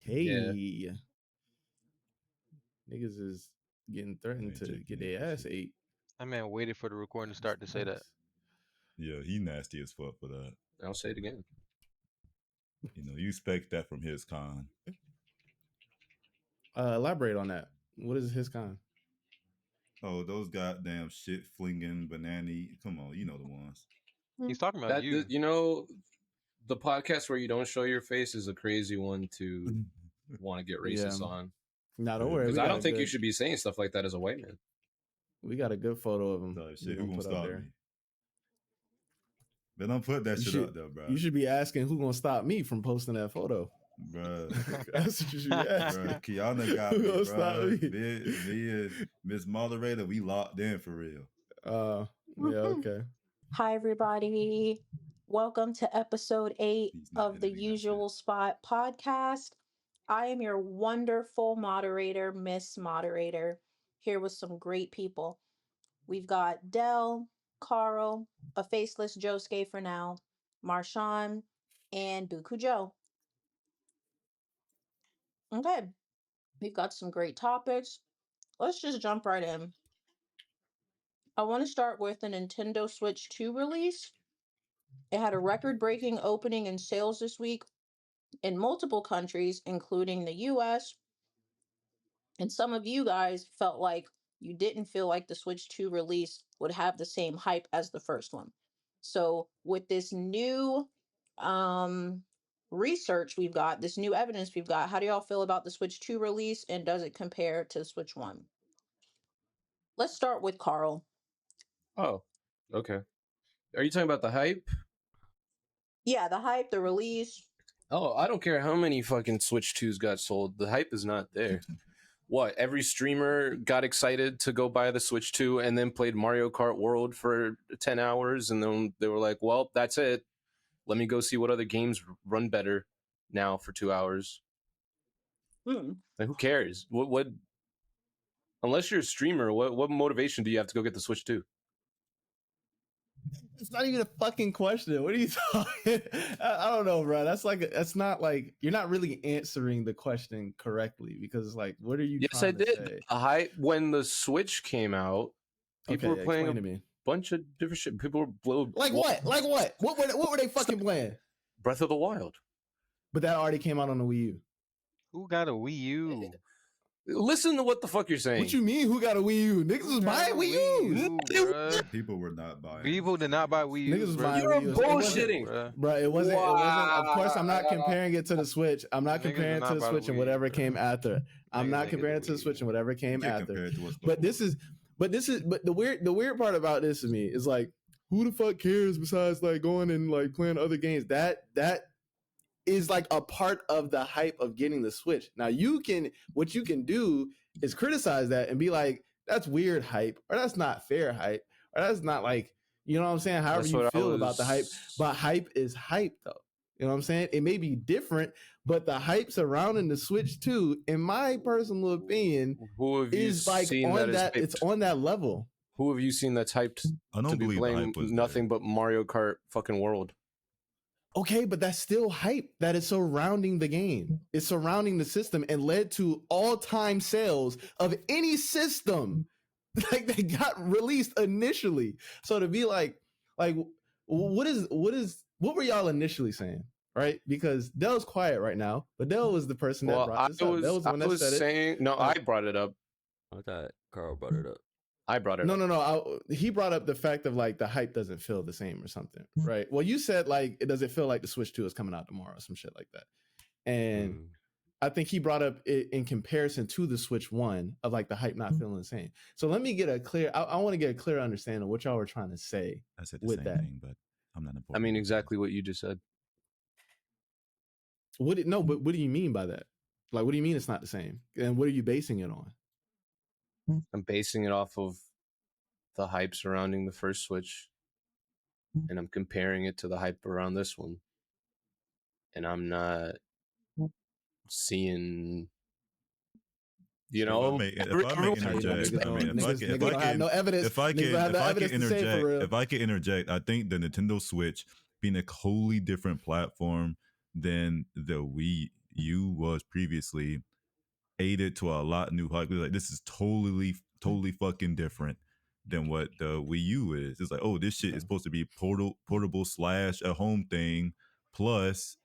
Hey, niggas is getting threatened to get their ass ate. That man waited for the recording to start to say that. Yeah, he nasty as fuck for that. I'll say it again. You know, you expect that from his con. Elaborate on that. What is his con? Oh, those goddamn shit flinging banana. Come on, you know the ones. He's talking about you. You know, the podcast where you don't show your face is a crazy one to want to get racist on. Nah, don't worry. Because I don't think you should be saying stuff like that as a white man. We got a good photo of him. Shit, who gonna stop me? Then don't put that shit out there, bro. You should be asking who gonna stop me from posting that photo. Bro. That's what you should be asking. Kiana got me, bro. Me and Miss Moderator, we locked in for real. Yeah, okay. Hi, everybody. Welcome to episode 8 of the Usual Spot podcast. I am your wonderful moderator, Miss Moderator, here with some great people. We've got Del, Carl, a faceless Josuke for now, Marshawn, and Buku Joe. Okay, we've got some great topics. Let's just jump right in. I want to start with the Nintendo Switch 2 release. It had a record-breaking opening in sales this week in multiple countries, including the US. And some of you guys felt like you didn't feel like the Switch 2 release would have the same hype as the first one. So with this new research we've got, this new evidence we've got, how do y'all feel about the Switch 2 release, and does it compare to the Switch 1? Let's start with Carl. Oh, okay. Are you talking about the hype? Yeah, the hype, the release. Oh, I don't care how many fucking Switch 2s got sold. The hype is not there. What? Every streamer got excited to go buy the Switch 2 and then played Mario Kart World for 10 hours. And then they were like, well, that's it. Let me go see what other games run better now for 2 hours. Like, who cares? What? Unless you're a streamer, what motivation do you have to go get the Switch 2? It's not even a fucking question. What are you talking? I don't know, bro. That's not like, you're not really answering the question correctly, because like, what are you? Yes, I did. Say? When the Switch came out, people were playing a bunch of different shit. People were blown. Like what? Like what? What were they fucking playing? Breath of the Wild. But that already came out on the Wii U. Who got a Wii U? Listen to what the fuck you're saying. What you mean? Who got a Wii U? Niggas was buying Wii U. People were not buying. People did not buy Wii U. Niggas was buying You're Wii U. bullshitting, bro. It wasn't. Of course, I'm not comparing it to the Switch. I'm not comparing it to the Switch and whatever came after. I'm not comparing it to the Switch and whatever came after. But the weird part about this to me is like, who the fuck cares besides like going and like playing other games? That is like a part of the hype of getting the Switch. Now what you can do is criticize that and be like, that's weird hype, or that's not fair hype, or that's not like, you know what I'm saying? However you feel about the hype, but hype is hype though. You know what I'm saying? It may be different, but the hype surrounding the Switch 2, in my personal opinion, is like on that. It's on that level. Who have you seen that's hyped to be playing nothing but Mario Kart fucking World? Okay, but that's still hype that is surrounding the game. It's surrounding the system and led to all-time sales of any system like they got released initially. So to be like what were y'all initially saying? Right? Because Del's quiet right now, but Del was the person that brought this up. Del was the one that said it. No, I brought it up. I thought Carl brought it up. I brought it up. No. He brought up the fact of like the hype doesn't feel the same or something, right? Well, you said like, does it feel like the Switch 2 is coming out tomorrow or some shit like that? And I think he brought up it in comparison to the Switch 1 of like the hype not feeling the same. So let me get a clear, I want to get a clear understanding of what y'all were trying to say. I said the same thing, but I'm not important. I mean, exactly what you just said. But what do you mean by that? Like, what do you mean it's not the same? And what are you basing it on? I'm basing it off of the hype surrounding the first Switch, and I'm comparing it to the hype around this one. And I'm not seeing, you know, if I can interject, I think the Nintendo Switch being a wholly different platform than the Wii U was previously aided to a lot new hype. Like, this is totally fucking different than what the Wii U is. It's like, oh, this shit is supposed to be portable / a home thing. Plus,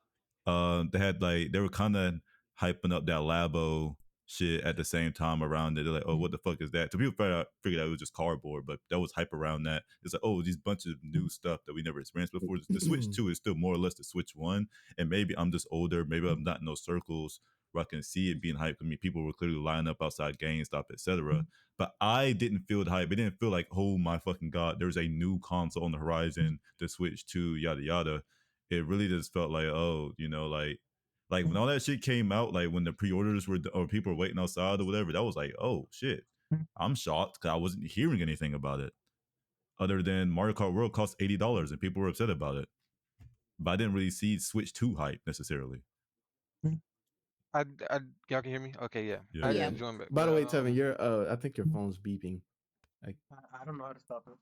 they were kind of hyping up that Labo shit at the same time around it. They're like, oh, what the fuck is that? So people figured out it was just cardboard, but that was hype around that. It's like, oh, these bunch of new stuff that we never experienced before. The Switch 2 is still more or less the Switch 1. And maybe I'm just older. Maybe I'm not in those circles where I can see it being hyped. I mean, people were clearly lining up outside GameStop, etc. But I didn't feel the hype. It didn't feel like, oh my fucking God, there's a new console on the horizon, the Switch 2, yada yada. It really just felt like, oh, like when all that shit came out, like when the pre-orders were, or people were waiting outside or whatever, that was like, oh shit, I'm shocked because I wasn't hearing anything about it other than Mario Kart World cost $80 and people were upset about it. But I didn't really see Switch 2 hype necessarily. Y'all can hear me? Okay, yeah. Yeah. I Yeah. just joined back. By the but, way, Tevin, your I think your phone's beeping. I don't know how to stop it.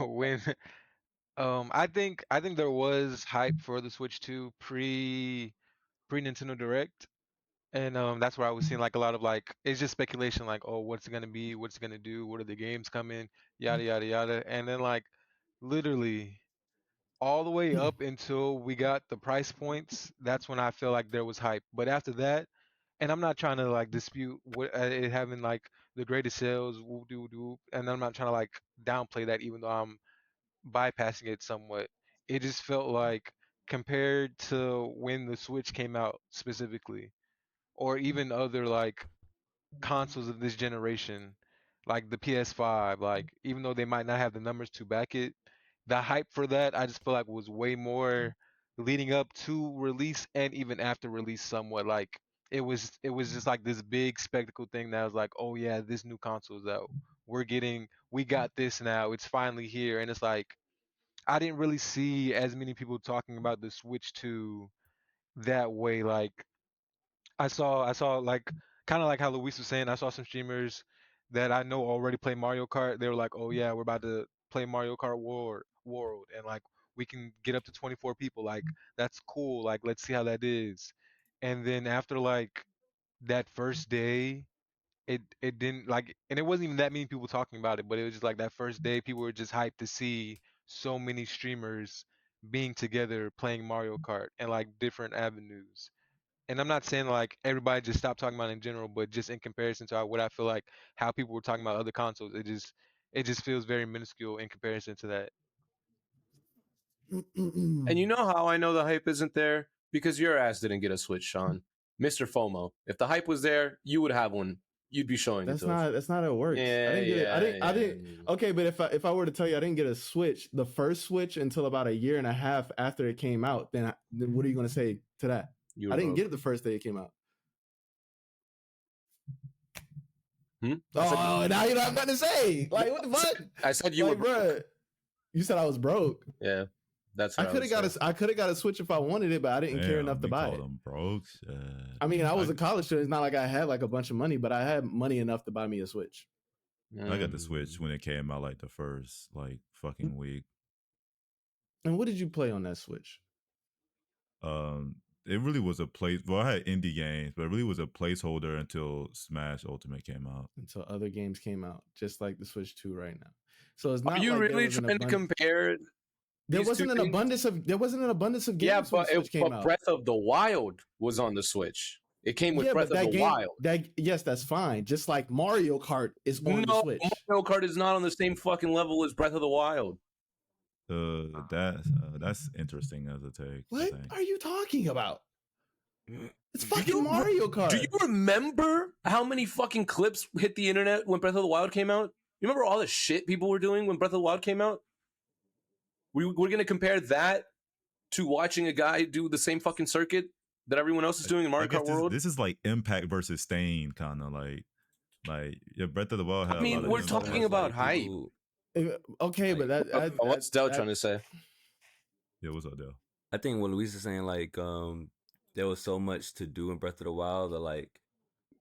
when I think there was hype for the Switch 2 pre Nintendo Direct. And that's where I was seeing like a lot of like, it's just speculation, like, oh, what's it gonna be, what's it gonna do, what are the games coming, yada yada yada. And then like literally all the way up until we got the price points, that's when I feel like there was hype. But after that, and I'm not trying to like dispute what it having like the greatest sales, woo doo doo, and I'm not trying to like downplay that, even though I'm bypassing it somewhat. It just felt like compared to when the Switch came out specifically, or even other like consoles of this generation, like the PS5, like even though they might not have the numbers to back it, the hype for that I just feel like was way more leading up to release and even after release somewhat. Like it was just like this big spectacle thing that was like, oh yeah, this new console is out. We got this now. It's finally here. And it's like I didn't really see as many people talking about the Switch 2 that way. Like I saw like kind of like how Luis was saying. I saw some streamers that I know already play Mario Kart. They were like, "Oh yeah, we're about to play Mario Kart World, and like we can get up to 24 people. Like that's cool. Like let's see how that is." And then after like that first day, it didn't like, and it wasn't even that many people talking about it, but it was just like that first day, people were just hyped to see so many streamers being together playing Mario Kart and like different avenues. And I'm not saying like everybody just stop talking about it in general, but just in comparison to what I feel like how people were talking about other consoles, it just feels very minuscule in comparison to that. And you know how I know the hype isn't there? Because your ass didn't get a Switch, Sean. Mr. FOMO. If the hype was there, you would have one. You'd be showing That's it to us. that's not how it works. Yeah, I didn't get it. I didn't. yeah. Okay, but if I were to tell you I didn't get a Switch, the first Switch until about a year and a half after it came out, then what are you going to say to that? I didn't get it the first day it came out. Oh, now you don't have nothing to say. Like what the fuck? I said you like, were, bro. You said I was broke. Yeah, that's. I could have got a Switch if I wanted it, but I didn't care enough to buy it. Broke. I mean, I was a college student. It's not like I had like a bunch of money, but I had money enough to buy me a Switch. I got the Switch when it came out, like the first like fucking week. And what did you play on that Switch? It really was a place. Well, I had indie games, but it really was a placeholder until Smash Ultimate came out. Until other games came out, just like the Switch 2 right now. So it's not. Are you like really trying to compare? There wasn't an abundance of games. Yeah, when Switch came out. Breath of the Wild was on the Switch. It came with Breath of the Wild. Yes, that's fine. Just like Mario Kart is on the Switch. Mario Kart is not on the same fucking level as Breath of the Wild. That's interesting as a take. What are you talking about? It's fucking Mario Kart. Do you remember how many fucking clips hit the internet when Breath of the Wild came out? You remember all the shit people were doing when Breath of the Wild came out? We're going to compare that to watching a guy do the same fucking circuit that everyone else is doing in Mario Kart World? This is like Impact versus Stain, kind of like Breath of the Wild. I mean, we're talking about hype. Okay, but that what's Del trying to say? Yeah, what's up, Del? I think what Luis is saying, like, there was so much to do in Breath of the Wild that, like,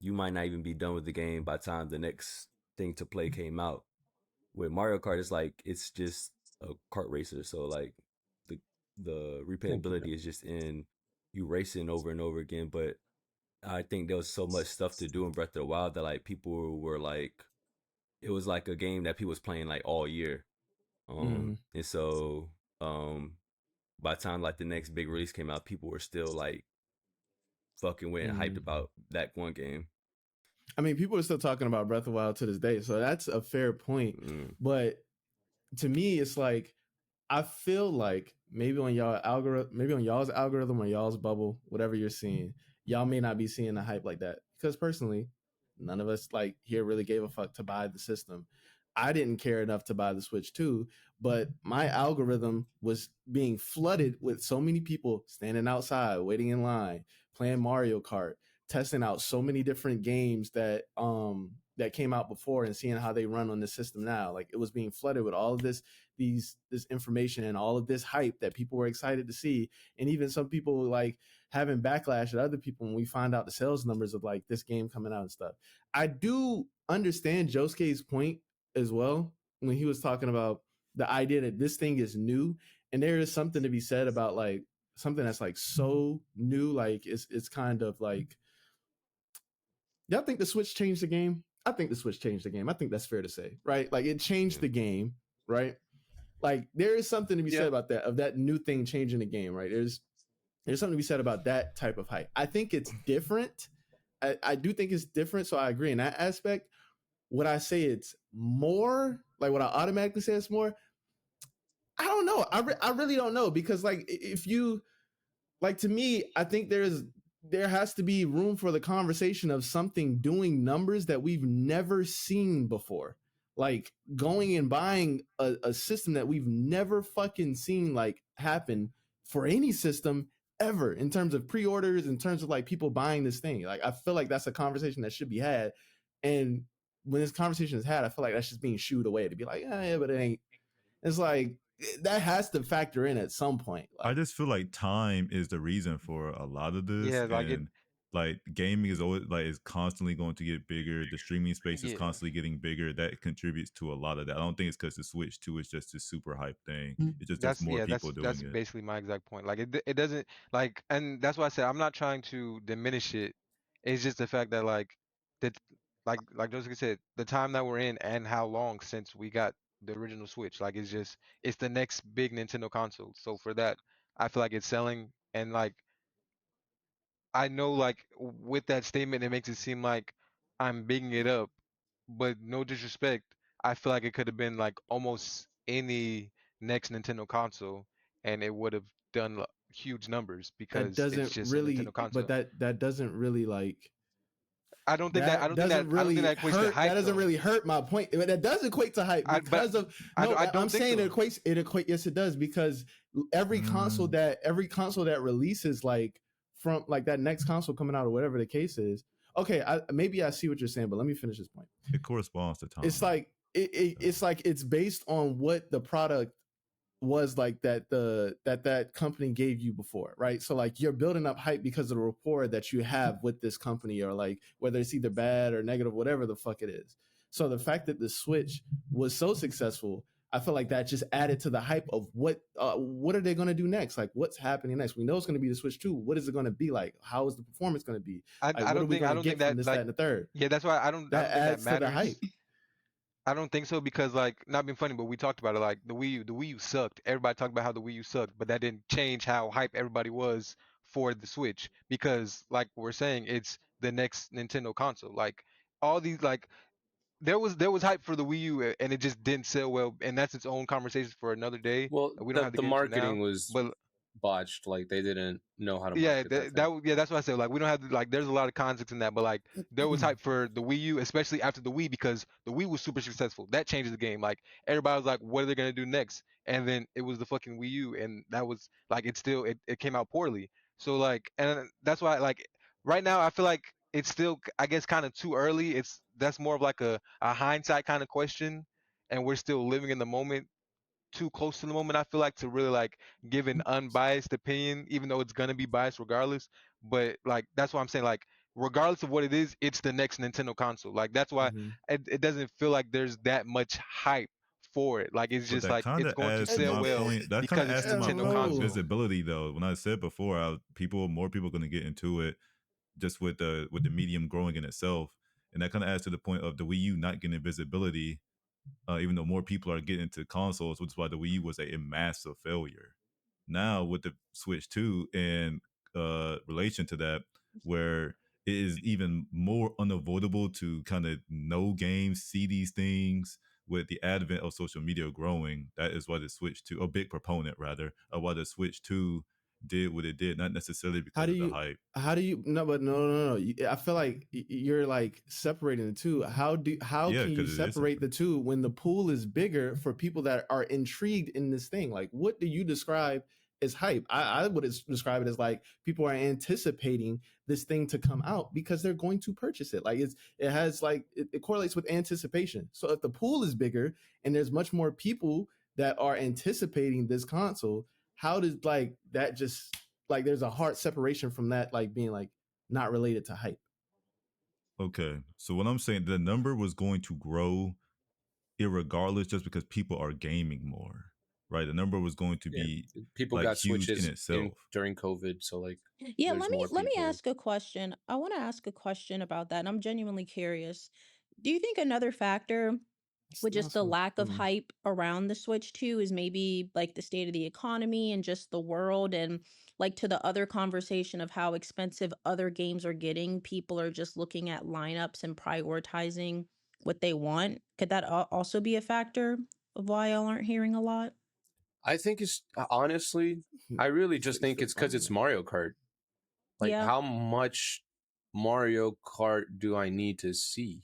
you might not even be done with the game by the time the next thing to play came out. With Mario Kart, it's like, it's just a kart racer. So, like, the replayability is just in you racing over and over again. But I think there was so much stuff to do in Breath of the Wild that like people were like, it was like a game that people was playing like all year. And so by the time like the next big release came out, people were still like fucking with and hyped about that one game. I mean, people are still talking about Breath of the Wild to this day, so that's a fair point. But to me, it's like I feel like maybe on y'all algorithm, maybe on y'all's algorithm or y'all's bubble, whatever you're seeing, y'all may not be seeing the hype like that. Because personally, none of us like here really gave a fuck to buy the system. I didn't care enough to buy the Switch 2, but my algorithm was being flooded with so many people standing outside, waiting in line, playing Mario Kart, testing out so many different games that came out before and seeing how they run on the system now. Like it was being flooded with all of this information and all of this hype that people were excited to see. And even some people like having backlash at other people when we find out the sales numbers of like this game coming out and stuff. I do understand Josuke's point as well when he was talking about the idea that this thing is new, and there is something to be said about like something that's like so new, like it's kind of like, y'all think the Switch changed the game? I think the Switch changed the game. I think that's fair to say, right? Like it changed the game, right? Like there is something to be said about that, of that new thing changing the game, right? There's something to be said about that type of hype. I think it's different. I do think it's different, so I agree in that aspect. Would I say it's more? Like, would I automatically say it's more? I don't know. I really don't know, because like if you like, to me, I think there has to be room for the conversation of something doing numbers that we've never seen before. Like going and buying a system that we've never fucking seen like happen for any system ever, in terms of pre-orders, in terms of like people buying this thing. Like I feel like that's a conversation that should be had. And when this conversation is had, I feel like that's just being shooed away to be like, yeah, but it ain't. It's like that has to factor in at some point. Like, I just feel like time is the reason for a lot of this. Yeah, like and like gaming is always like is constantly going to get bigger. The streaming space is constantly getting bigger. That contributes to a lot of that. I don't think it's because the Switch 2 is just this super hype thing. It's just there's more people doing that's it. basically my exact point. Like it doesn't like, and that's why I said I'm not trying to diminish it. It's just the fact that like that, like Joseph said, the time that we're in and how long since we got the original Switch. Like it's the next big Nintendo console. So for that, I feel like it's selling. And like I know, like with that statement, it makes it seem like I'm bigging it up, but no disrespect, I feel like it could have been like almost any next Nintendo console, and it would have done huge numbers that because it's doesn't just a really, Nintendo console. but that doesn't really like, I don't think that that doesn't really equates to hurt. hype That doesn't though. really hurt my point. That does equate to hype But because of no. I don't I'm think saying so. it equates. Yes, it does, because every console that releases like from like that next console coming out or whatever the case is. Okay, maybe I see what you're saying, but let me finish this point. It corresponds to time. It's like it's like it's based on what the product was like that company gave you before, right? So like you're building up hype because of the rapport that you have with this company, or like whether it's either bad or negative, whatever the fuck it is. So the fact that the Switch was so successful, I feel like that just added to the hype of what are they going to do next? Like what's happening next? We know it's going to be the Switch 2. What is it going to be like? How is the performance going to be? Like, I don't think from this, like, that, and the third? yeah, that's why I don't think that Adds to the matters. hype. I don't think so, because like, not being funny, but we talked about it. Like the Wii U sucked. Everybody talked about how the Wii U sucked, but that didn't change how hype everybody was for the Switch, because like we're saying, it's the next Nintendo console. Like all these, like there was hype for the Wii U, and it just didn't sell well, and that's its own conversation for another day Well, that we don't have to the get into now. marketing was But botched. Like they didn't know how to yeah, market that thing. yeah, that's what I said. Like we don't have to, like there's a lot of context in that, but like there was hype for the Wii U, especially after the Wii, because the Wii was super successful. That changes the game. Like everybody was like, what are they gonna do next? And then it was the fucking Wii U, and that was like it came out poorly. So like, and that's why like right now I feel like it's still, I guess, kind of too early. That's more of like a hindsight kind of question, and we're still living in the moment, too close to the moment, I feel like, to really like give an unbiased opinion, even though it's gonna be biased regardless. But like that's why I'm saying, like regardless of what it is, it's the next Nintendo console. Like that's why it doesn't feel like there's that much hype for it. Like it's But just that like kind it's of going to adds to sell my well point. That kind of because it's adds to a my Nintendo point with console. visibility, though. When I said before, more people are going to get into it just with the medium growing in itself, and that kind of adds to the point of the Wii U not getting visibility, even though more people are getting into consoles, which is why the Wii U was a massive failure. Now with the Switch 2 and relation to that, where it is even more unavoidable to kind of know games, see these things with the advent of social media growing. That is why the Switch 2, a big proponent rather, of why the Switch 2 did what it did, not necessarily because of the hype. How do you no. I feel like you're like separating the two. How can you separate the two when the pool is bigger for people that are intrigued in this thing? Like, what do you describe as hype? I would describe it as like people are anticipating this thing to come out because they're going to purchase it. Like it has like it correlates with anticipation. So if the pool is bigger and there's much more people that are anticipating this console, how does like that just like there's a hard separation from that, like being like not related to hype? Okay, so what I'm saying, the number was going to grow irregardless, just because people are gaming more, right? The number was going to be people like got huge in Switches itself during COVID, so like Yeah, there's let me ask a question. I want to ask a question about that, and I'm genuinely curious. Do you think another factor with just the lack of hype around the Switch 2 is maybe like the state of the economy and just the world, and like to the other conversation of how expensive other games are getting, people are just looking at lineups and prioritizing what they want? Could that also be a factor of why y'all aren't hearing a lot? I think it's honestly, I really just think it's because it's Mario Kart. Like, Yeah. how much Mario Kart do I need to see?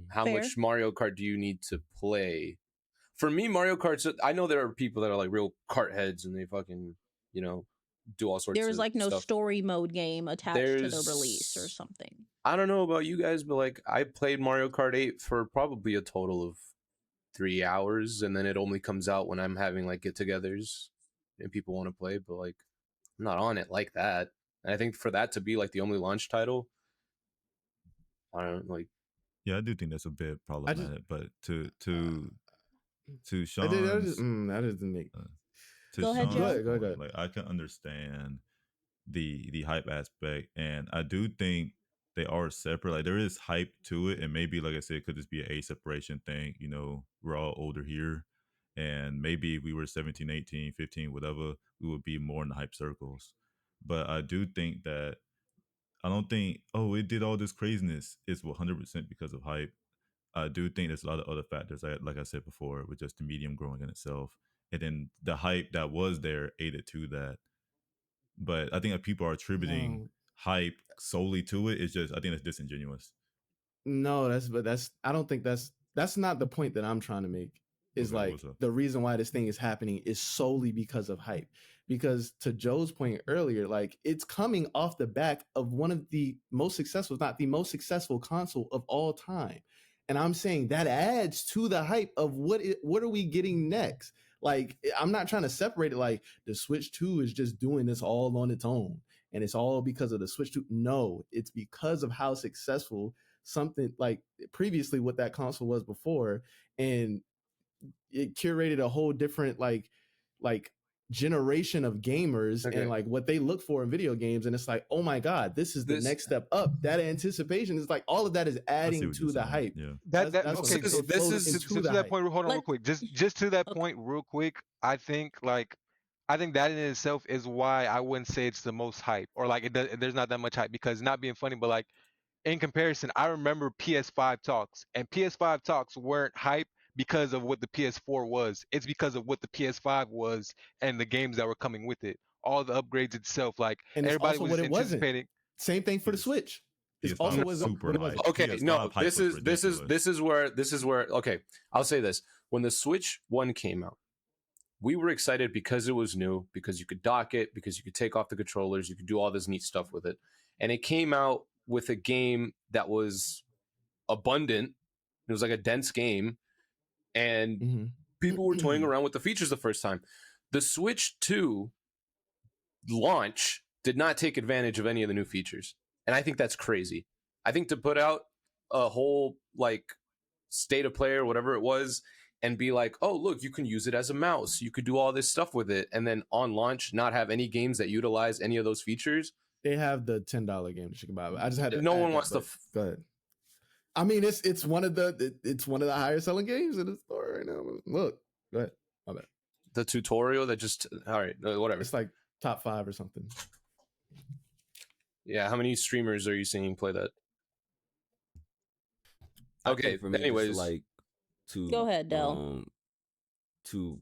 How Fair. much Mario Kart do you need to play? For me, Mario Kart's, I know there are people that are like real kart heads and they fucking, you know, do all sorts of There was like no stuff. story mode game attached to the release or something. I don't know about you guys, but like I played Mario Kart 8 for probably a total of 3 hours, and then it only comes out when I'm having like get-togethers and people want to play, but like I'm not on it like that. And I think for that to be like the only launch title, I don't like. Yeah, I do think that's a bit problematic, but to Sean's that doesn't make. Go ahead, Joe. Go ahead. Like I can understand the hype aspect, and I do think they are separate. Like there is hype to it, and maybe like I said, it could just be an age separation thing. You know, we're all older here, and maybe if we were 17, 18, 15, whatever, we would be more in the hype circles. But I do think that I don't think, oh, it did all this craziness. It's 100% because of hype. I do think there's a lot of other factors, like I said before, with just the medium growing in itself. And then the hype that was there aided to that. But I think if people are attributing hype solely to it, it's just, I think it's disingenuous. No, I don't think that's not the point that I'm trying to make. Is okay, like the reason why this thing is happening is solely because of hype. Because to Joe's point earlier, like it's coming off the back of one of the most successful, if not the most successful console of all time. And I'm saying that adds to the hype of what are we getting next? Like, I'm not trying to separate it like the Switch 2 is just doing this all on its own and it's all because of the Switch 2. No, it's because of how successful something like previously what that console was before, and it curated a whole different like generation of gamers and like what they look for in video games. And it's like, oh my God, this is the next step up. That anticipation is like all of that is adding to the hype. Yeah. Okay. So this is to that point. Hold on, real quick. Just to that point, real quick. I think that in itself is why I wouldn't say it's the most hype, or like there's not that much hype, because not being funny, but like in comparison, I remember PS5 talks, and PS5 talks weren't hype because of what the PS4 was. It's because of what the PS5 was and the games that were coming with it. All the upgrades itself, like and everybody was anticipating. Same thing for the Switch. It's also was super hype. Okay, no, this is where okay, I'll say this. When the Switch 1 came out, we were excited because it was new, because you could dock it, because you could take off the controllers, you could do all this neat stuff with it. And it came out with a game that was abundant. It was like a dense game, and people were toying around with the features the first time. The Switch 2 launch did not take advantage of any of the new features, and I think that's crazy. I think to put out a whole like state of play or whatever it was, and be like, oh, look, you can use it as a mouse. You could do all this stuff with it. And then on launch, not have any games that utilize any of those features. They have the $10 game that you can buy. I just had to no one wants to. Go ahead. I mean, it's one of the higher selling games in the store right now. Look, go ahead. My bad. The tutorial that just all right, whatever. It's like top 5 or something. Yeah, how many streamers are you seeing play that? Okay, for me, anyways, like to go ahead, Del. To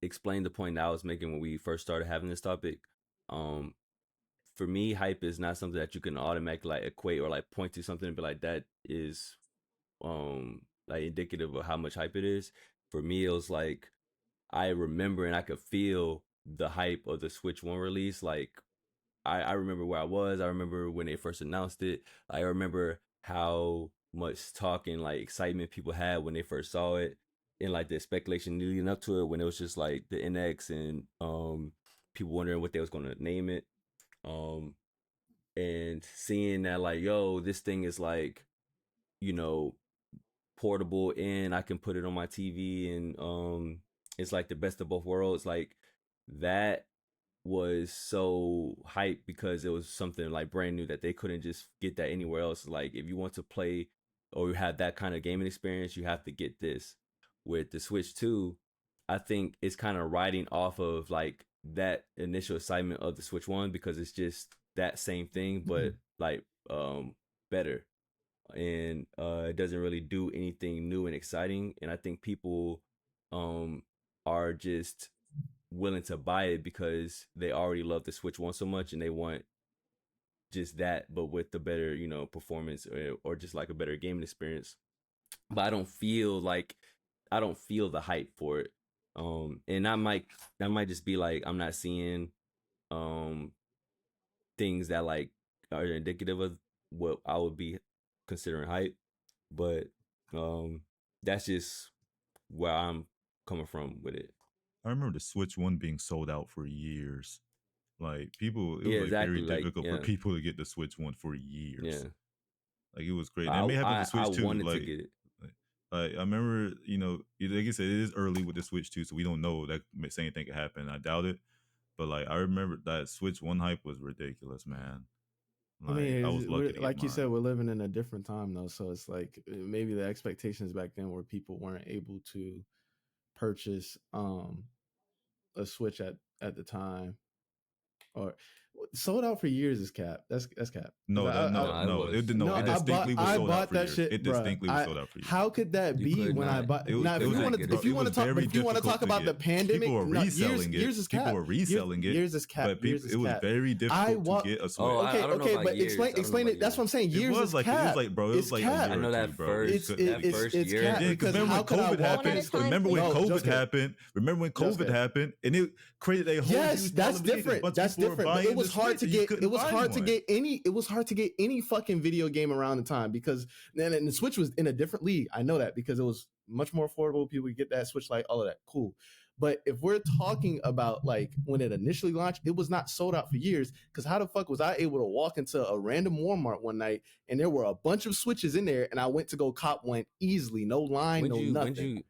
explain the point that I was making when we first started having this topic. For me, hype is not something that you can automatically like equate or like point to something and be like, that is like indicative of how much hype it is. For me, it was like I remember and I could feel the hype of the Switch 1 release. Like I remember where I was. I remember when they first announced it. I remember how much talk and like excitement people had when they first saw it, and like the speculation leading up to it when it was just like the NX and people wondering what they was gonna name it. And seeing that like, yo, this thing is like, you know, portable and I can put it on my TV and it's like the best of both worlds. Like that was so hype because it was something like brand new that they couldn't just get that anywhere else. Like if you want to play or have that kind of gaming experience, you have to get this. With the Switch 2, I think it's kind of riding off of like that initial excitement of the Switch 1 because it's just that same thing but like better, and it doesn't really do anything new and exciting, and I think people are just willing to buy it because they already love the Switch 1 so much and they want just that but with the better, you know, performance or just like a better gaming experience. But I don't feel the hype for it. And that might just be like I'm not seeing things that like are indicative of what I would be considering hype. But that's just where I'm coming from with it. I remember the Switch 1 being sold out for years. Like people, it was like exactly. very difficult for people to get the Switch 1 for years. Yeah, like it was great. That may happen with the Switch 2. wanted like, to get it. Like I remember, you know, like I said, it is early with the Switch 2, so we don't know that same thing could happen. I doubt it, but like I remember that Switch 1 hype was ridiculous, man. Like, I mean, I was lucky like you said, we're living in a different time though, so it's like maybe the expectations back then where people weren't able to purchase a Switch at the time, or sold out for years is cap. That's cap. No, it didn't. No, it distinctly was sold out for years. It distinctly was sold out for years. How could that be when I bought? Now, if you want to talk about the pandemic, people were reselling it. Years is cap. People were reselling it. Years is cap. But it was very difficult to get a Switch. Okay, but explain it. That's what I'm saying. Years is cap. It was like, bro, it was like I know that first year. Because remember when COVID happened? Remember when COVID happened? Remember when COVID happened? And it created a whole yes, that's different. That's different. But it was hard to get. It was hard to get any. It was hard to get any fucking video game around the time because then the Switch was in a different league. I know that because it was much more affordable. People could get that Switch, like all of that. Cool. But if we're talking about like when it initially launched, it was not sold out for years. Because how the fuck was I able to walk into a random Walmart one night and there were a bunch of Switches in there, and I went to go cop one easily, no line, nothing.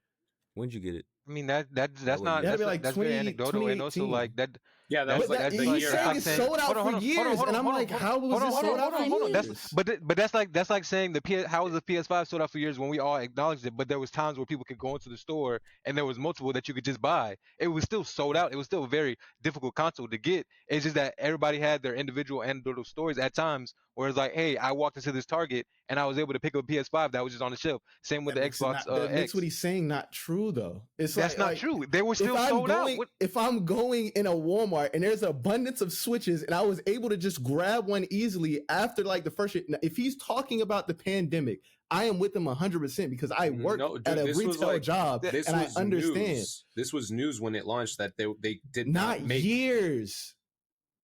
When'd you get it? I mean that's not that's, like that's very anecdotal, and also like that. Yeah, that was like he's saying it's sold out for years, and I'm like, how was it sold out for years? But that's like saying how was the PS5 sold out for years when we all acknowledged it, but there was times where people could go into the store and there was multiple that you could just buy. It was still sold out. It was still a very difficult console to get. It's just that everybody had their individual anecdotal stories at times where it's like, hey, I walked into this Target and I was able to pick up a PS5 that was just on the shelf. Same with the Xbox that makes X. what he's saying not true though. That's not true. They were still sold out. If I'm going in a Walmart and there's an abundance of Switches and I was able to just grab one easily after like the first year. Now, if he's talking about the pandemic, I am with him 100% because I worked at a retail job and I understand. This was news when it launched that they did not make years.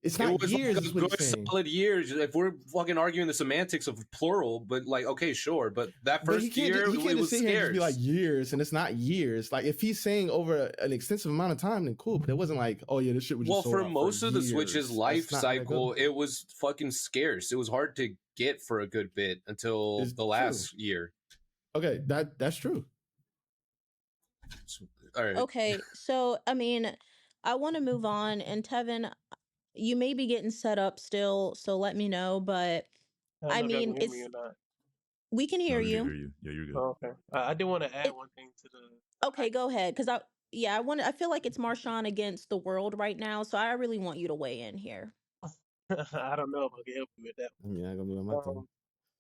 It's not years. Like a good solid years. If we're fucking arguing the semantics of plural, but like, okay, sure, but that first year, it was scarce. Here and be like years, and it's not years. Like if he's saying over an extensive amount of time, then cool. But it wasn't like, oh yeah, this shit was. Just for most of the Switch's life cycle, it was fucking scarce. It was hard to get for a good bit until the last year. Okay, that's true. All right. Okay, so I mean, I want to move on, and Tevin, you may be getting set up still, so let me know. But I I don't know if y'all mean, can hear me or not. we can No, hear we can you. hear you. Yeah, you're good. Oh, okay. I did want to add one thing to the. Okay, go ahead, because I feel like it's Marshawn against the world right now, so I really want you to weigh in here. I don't know if I can help you with that. I'm not gonna be on my team.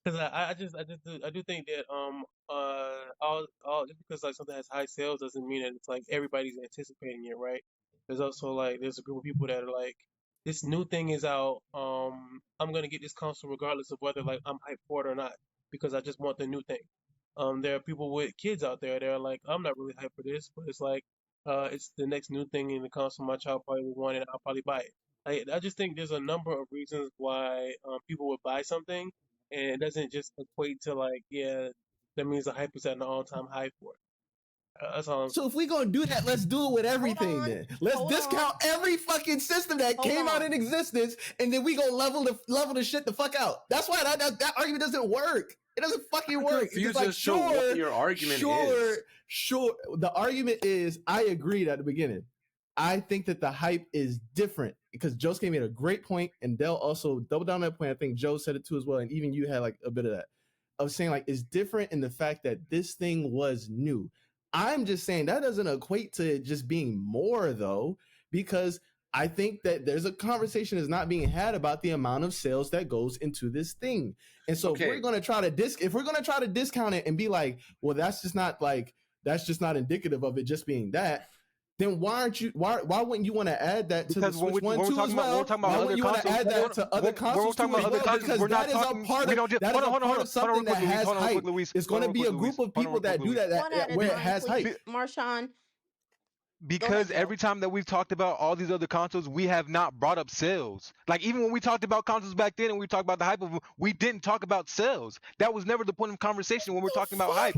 Because I do think that all just because like something has high sales doesn't mean that it's like everybody's anticipating it, right? There's also like there's a group of people that are like, this new thing is out. I'm gonna get this console regardless of whether like I'm hyped for it or not because I just want the new thing. There are people with kids out there that are like, I'm not really hyped for this, but it's like it's the next new thing in the console my child probably would want and I'll probably buy it. I just think there's a number of reasons why people would buy something and it doesn't just equate to like, yeah, that means the hype is at an all-time high for it. That's all I'm saying. So if we gonna do that, let's do it with everything on, then. Let's hold discount every fucking system that Hold came out on. in existence, and then we gonna level the shit the fuck out. That's why that argument doesn't work. It doesn't fucking work. It's Confused just like, as to what your argument is. Sure. The argument is, I agreed at the beginning. I think that the hype is different because Josuke made a great point, and Dell also doubled down on that point. I think Joe said it too as well, and even you had like a bit of that. Of saying like it's different in the fact that this thing was new. I'm just saying that doesn't equate to it just being more though, because I think that there's a conversation that's not being had about the amount of sales that goes into this thing. And so if we're gonna try to discount it and be like, well, that's just not indicative of it just being that, then why wouldn't you want to add that to the Switch 1 2 as well? Why wouldn't you want to add that to other consoles too as well? Because that is a part of something that has hype. It's going to be a group of people that do that where it has hype. Marshawn. Because every time that we've talked about all these other consoles, we have not brought up sales. Like even when we talked about consoles back then and we talked about the hype of them, we didn't talk about sales. That was never the point of conversation when we're talking about hype.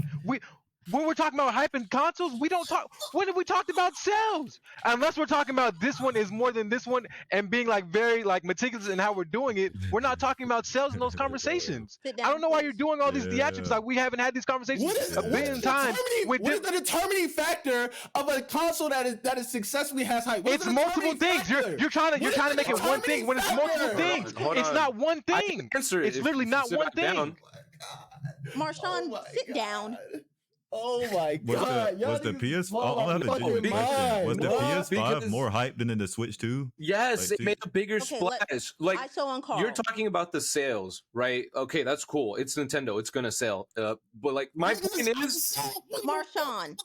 When we're talking about hype and consoles, we don't talk. When have we talked about sales? Unless we're talking about this one is more than this one and being like very like meticulous in how we're doing it, we're not talking about sales in those conversations. I don't know why you're doing all these theatrics. Like we haven't had these conversations a billion times. What is the determining factor of a console that is successfully has hype? It's multiple things. You're trying to make it one thing when it's multiple things. It's not one thing. It's literally not one thing. Marshawn, sit down. Oh my god! Was the PS5? I'm gonna have a genuine question. Was the PS5 more hype than in the Switch 2? Yes, like, it made a bigger splash. Like you're talking about the sales, right? Okay, that's cool. It's Nintendo. It's gonna sell. But like my point is, Marshawn.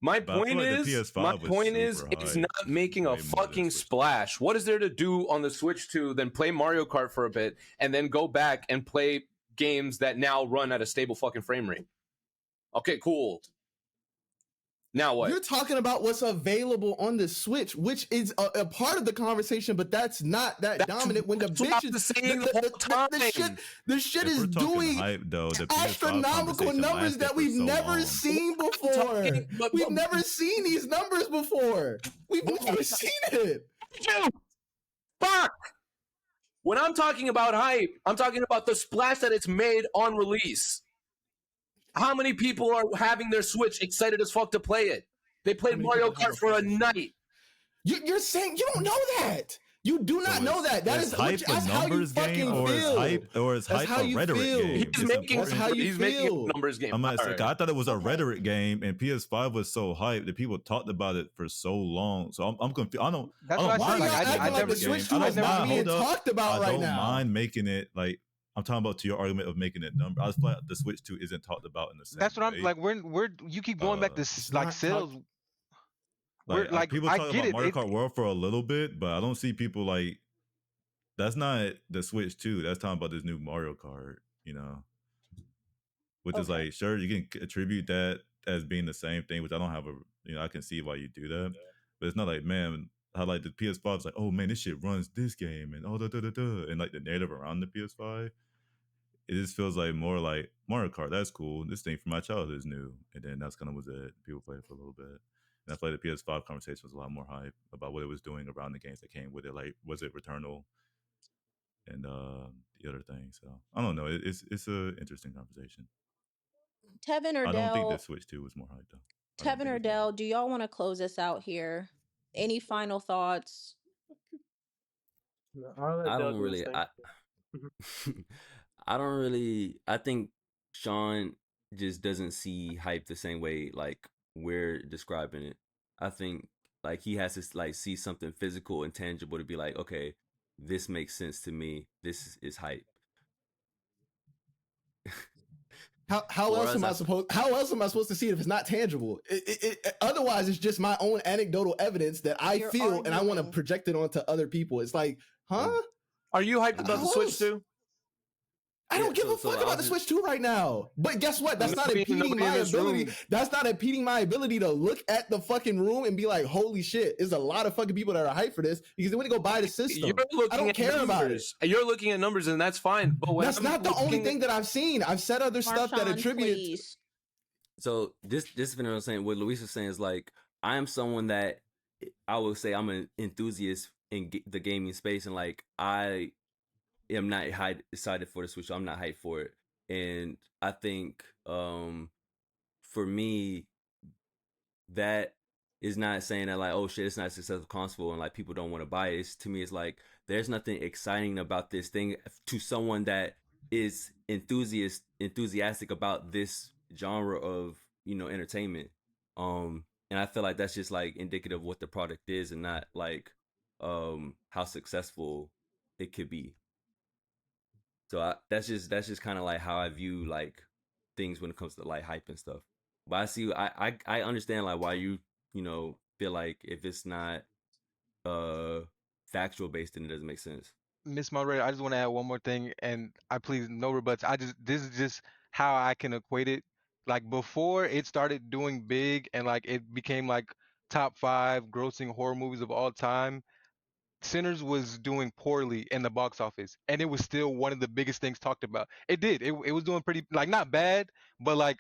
My point is, it's not making a fucking splash. What is there to do on the Switch 2 than play Mario Kart for a bit and then go back and play games that now run at a stable fucking frame rate? Okay, cool. Now what? You're talking about what's available on the Switch, which is a part of the conversation, but that's not that dominant. When the bitch is saying the whole time, the shit is doing hype, though, astronomical numbers that we've never seen before. We've never seen these numbers before. We've never seen it. Fuck. When I'm talking about hype, I'm talking about the splash that it's made on release. How many people are having their Switch excited as fuck to play it? They played Mario Kart for a night. You're saying you don't know that. You do not know that. That is hype a numbers game, or is hype a rhetoric game? He's making a numbers game. I thought it was a rhetoric game, and PS5 was so hyped that people talked about it for so long. So I'm confused. I don't mind making it like. I'm talking about to your argument of making it number. I was like the Switch 2 isn't talked about in the same. That's what I'm like. We're you keep going back to like sales. Like people talk about Mario Kart World for a little bit, but I don't see people like. That's not the Switch 2. That's talking about this new Mario Kart. You know, which is like sure you can attribute that as being the same thing, which I don't have I can see why you do that, but it's not like man. How like the PS5 is like, oh man, this shit runs this game and and like the narrative around the PS5. It just feels like more like Mario Kart. That's cool. This thing from my childhood is new, and then that's kind of was it. People played it for a little bit, and I feel like the PS5 conversation was a lot more hype about what it was doing around the games that came with it. Like, was it Returnal and the other thing? So I don't know. It's an interesting conversation. Tevin or I don't think the Dell, Switch 2 was more hype though. Tevin or Dell, do y'all want to close us out here? Any final thoughts? No, I'll let I Dell don't do his really. thing. I don't really. I think Sean just doesn't see hype the same way like we're describing it. I think like he has to like see something physical and tangible to be like, okay, this makes sense to me. This is hype. How else am I supposed to see it if it's not tangible? Otherwise, it's just my own anecdotal evidence that I feel and I want to project it onto other people. It's like, huh? Are you hyped about the Switch 2? I don't give a fuck about the Switch 2 right now. But guess what? That's not impeding my ability. That's not impeding my ability to look at the fucking room and be like, holy shit, there's a lot of fucking people that are hyped for this because they want to go buy the system. I don't care about it. You're looking at numbers and that's fine. But when that's not the only thing that I've seen. I've said other stuff that attributed. So this is what I'm saying. What Luis was saying is like, I am someone that I will say I'm an enthusiast in the gaming space, and like I am not excited for the Switch. So I'm not hyped for it, and I think for me that is not saying that like, oh shit, it's not a successful console and like people don't want to buy it. To me, it's like there's nothing exciting about this thing to someone that is enthusiastic about this genre of entertainment. And I feel like that's just like indicative of what the product is and not like how successful it could be. So that's just kind of like how I view like things when it comes to like hype and stuff. But I understand like why you feel like if it's not factual based, then it doesn't make sense. Miss Moderator, I just want to add one more thing, and I please no rebuts. This is just how I can equate it. Like before it started doing big and like it became like top 5 grossing horror movies of all time, Sinners was doing poorly in the box office, and it was still one of the biggest things talked about. It was doing pretty, like, not bad, but like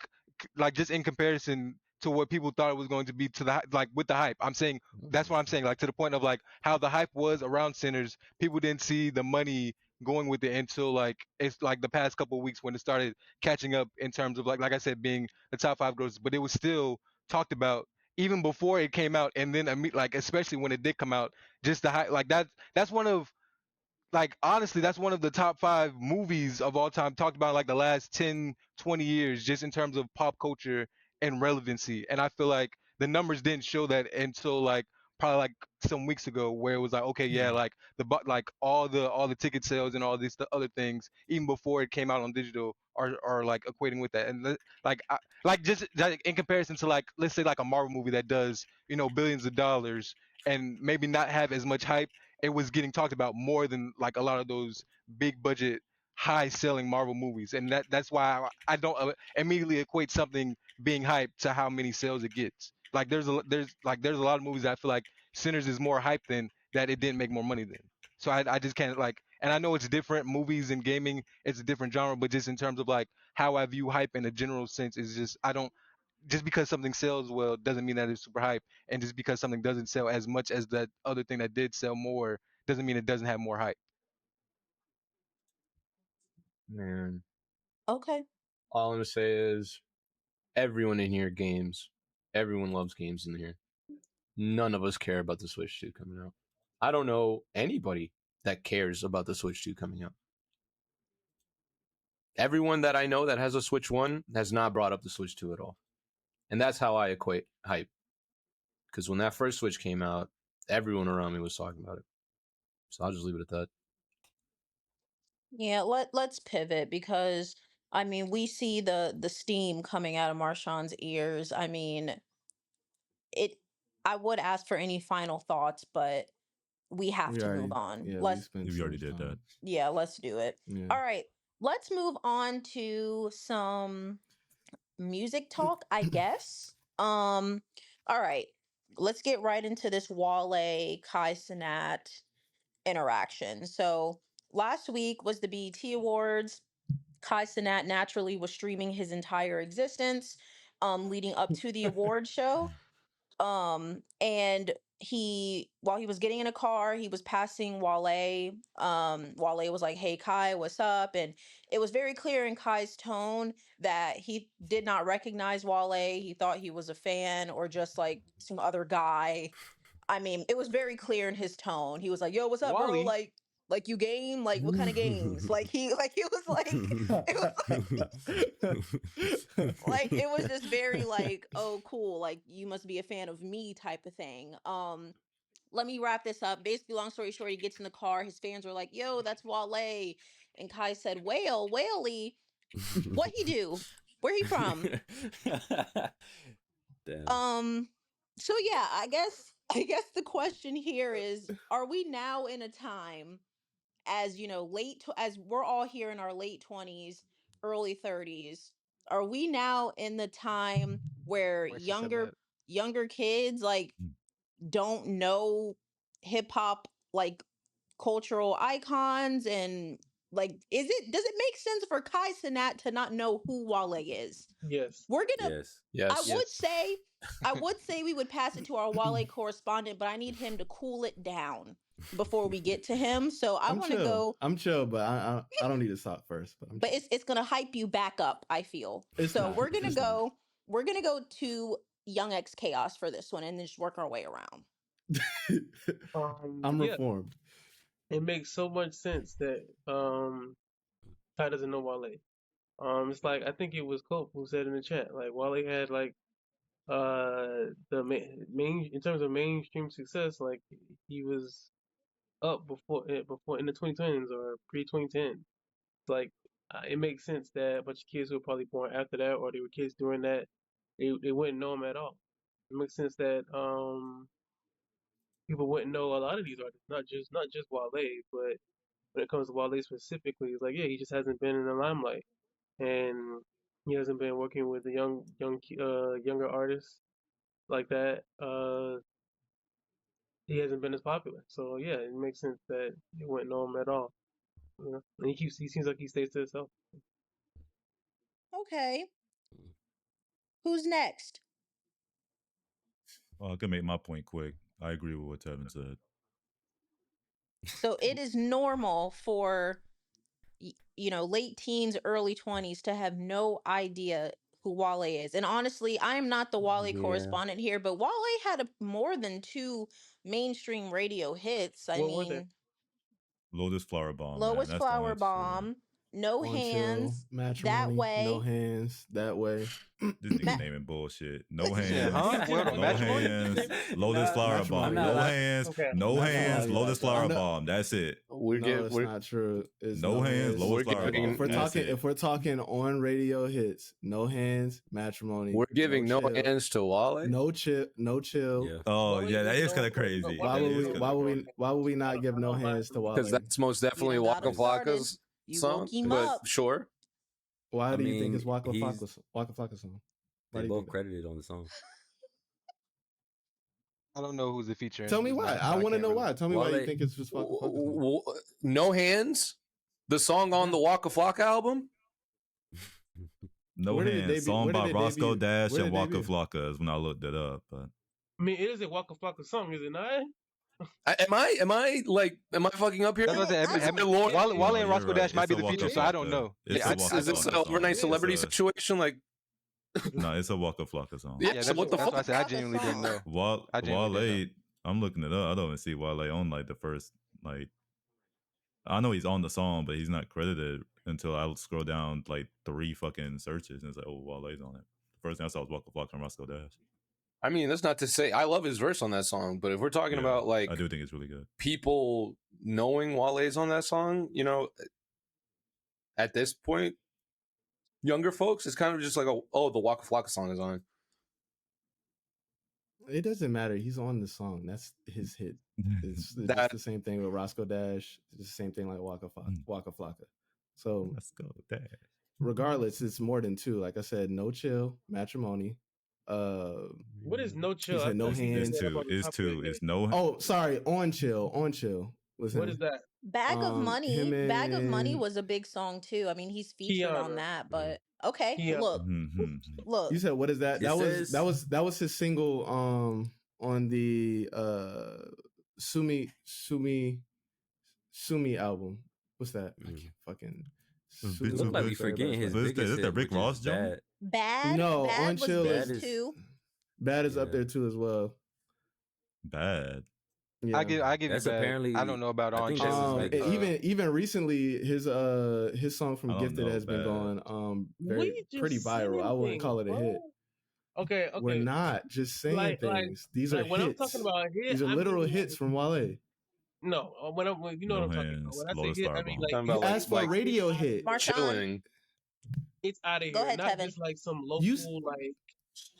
just in comparison to what people thought it was going to be, to the like with the hype. I'm saying that's what I'm saying, like to the point of like how the hype was around Sinners. People didn't see the money going with it until like it's like the past couple of weeks when it started catching up in terms of like I said, being the top 5 grosses, but it was still talked about even before it came out, and then like especially when it did come out, just the high, like that's one of, like, honestly, that's one of the top 5 movies of all time talked about in like the last 10, 20 years, just in terms of pop culture and relevancy. And I feel like the numbers didn't show that until like probably like some weeks ago, where it was like, okay, yeah, like like all the ticket sales and all these other things, even before it came out on digital, are like equating with that. And like just like, in comparison to like, let's say like a Marvel movie that does billions of dollars and maybe not have as much hype, it was getting talked about more than like a lot of those big budget, high selling Marvel movies. And that's why I don't immediately equate something being hyped to how many sales it gets. Like there's a lot of movies that I feel like Sinners is more hyped than that it didn't make more money than. So I just can't, like, and I know it's different, movies and gaming, it's a different genre, but just in terms of like how I view hype in a general sense is just, I don't, just because something sells well doesn't mean that it's super hype, and just because something doesn't sell as much as that other thing that did sell more doesn't mean it doesn't have more hype. Man. Okay. All I'm gonna say is everyone in here games. Everyone loves games in here. None of us care about the Switch 2 coming out. I don't know anybody that cares about the Switch 2 coming out. Everyone that I know that has a Switch 1 has not brought up the Switch 2 at all. And that's how I equate hype. Because when that first Switch came out, everyone around me was talking about it. So I'll just leave it at that. Yeah, let's pivot, because I mean, we see the steam coming out of Marshawn's ears. I mean, I would ask for any final thoughts, but we have to move on. Yeah, we already did that. Yeah, let's do it. Yeah. All right, let's move on to some music talk, I guess. All right, let's get right into this Wale Kai Cenat interaction. So last week was the BET Awards. Kai Cenat naturally was streaming his entire existence leading up to the award show. And while he was getting in a car, he was passing Wale. Wale was like, "Hey Kai, what's up?" And it was very clear in Kai's tone that he did not recognize Wale. He thought he was a fan or just like some other guy. I mean, it was very clear in his tone. He was like, "Yo, what's up, bro? Wally. Like you game? Like what kind of games?" Like he was like it was just very like, "Oh, cool. Like you must be a fan of me," type of thing. Let me wrap this up. Basically, long story short, he gets in the car. His fans were like, "Yo, that's Wale," and Kai said, "Whaley, what he do? Where he from?" Damn. So yeah, I guess the question here is, are we now in a time, as you know, as we're all here in our late 20s, early 30s, are we now in the time where Wait, she said that. younger kids like don't know hip hop like cultural icons, and like does it make sense for Kai Cenat to not know who Wale is? Yes. We're gonna Yes. I would say we would pass it to our Wale correspondent, but I need him to cool it down before we get to him. So I want to go. I'm chill, but I don't need to stop first. But it's gonna hype you back up, I feel. We're gonna go to Young X Chaos for this one, and then just work our way around. I'm reformed. It makes so much sense that Ty doesn't know Wale. It's like, I think it was Cope who said in the chat, like Wale had like the main in terms of mainstream success, like he was up before in the 2010s or pre-2010. Like it makes sense that a bunch of kids who were probably born after that, or they were kids during that, they wouldn't know him at all. It makes sense that people wouldn't know a lot of these artists, not just Wale, but when it comes to Wale specifically, it's like, yeah, he just hasn't been in the limelight, and he hasn't been working with the younger artists like that. He hasn't been as popular, so yeah, it makes sense that they wouldn't know him at all. You know? And he seems like he stays to himself. Okay. Who's next? Well, I can make my point quick. I agree with what Tevin said. So it is normal for late teens, early 20s to have no idea who Wale is. And honestly, I'm not the Wale correspondent here, but Wale had more than 2 mainstream radio hits. I mean, Lotus Flower Bomb. Lotus Flower Bomb. No Hands, That Way. No Hands, That Way. This nigga naming bullshit. No Hands, huh? No Hands, Lotus Flower Bomb. No Hands, No Hands, Lotus Flower Bomb. That's it. It's not true. It's No Hands, Lotus Flower Bomb. If we're talking on radio hits, No Hands, Matrimony. We're giving No Hands to Wale. No Chill. Yeah. Oh yeah, that is kind of crazy. Why would we not give No Hands to Wale? Because that's most definitely Waka Flocka's song. But sure. Why do you think it's Waka Flocka's song? They both credited on the song. I don't know who's the feature. Tell me why. I want to know why. Tell me why you think it's just Waka Flocka. No Hands, the song on the Waka Flocka album. No Hands, song by Roscoe Dash and Waka Flocka is when I looked it up. But I mean, it is a Waka Flocka song, is it not? Am I fucking up here? Wale and Roscoe Dash might be the feature, so I don't know. Is this an overnight celebrity situation? Like, no, it's a Waka Flocka song. Yeah, so what the fuck? I said I genuinely didn't know. Wale, I'm looking it up. I don't even see Wale on like the first like. I know he's on the song, but he's not credited until I scroll down like 3 fucking searches, and it's like, oh, Wale's on it. The first thing I saw was Waka Flocka and Roscoe Dash. I mean, that's not to say I love his verse on that song, but if we're talking about like, I do think it's really good. People knowing Wale's on that song, at this point, younger folks, it's kind of just like, the Waka Flocka song is on. It doesn't matter. He's on the song. That's his hit. It's just the same thing with Roscoe Dash. It's the same thing like Waka Flocka. So let's go Dash. Regardless, it's more than 2. Like I said, No Chill, Matrimony. What is No Chill? Said No Hands. It's two. It's no. Oh, sorry. On Chill. What is that? Bag of Money. Bag of Money was a big song too. I mean, he's featured on that, but okay. Look. You said what is that? That was his single. on the Sumi album. What's that? I can't fucking. It look like we forgetting his biggest hit, that Rick which Ross is joint? Bad. No, Bad on was Chill Biz is too. Bad is up there too as well. Bad. I give That's you bad. apparently. I don't know about I on think chill. that's his biggest. Even recently, his song I from don't Gifted know, has been bad. going We just pretty viral. I wouldn't saying call it a things, hit. bro. Okay. We're not just saying Like things. These are when I'm hits. talking about hit, These are I literal mean hits from Wale. no. When you know No what I'm talking about. hands, When I say Lotus hit, I mean Starbomb. like Talking You about asked for a radio hit. Marshawn, chilling. it's out of go here. ahead, Not Tevin. just like some local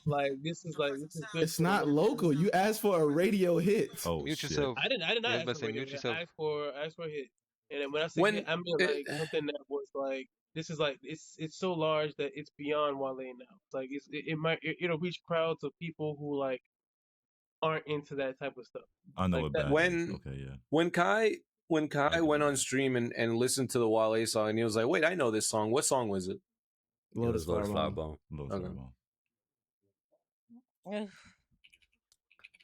like this is good. It's for the not local. You asked for a radio hit. Oh Mute shit. yourself. I did not Yeah, I was ask about to for say, radio mute hit. yourself. I asked for a hit. And then when I say When hit, I mean like something that was like this is like it's so large that it's beyond Wale now. It's like it'll reach crowds of people who like aren't into that type of stuff. I know Like what that. bad is. Okay, yeah. when Kai I went know on that. stream and listened to the Wale song, and he was like, "Wait, I know this song. What song was it?" Lotus Lotus Starbomb. Starbomb. Lotus Okay. Starbomb.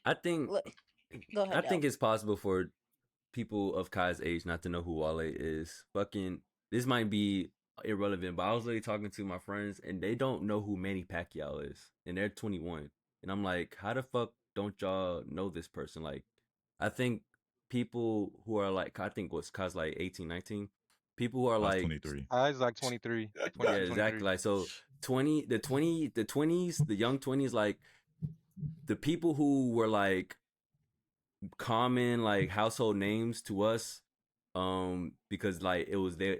I think. Go ahead. I think it's possible for people of Kai's age not to know who Wale is. Fucking, this might be irrelevant, but I was literally talking to my friends and they don't know who Manny Pacquiao is, and they're 21, and I'm like, how the fuck don't y'all know this person? Like, I think people who are like, I think Kai's like 18, 19. People who are like 23. I was like 23. Yeah, exactly. Like, so 20, the 20s, the young 20s, like the people who were like common like household names to us, because like it was their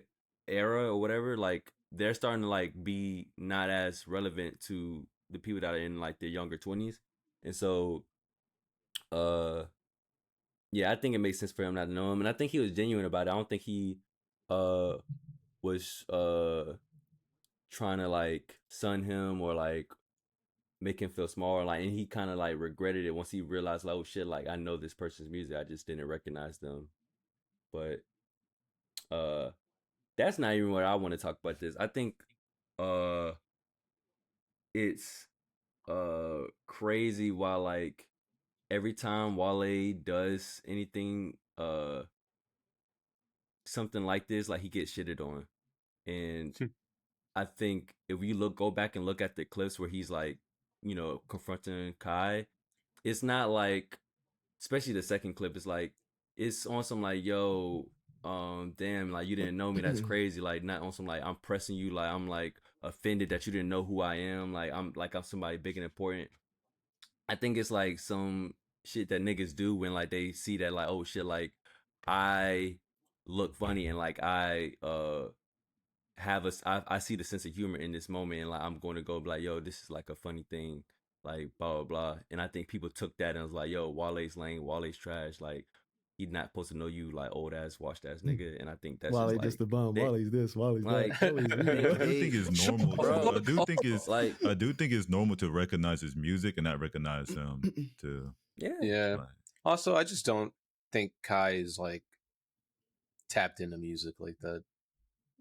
era or whatever, like they're starting to like be not as relevant to the people that are in like their younger 20s. And so yeah, I think it makes sense for him not to know him, and I think he was genuine about it. I don't think he was trying to like sun him or like make him feel small, or like, and he kind of like regretted it once he realized like, oh shit, like I know this person's music, I just didn't recognize them. But that's not even what I want to talk about. This, I think it's crazy why like every time Wale does anything something like this, like he gets shitted on. And I think if you go back and look at the clips where he's like, you know, confronting Kai, it's not like, especially the second clip, it's like, it's on some like, yo, damn, like you didn't know me, that's crazy. Like, not on some like, I'm pressing you, like I'm like offended that you didn't know who I am, like I'm somebody big and important. I think it's like some shit that niggas do when like they see that like, oh shit, like I look funny and like I I see the sense of humor in this moment, and like I'm going to go be like, yo, this is like a funny thing, like blah blah blah. And I think people took that and was like, yo, Wale's lame, Wale's trash, like he's not supposed to know you, like old ass washed ass nigga. And I think that's Wale just, like, just the bum. Wale's this, Wale's like, that. Wale's I do think it's normal. Bro. I do think it's like, I do think it's normal to recognize his music and not recognize him too. Yeah. Like, Also, I just don't think Kai is like tapped into music like that.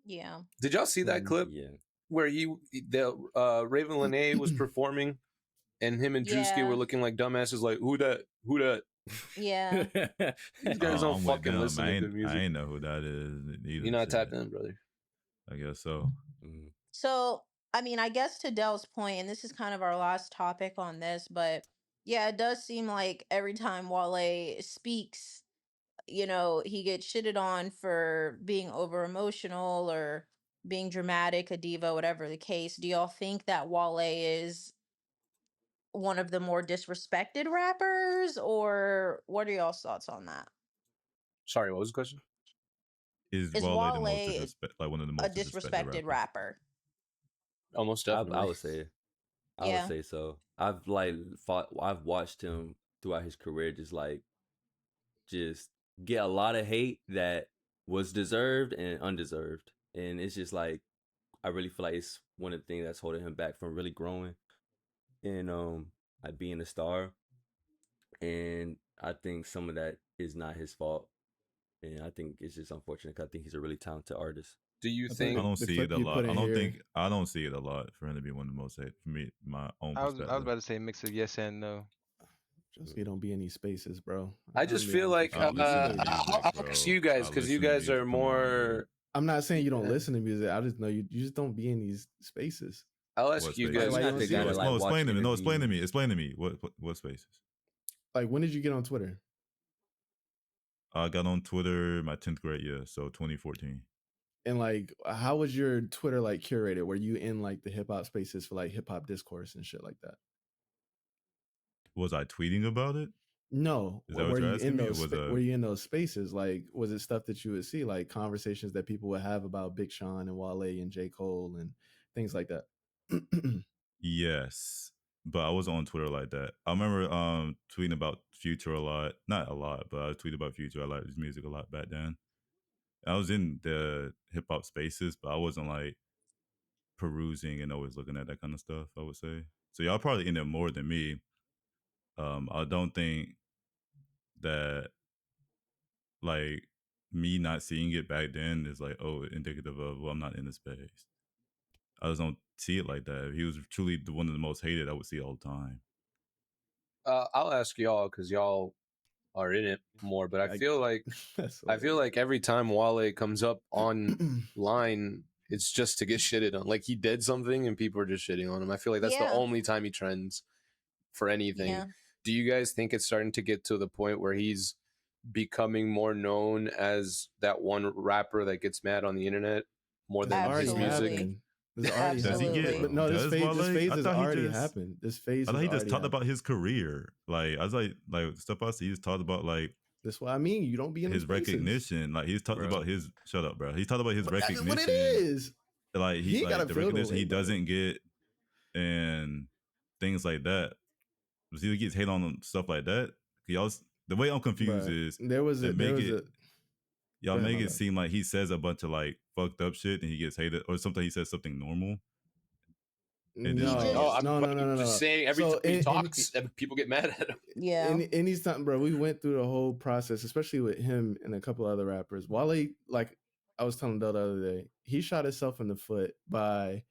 Yeah. Did y'all see that clip yeah. where Raven Lenae was performing and him and Drewski Yeah. were looking like dumbasses, like, who that? Yeah. These guys don't I'm with fucking them. listen to good music. I ain't know who that is either. You're not shit. tapped in, brother. I guess so. So, I mean, I guess to Dell's point, and this is kind of our last topic on this, but yeah, it does seem like every time Wale speaks, you know, he gets shitted on for being over emotional or being dramatic, a diva, whatever the case. Do y'all think that Wale is one of the more disrespected rappers, or what are y'all's thoughts on that? Sorry, what was the question? Is Is Wale the most Wale like one of the a most disrespected rapper? Almost definitely. I would say. I Yeah. would say so. I've watched him throughout his career just get a lot of hate that was deserved and undeserved. And it's just like, I really feel like it's one of the things that's holding him back from really growing and like being a star. And I think some of that is not his fault. And I think it's just unfortunate, 'cause I think he's a really talented artist. Do you I think I don't the see clip it a you lot. put in here- I don't see it a lot for him to be one of the most hate. For me, my own I was perspective. about to say mix of yes and no. Josuke don't be in these spaces, bro. I just feel like I listen to music, I'll bro. ask you guys because you guys are more. I'm not saying you don't listen to music. I just know you just don't be in these spaces. I'll ask you guys. Why you not the guy that like explain to me. No, explain to interviews? me. Explain to me. What spaces? Like, when did you get on Twitter? I got on Twitter my 10th grade year, so 2014. And like, how was your Twitter like curated? Were you in like the hip hop spaces for like hip hop discourse and shit like that? Was I tweeting about it? No. Is that what you're asking me? Were you in those spaces? Like, was it stuff that you would see, like conversations that people would have about Big Sean and Wale and J. Cole and things like that? Yes, but I wasn't on Twitter like that. I remember tweeting about Future a lot. Not a lot, but I tweeted about Future. I liked his music a lot back then. I was in the hip hop spaces, but I wasn't like perusing and always looking at that kind of stuff, I would say. So y'all probably in it more than me. I don't think that like me not seeing it back then is like, oh, indicative of, well, I'm not in the space. I just don't see it like that. If he was truly one of the most hated, I would see it all the time. I'll ask y'all because y'all are in it more, but I feel like every time Wale comes up online, it's just to get shitted on. Like he did something and people are just shitting on him. I feel like that's the only time he trends for anything. Yeah. Do you guys think it's starting to get to the point where he's becoming more known as that one rapper that gets mad on the internet more than his music? This already Does he get? But no, this phase has already happened. This phase. I thought he just talked about his career. Like I was like stuff I see. He's talked about like. That's what I mean. You don't be in his recognition. Like he's talked about his. Shut up, bro. He's talked about his recognition. What it is. Like he like the recognition he doesn't get, and things like that. He gets hate on stuff like that. Y'all, the way I'm confused is y'all make it seem like he says a bunch of like fucked up shit and he gets hated, or sometimes he says something normal. No. Just saying every time he talks, people get mad at him. Yeah. And he's not, bro. We went through the whole process, especially with him and a couple other rappers. Wale, like I was telling Del the other day, he shot himself in the foot by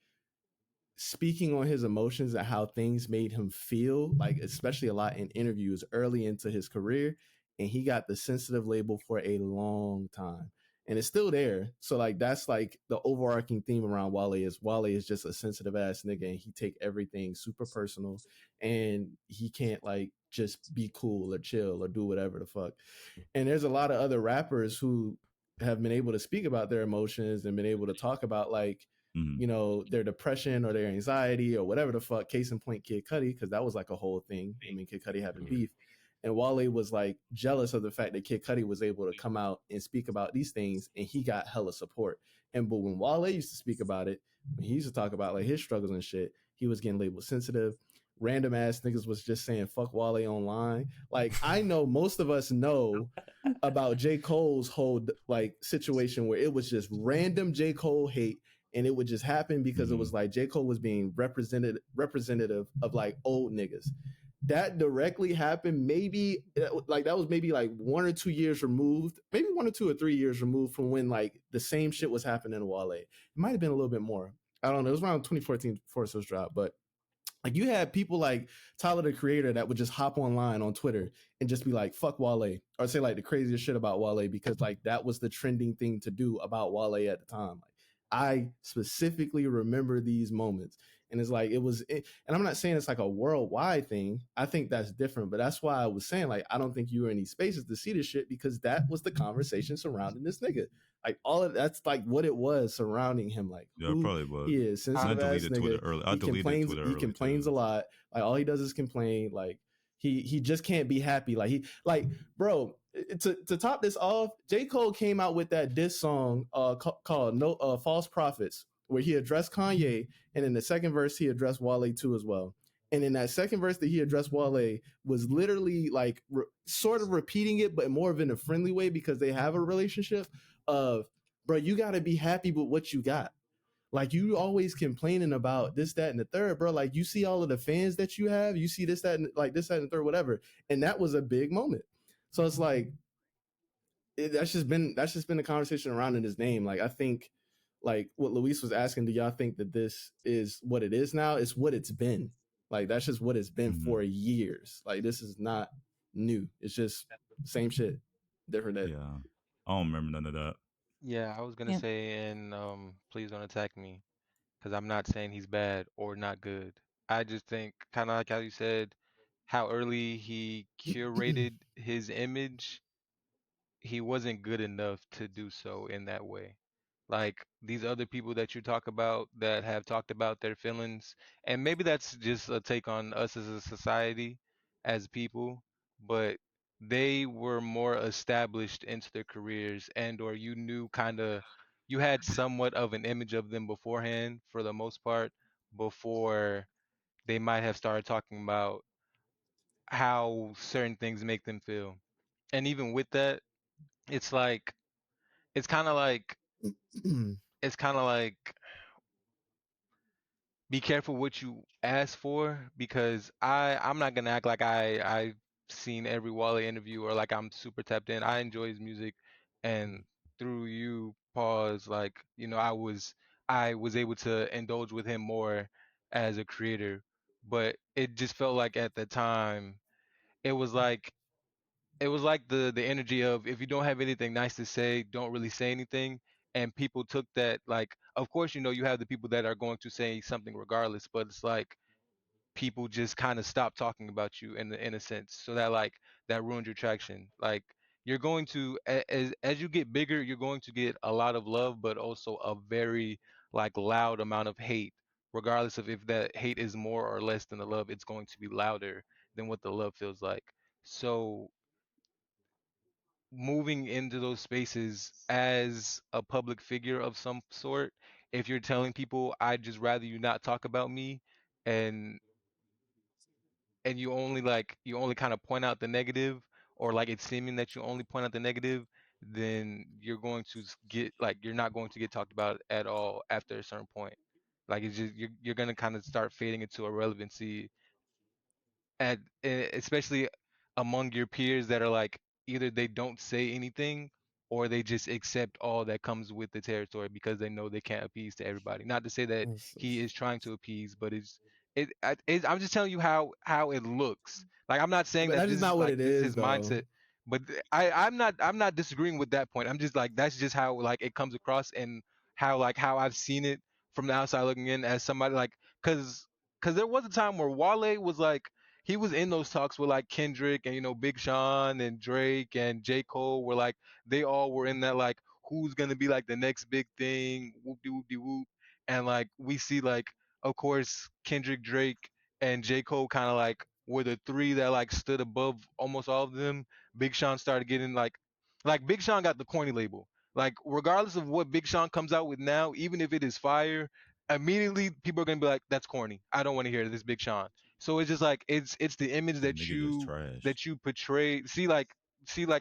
speaking on his emotions and how things made him feel, like especially a lot in interviews early into his career. And he got the sensitive label for a long time. And it's still there. So like that's like the overarching theme around Wale is just a sensitive ass nigga and he take everything super personal and he can't like just be cool or chill or do whatever the fuck. And there's a lot of other rappers who have been able to speak about their emotions and been able to talk about like, you know, their depression or their anxiety or whatever the fuck. Case in point, Kid Cudi, because that was like a whole thing. I mean, Kid Cudi having beef. And Wale was like jealous of the fact that Kid Cudi was able to come out and speak about these things and he got hella support. And but when Wale used to speak about it, when he used to talk about like his struggles and shit, he was getting labeled sensitive. Random ass niggas was just saying fuck Wale online. Like I know most of us know about J. Cole's whole like situation where it was just random J. Cole hate. And it would just happen because it was like J. Cole was being representative of like old niggas. That directly happened maybe like that was maybe like 1 or 2 years removed, maybe 1 or 2 or 3 years removed from when like the same shit was happening to Wale. It might have been a little bit more. I don't know. It was around 2014 before Force dropped, but like you had people like Tyler the Creator that would just hop online on Twitter and just be like, fuck Wale, or say like the craziest shit about Wale because like that was the trending thing to do about Wale at the time. Like I specifically remember these moments. And it's like, and I'm not saying it's like a worldwide thing. I think that's different, but that's why I was saying, like, I don't think you were in these spaces to see this shit because that was the conversation surrounding this nigga. Like all of that's like what it was surrounding him. Like, yeah, it probably was. He is sensitive ass nigga. Twitter early. I deleted Twitter early. He complains a lot. Like all he does is complain. Like he just can't be happy. Like bro, to top this off, J. Cole came out with that diss song called False Prophets, where he addressed Kanye, and in the second verse he addressed Wale too as well. And in that second verse that he addressed Wale was literally like sort of repeating it, but more of in a friendly way because they have a relationship of, bro, you got to be happy with what you got. Like you always complaining about this, that, and the third, bro. Like you see all of the fans that you have, you see this, that, and like this, that, and the third, whatever. And that was a big moment. So it's like, that's just been the conversation around in his name. Like I think, like what Luis was asking, do y'all think that this is what it is now? It's what it's been. Like that's just what it's been Mhm. for years. Like this is not new. It's just same shit, different day. Yeah, I don't remember none of that. Yeah, I was gonna Yeah. say, and please don't attack me, because I'm not saying he's bad or not good. I just think, kind of like how you said, how early he curated his image, he wasn't good enough to do so in that way. Like these other people that you talk about that have talked about their feelings, and maybe that's just a take on us as a society, as people, but they were more established into their careers, and or you knew kind of, you had somewhat of an image of them beforehand for the most part, before they might have started talking about how certain things make them feel. And even with that, it's like, it's kind of like, it's kind of like, be careful what you ask for, because I'm not gonna act like I've seen every Wale interview or like I'm super tapped in. I enjoy his music, and through you, pause, like, you know, I was able to indulge with him more as a creator, but it just felt like at the time it was like, it was like the energy of, if you don't have anything nice to say, don't really say anything. And people took that, like, of course, you know, you have the people that are going to say something regardless, but it's like people just kind of stop talking about you in a sense, so that, like, that ruins your traction. Like, you're going to, as you get bigger, you're going to get a lot of love, but also a very, like, loud amount of hate. Regardless of if that hate is more or less than the love, it's going to be louder than what the love feels like. So moving into those spaces as a public figure of some sort, if you're telling people, I'd just rather you not talk about me, and you only, like, you only kind of point out the negative, or like it's seeming that you only point out the negative, then you're going to get, like, you're not going to get talked about at all after a certain point. Like, it's just, you're going to kind of start fading into irrelevancy, at especially among your peers that are like, either they don't say anything, or they just accept all that comes with the territory because they know they can't appease to everybody. Not to say that he is trying to appease, but I'm just telling you how it looks. Like, I'm not saying But that that's this just is not what like, it this is is his though. mindset, but I'm not disagreeing with that point. I'm just like, that's just how, like, it comes across, and how, like, how I've seen it from the outside looking in, as somebody like, cuz there was a time where Wale was like, he was in those talks with like Kendrick and, you know, Big Sean and Drake and J. Cole, were like, they all were in that, like, who's gonna be like the next big thing, whoop de whoop de whoop. And like, we see, like, of course, Kendrick, Drake, and J. Cole kind of like were the three that like stood above almost all of them. Big Sean started getting like Big Sean got the corny label. Like, regardless of what Big Sean comes out with now, even if it is fire, immediately people are gonna be like, that's corny. I don't want to hear this Big Sean. So it's just like, it's the image The nigga just trash. that you portray. See like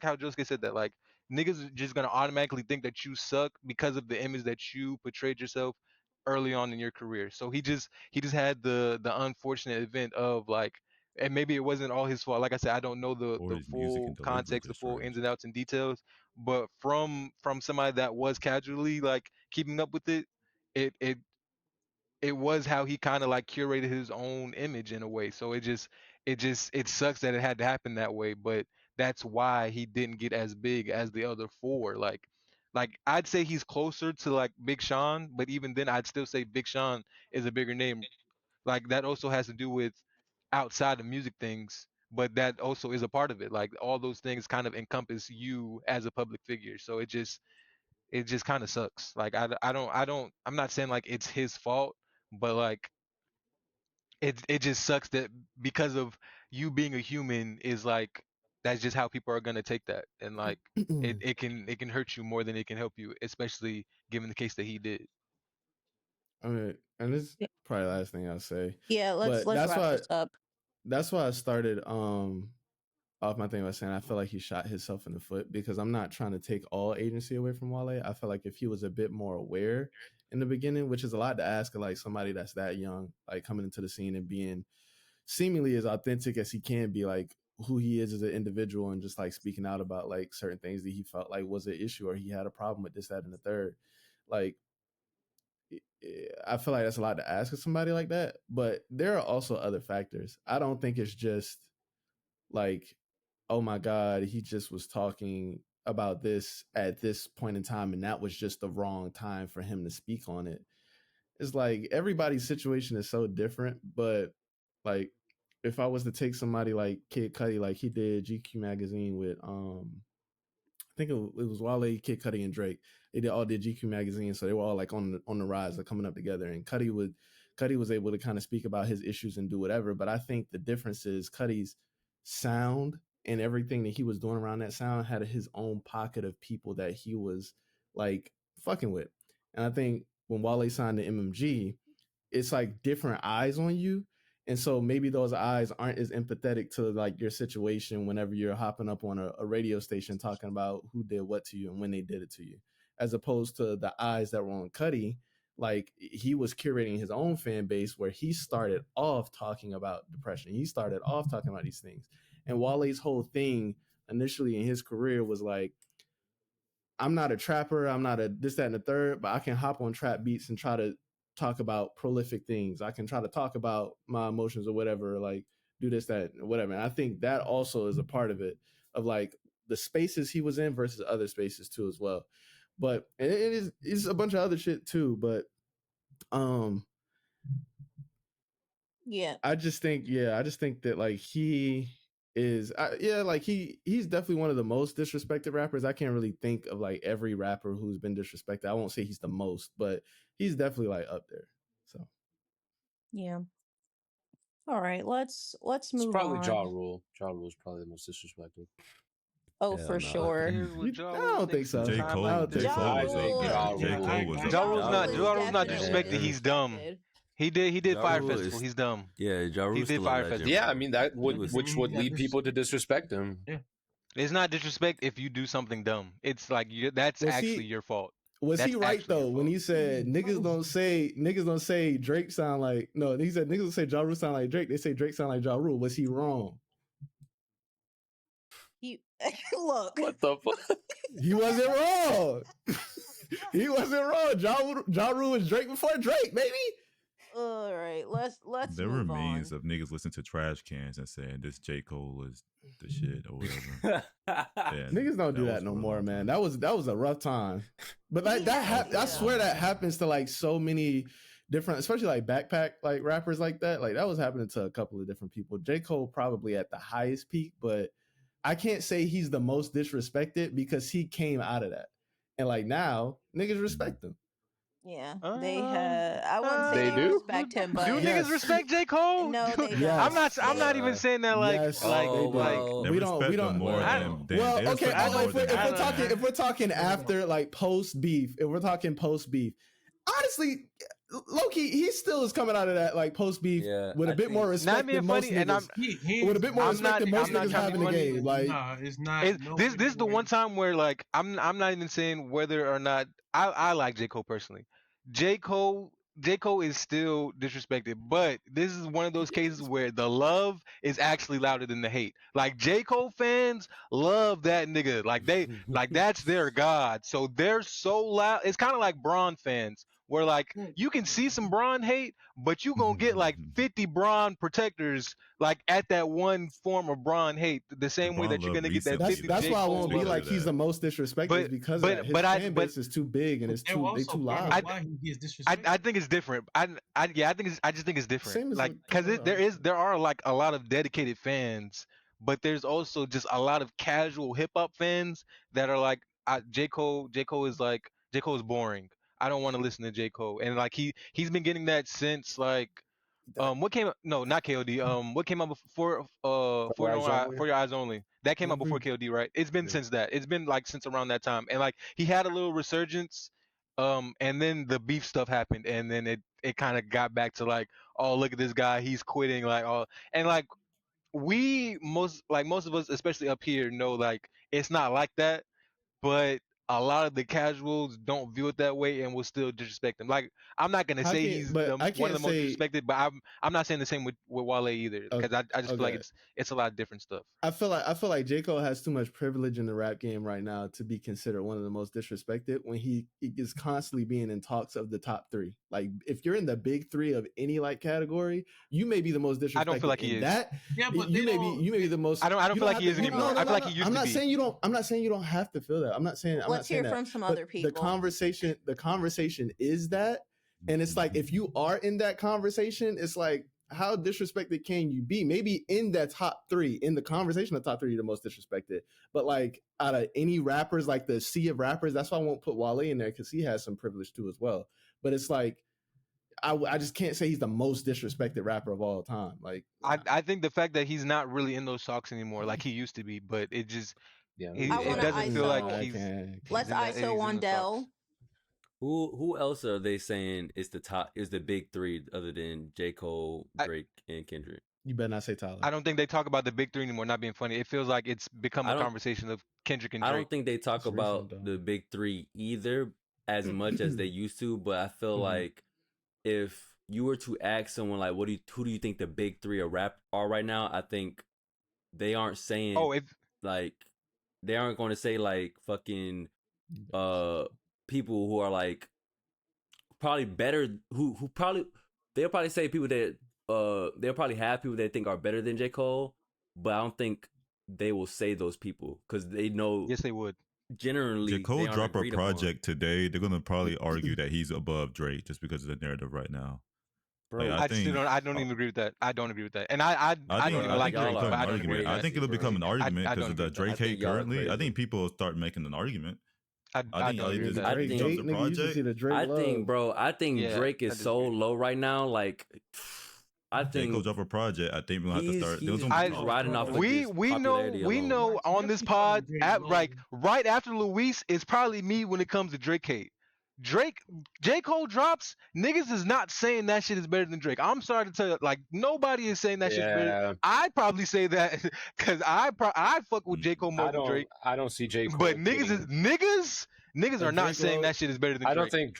how Josuke said that, like, niggas are just gonna automatically think that you suck because of the image that you portrayed yourself early on in your career. So he just had the unfortunate event of, like, and maybe it wasn't all his fault. Like I said, I don't know Or the his music and full delivery context, the just full trash. ins and outs and details, but from somebody that was casually like keeping up with it, it it was how he kind of like curated his own image in a way. So it sucks that it had to happen that way, but that's why he didn't get as big as the other four. Like I'd say he's closer to like Big Sean, but even then I'd still say Big Sean is a bigger name. Like, that also has to do with outside of music things, but that also is a part of it. Like, all those things kind of encompass you as a public figure. So it just kind of sucks. Like, I'm not saying like it's his fault, but like, it just sucks that because of you being a human, is like, that's just how people are gonna take that, and like, it can hurt you more than it can help you, especially given the case that he did. I mean, and this is probably the last thing I'll say. Yeah, let's But that's wrap why this up. I started off my thing by saying I feel like he shot himself in the foot, because I'm not trying to take all agency away from Wale. I feel like if he was a bit more aware in the beginning, which is a lot to ask of like somebody that's that young, like coming into the scene and being seemingly as authentic as he can be, like who he is as an individual, and just like speaking out about like certain things that he felt like was an issue or he had a problem with, this, that, and the third. Like, I feel like that's a lot to ask of somebody like that. But there are also other factors. I don't think it's just like, oh my God, he just was talking about this at this point in time, and that was just the wrong time for him to speak on it. It's like everybody's situation is so different, but like if I was to take somebody like Kid Cudi, like he did GQ magazine with I think it was Wale, Kid Cudi, and Drake. They all did GQ magazine, so they were all like on the rise, like coming up together. And Cudi was able to kind of speak about his issues and do whatever. But I think the difference is Cudi's sound and everything that he was doing around that sound had his own pocket of people that he was like fucking with. And I think when Wale signed to MMG, it's like different eyes on you. And so maybe those eyes aren't as empathetic to like your situation whenever you're hopping up on a radio station talking about who did what to you and when they did it to you, as opposed to the eyes that were on Cudi. Like he was curating his own fan base where he started off talking about depression. He started off talking about these things. And Wale's whole thing initially in his career was like, I'm not a trapper, I'm not a this, that, and the third, but I can hop on trap beats and try to talk about prolific things. I can try to talk about my emotions or whatever, like do this, that, whatever. And I think that also is a part of it, of like the spaces he was in versus other spaces too as well. But it's a bunch of other shit too. But yeah, I just think that like he is like he's definitely one of the most disrespected rappers. I can't really think of like every rapper who's been disrespected. I won't say he's the most, but he's definitely like up there. So yeah. All right, let's It's move probably on. Ja Rule. Ja Rule is probably the most disrespected. Oh, Hell for no. sure. I don't think so. J. Cole. I don't think Ja so. I Rule, think Ja J. Rule. Cole was Ja up Ja Rule's there. not. Rule Ja is Rule's not definitely disrespected. He's dumb. disrespected. He did Ja Fire Rule Festival. is- He's dumb. Yeah, Ja Rule's did still a Fire legend. Festival. Yeah, bro. I mean that would That doesn't which mean would he got lead people to disrespect him. Yeah. It's not disrespect if you do something dumb. It's like that's Was actually he- your fault. Was That's he right actually your though when fault. he said niggas don't say Drake sound like no? He said niggas don't say Ja Rule sound like Drake. They say Drake sound like Ja Rule. Was he wrong? He look. What the fuck? He wasn't wrong. He wasn't wrong. Ja Rule was Drake before Drake, baby. All right, let's There move were memes on. of niggas listening to trash cans and saying this J. Cole is the shit or whatever. Yeah, Niggas don't do that was no for a more, long man. time. That was a rough time. But like Yeah. I swear that happens to like so many different, especially like backpack like rappers like that. Like that was happening to a couple of different people. J. Cole probably at the highest peak, but I can't say he's the most disrespected because he came out of that. And like now, niggas respect him. Yeah, they have. I wouldn't say They they do? respect him, Do but Yes. niggas respect J. Cole? No, they Yes. don't. I'm not even saying that like Yes, like they do. like well, They we respect don't him more I than don't- they well, they okay. respect him more than I don't- If we're talking after like post beef, if we're talking post beef, honestly, Loki, he still is coming out of that like post beef Yeah, with a I bit more think- respect Not being than most funny, and niggas. He With a bit more I'm respect not- than most I'm not niggas trying have to in be the funny. game. Like nah, it's not. this is the one time where like I'm not even saying whether or not I like J. Cole personally. J. Cole is still disrespected, but this is one of those cases where the love is actually louder than the hate. Like J. Cole fans love that nigga. Like that's their god. So they're so loud. It's kind of like Braun fans, where like you can see some Braun hate, but you gonna get like 50 Braun protectors like at that one form of Braun hate, the same way Braun that you're love gonna get that recently. 50 that's J. why I Cole won't be Speaking lovers. like of he's that. the most disrespected But- is because but- of that. His but I- fan but- base is too big and it's They're too also part loud. of why he gets disrespected. I think it's different. I just think it's different. Same as Like with because Kendrick. there are like a lot of dedicated fans, but there's also just a lot of casual hip hop fans that are like J. Cole J. Cole is boring. I don't want to listen to J. Cole, and like he's been getting that since like what came no not KOD what came out before For Your Eyes Only, that came out before KOD, right? It's been since that. It's been like since around that time, and like he had a little resurgence, and then the beef stuff happened, and then it kind of got back to like, oh, look at this guy, he's quitting, like, oh, and like most of us, especially up here, know like it's not like that, but a lot of the casuals don't view it that way and will still disrespect him. Like, I'm not gonna say he's one of the most disrespected, but I'm not saying the same with Wale either, because I just feel like it's a lot of different stuff. I feel like J. Cole has too much privilege in the rap game right now to be considered one of the most disrespected when he is constantly being in talks of the top 3. Like, if you're in the big 3 of any like category, you may be the most disrespected. I don't feel like he is. That, yeah, but you may be the most. I don't feel like he is anymore. I feel like he used to be. I'm not saying you don't have to feel that. I'm not saying. Let's hear from some other people. The conversation is that, and it's like if you are in that conversation, it's like, how disrespected can you be? Maybe in that top 3, in the conversation, the top 3 are the most disrespected. But like out of any rappers, like the sea of rappers, that's why I won't put Wale in there, because he has some privilege too as well. But it's like, I just can't say he's the most disrespected rapper of all time. Like, I think the fact that he's not really in those talks anymore, like he used to be, but it just it doesn't feel like he's. Let's ISO on Dell. Who else are they saying is the big 3 other than J. Cole, Drake, and Kendrick? You better not say Tyler. I don't think they talk about the big 3 anymore. Not being funny, it feels like it's become a conversation of Kendrick and Drake. I don't think they talk about the big 3 either as much as they used to. But I feel like if you were to ask someone like, who do you think the big 3 of rap are right now? I think they aren't saying they aren't going to say like fucking people who are like probably better who probably they'll probably say people that they'll probably have people they think are better than J. Cole, but I don't think they will say those people because they know. Yes, they would. Generally, J. Cole drop a project today. They're gonna probably argue that he's above Drake just because of the narrative right now. Bro, like, I don't even agree with that. I don't agree with that. And I don't even like Drake. But I don't agree. I think it'll become an argument because of the Drake hate currently. I think people will start making an argument. I think Drake is so low right now. Like, I think J. Cole drop a project. I think we'll have to start. He's riding off. We know on this pod right after Luis is probably me when it comes to Drake hate. J. Cole drops, niggas is not saying that shit is better than Drake. I'm sorry to tell you, like, nobody is saying that shit's better. I'd probably say that because I fuck with J. Cole more than Drake. I don't see J. Cole. But niggas are not saying that shit is better than Drake. I don't think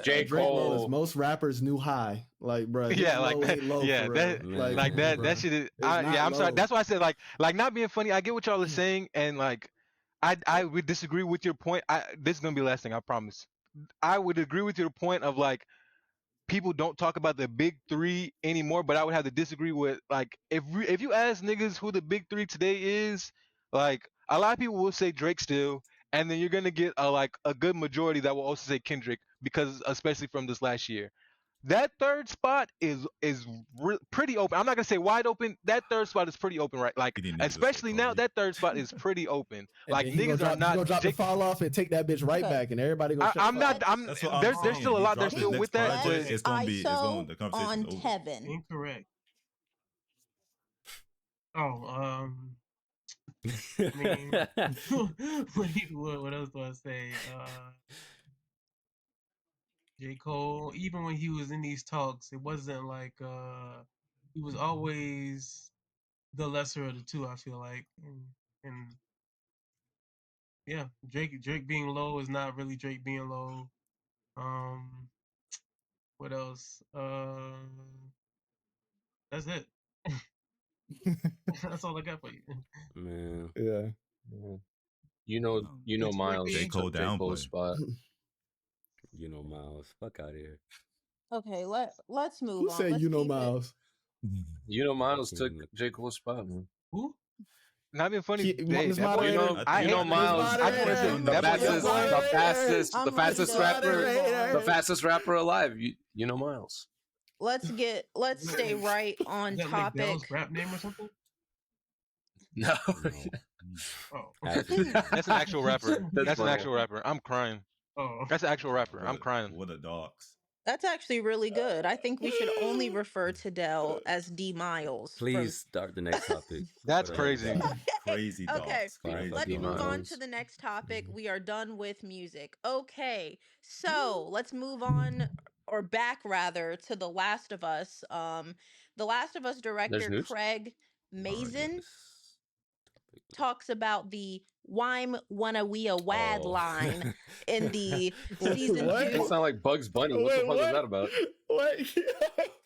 J. Cole is most rappers' new high. Like, bro. Yeah, like that. That shit is. I'm sorry. That's why I said like not being funny. I get what y'all are saying, and like I would disagree with your point. This is gonna be the last thing, I promise. I would agree with your point of like people don't talk about the big 3 anymore, but I would have to disagree with like if you ask niggas who the big 3 today is, like a lot of people will say Drake still, and then you're gonna get a good majority that will also say Kendrick because especially from this last year. That third spot is pretty open. I'm not gonna say wide open. That third spot is pretty open, right? Like especially now, that third spot is pretty open. Like niggas are not. Gonna drop the fall off and take that bitch right back, and everybody goes. There's still a lot. They're still with that. But it's gonna be. It's going. The conversation on Kevin. Incorrect. I mean, what else do I say? J. Cole, even when he was in these talks, it wasn't like he was always the lesser of the 2. I feel like, and yeah, Drake being low is not really Drake being low. What else? That's it. That's all I got for you. Man, yeah. You know, Miles. J. Cole downplay. Spot. You know, Miles. Fuck out of here. Okay, let's move Who on. said you know Miles? You know, Miles took J. Cole's spot, man. Who? Not being funny. Miles. The fastest rapper alive. You know, Miles. Let's stay right on topic. Rap name or something? No. Oh. That's an actual rapper. That's an actual rapper. I'm crying. Oh. That's an actual rapper. I'm crying. What a dogs. That's actually really good. I think we should only refer to Dell as D Miles. Please start the next topic. That's crazy. Crazy dogs. Okay, Crazy let's move dogs. on to the next topic. We are done with music. Okay, so let's move on, or back rather, to The Last of Us. The Last of Us director Craig Mazin talks about the "Wime wanna we a wad" Oh. line in the season What? That 2. sound like Bugs Bunny. What the fuck was that about? What?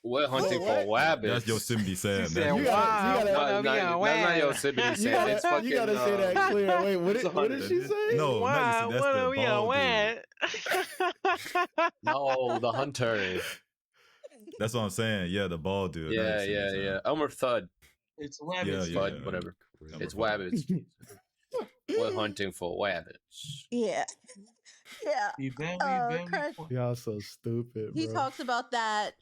We're hunting for What? rabbits. That's Yosemite Sam. She said, You gotta- "Wow, wanna be a That's not wad." Yosemite You Sam. gotta, It's fucking. you gotta say that clear. Wait, it's what did she say? No, Wow, not Yosemite. That's wanna the be a bald wad. No, the hunter. That's what I'm saying. Yeah, the bald dude. not Yeah, Yosemite Sam. yeah. Elmer Thud. It's rabbits. Yeah, Thud, whatever. Elmer It's Fudd. wabbits. We're hunting for wabbits. Yeah. Yeah. You barely, Craig, Y'all so stupid, he bro. talks about that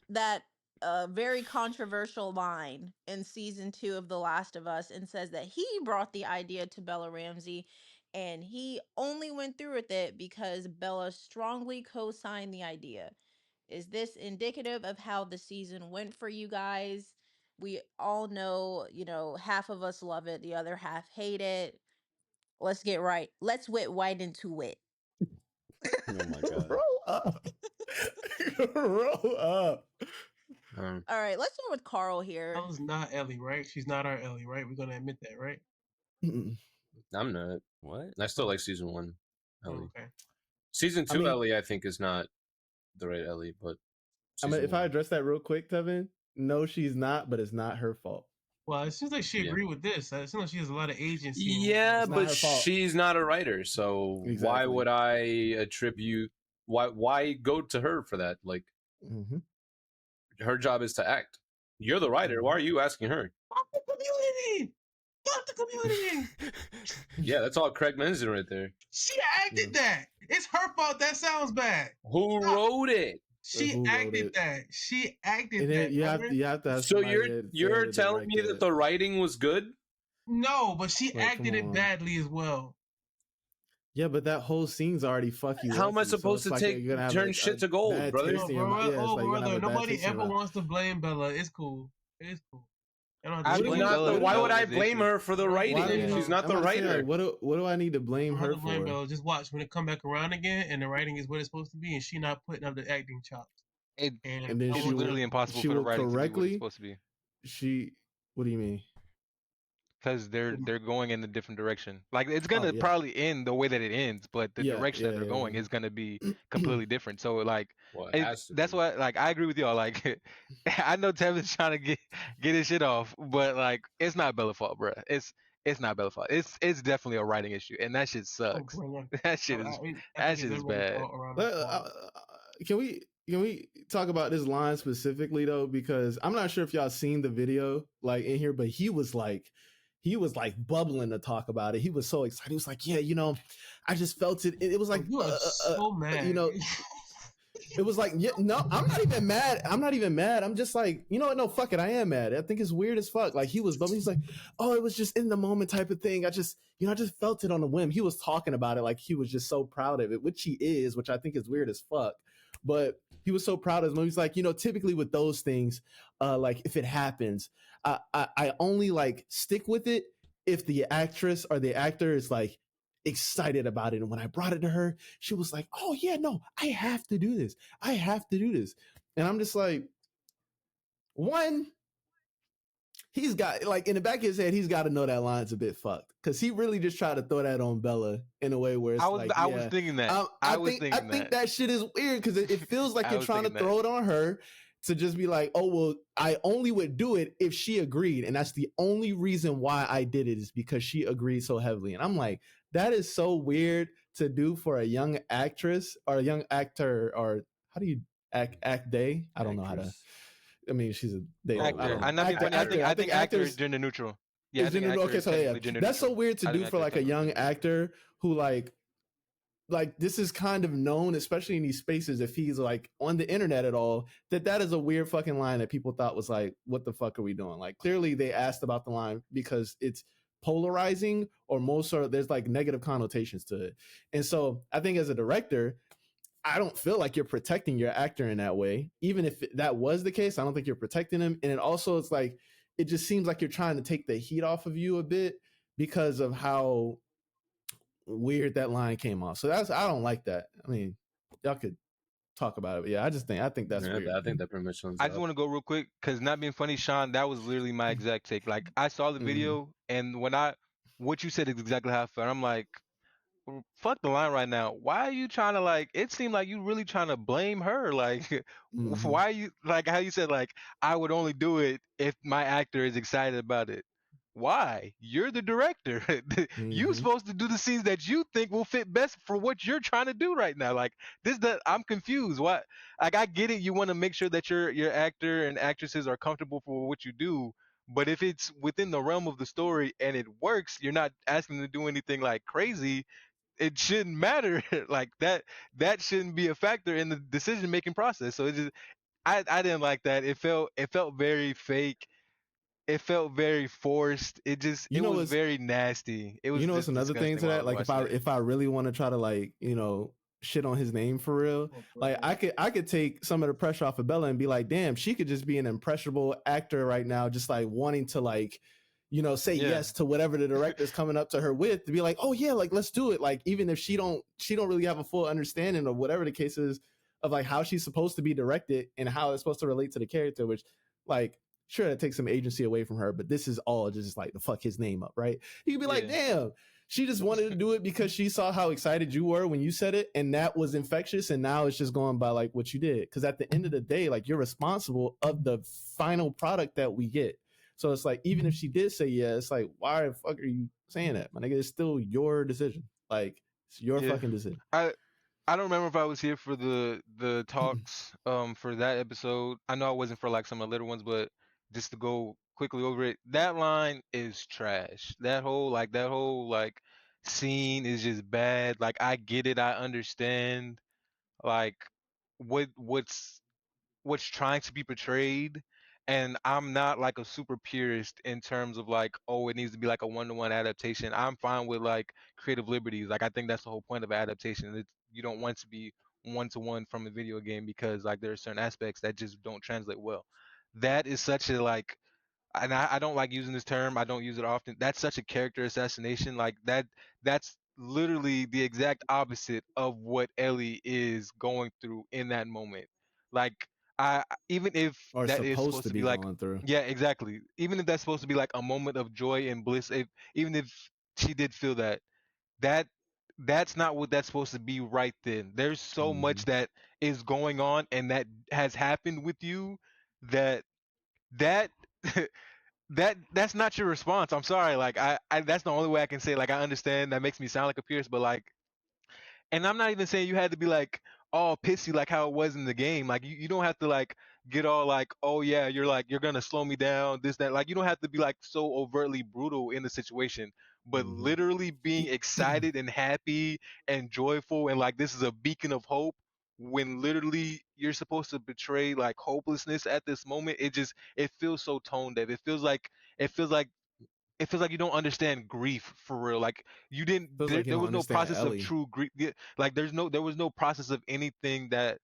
very controversial line in season 2 of The Last of Us, and says that he brought the idea to Bella Ramsey, and he only went through with it because Bella strongly co-signed the idea. Is this indicative of how the season went for you guys? We all know, half of us love it, the other half hate it. Let's get right. Let's wit right into it. Oh my god. Roll up. Roll up. All right, let's start with Carl here. Bella's not Ellie, right? She's not our Ellie, right? We're gonna admit that, right? I'm not. What? I still like season 1 Ellie. Okay. Season 2 I mean- Ellie, I think, is not the right Ellie, but I mean, season if I 1. address that real quick, Tevin, no, she's not, but it's not her fault. Well, it seems like she Yeah. agreed with this. It seems like she has a lot of agency. Yeah, It's not but her fault. she's not a writer, so why Exactly. would I attribute? Why go to her for that? Like, Mm-hmm. her job is to act. You're the writer. Why are you asking her? Fuck the community! Fuck the community! Yeah, that's all Craig Menzies right there. She acted that. It's her fault. That sounds bad. Who wrote it? She Who wrote acted it? that. She acted And that. then you have brother. to have So somebody to you're say telling me that the writing was good? No, but she Wait, acted come it on. badly as well. Yeah, but that whole scene's already fuck you. How am I up, so supposed it's to like you're gonna have turn shit to gold, bad brother? taste No, in your bro, mouth. Yeah, it's like you're gonna have a bad nobody taste in your ever mouth. wants to blame Bella. It's cool. It's cool. You don't I have to She's blame not Bella the, if why Bella would I was the blame issue. her for the Why writing? do you- She's not I'm the not saying, writer. like, what do I need to blame You don't her have to blame for? Bella. Just watch when it come back around again, and the writing is what it's supposed to be, and she not putting up the acting chops. And And then it's she will- literally impossible she for the will writing to be what it's correctly- supposed to be What do you mean? because they're going in a different direction. Like it's gonna yeah. probably end the way that it ends, but the Yeah, direction that yeah, they're yeah, going yeah. is gonna be completely different. So like Well, it has to that's be. why like I agree with y'all. Like I know Tevin's trying to get his shit off, but like it's not Bella's fault, bro. It's not Bella's fault. It's definitely a writing issue, and that shit sucks. That shit is that shit is bad. Can we talk about this line specifically though? Because I'm not sure if y'all seen the video like in here, but he was like bubbling to talk about it. He was so excited. He was like, yeah, I just felt it. It was like, You are so mad. It was like, yeah, no, I'm not even mad. I'm just like, you know what? No, fuck it. I am mad. I think it's weird as fuck. Like he was bubbling. He's like, oh, it was just in the moment type of thing. I just felt it on a whim. He was talking about it like he was just so proud of it, which he is, which I think is weird as fuck. But he was so proud of his movie. He's like, typically with those things, like if it happens, I only like stick with it if the actress or the actor is like excited about it. And when I brought it to her, she was like, oh yeah, no, I have to do this. And I'm just like, one, he's got like in the back of his head, he's got to know that line's a bit fucked. Cause he really just tried to throw that on Bella in a way where it's I was yeah, thinking that. I think that shit is weird because it feels like I you're was trying to thinking throw it on her to just be like, oh, well, I only would do it if she agreed. And that's the only reason why I did it is because she agreed so heavily. And I'm like, that is so weird to do for a young actress or a young actor, or how do you act day? I don't know how to. I mean, she's a they. Actor. I think actor is gender neutral. Yeah, I think actor okay, is so yeah, technically gender that's so neutral. weird to I do think for actor like a is young technically actor who like this is kind of known, especially in these spaces, if he's like on the internet at all, that is a weird fucking line that people thought was like, what the fuck are we doing? Like clearly they asked about the line because it's polarizing or there's like negative connotations to it. And so I think as a director, I don't feel like you're protecting your actor in that way. Even if that was the case, I don't think you're protecting him. And it also, it's like, it just seems like you're trying to take the heat off of you a bit because of how weird that line came off. So I don't like that. I mean, y'all could talk about it, but yeah, I think that's weird. I think that pretty much sums I it just up. want to go real quick because not being funny, Sean, that was literally my exact take. Like I saw the video and when I what you said is exactly how I felt. I'm like, fuck the line right now. Why are you trying to like? It seemed like you really trying to blame her. Like, Mm-hmm. why you like how you said like I would only do it if my actor is excited about it. Why? You're the director. You Mm-hmm. supposed to do the scenes that you think will fit best for what you're trying to do right now. Like this, that I'm confused. What? Like I get it. You want to make sure that your actor and actresses are comfortable for what you do. But if it's within the realm of the story and it works, you're not asking them to do anything like crazy. It shouldn't matter. Like that shouldn't be a factor in the decision making process. So it just I didn't like that. It felt very fake. It felt very forced. It You know was what's very nasty. It you was know what's just another thing disgusting to while I that? was Like watching it. if I really want to try to like, shit on his name for real, like I could take some of the pressure off of Bella and be like, damn, she could just be an impressionable actor right now, just like wanting to like, say Yeah. yes to whatever the director's coming up to her with, to be like, oh yeah, like let's do it. Like even if she don't really have a full understanding of whatever the case is of like how she's supposed to be directed and how it's supposed to relate to the character, which like sure that takes some agency away from her, but this is all just like to fuck his name up, right? You could be like, Yeah. damn, she just wanted to do it because she saw how excited you were when you said it, and that was infectious, and now it's just going by like what you did. Because at the end of the day, like you're responsible of the final product that we get. So it's like even if she did say yeah, it's like why the fuck are you saying that, my nigga? It's still your decision. Like it's your Yeah. fucking decision. I don't remember if I was here for the talks for that episode. I know I wasn't for like some of the later ones, but just to go quickly over it, that line is trash. That whole scene is just bad. Like I get it, I understand like what's trying to be portrayed, and I'm not like a super purist in terms of like, oh, it needs to be like a one-to-one adaptation. I'm fine with like creative liberties. Like I think that's the whole point of adaptation. You don't want to be one-to-one from a video game because like there are certain aspects that just don't translate well. That is such a like, and I don't like using this term. I don't use it often. That's such a character assassination. Like that's literally the exact opposite of what Ellie is going through in that moment. Like even if Or that is supposed supposed to to be be like, going through. yeah, exactly. Even if that's supposed to be like a moment of joy and bliss, even if she did feel that, that that's not what that's supposed to be right then. There's so Mm-hmm. much that is going on and that has happened with you that that that's not your response. I'm sorry. Like I that's the only way I can say. Like I understand that makes me sound like a Pierce, but like, and I'm not even saying you had to be like all pissy like how it was in the game. Like you don't have to like get all like, oh yeah, you're gonna slow me down, this, that. Like you don't have to be like so overtly brutal in the situation. But literally being Mm-hmm. excited and happy and joyful and like this is a beacon of hope when literally you're supposed to betray like hopelessness at this moment, it feels so tone deaf. It feels like it feels like you don't understand grief for real. Like you didn't. Feels like you There don't was no understand process of Ellie. true grief. Like there was no process of anything that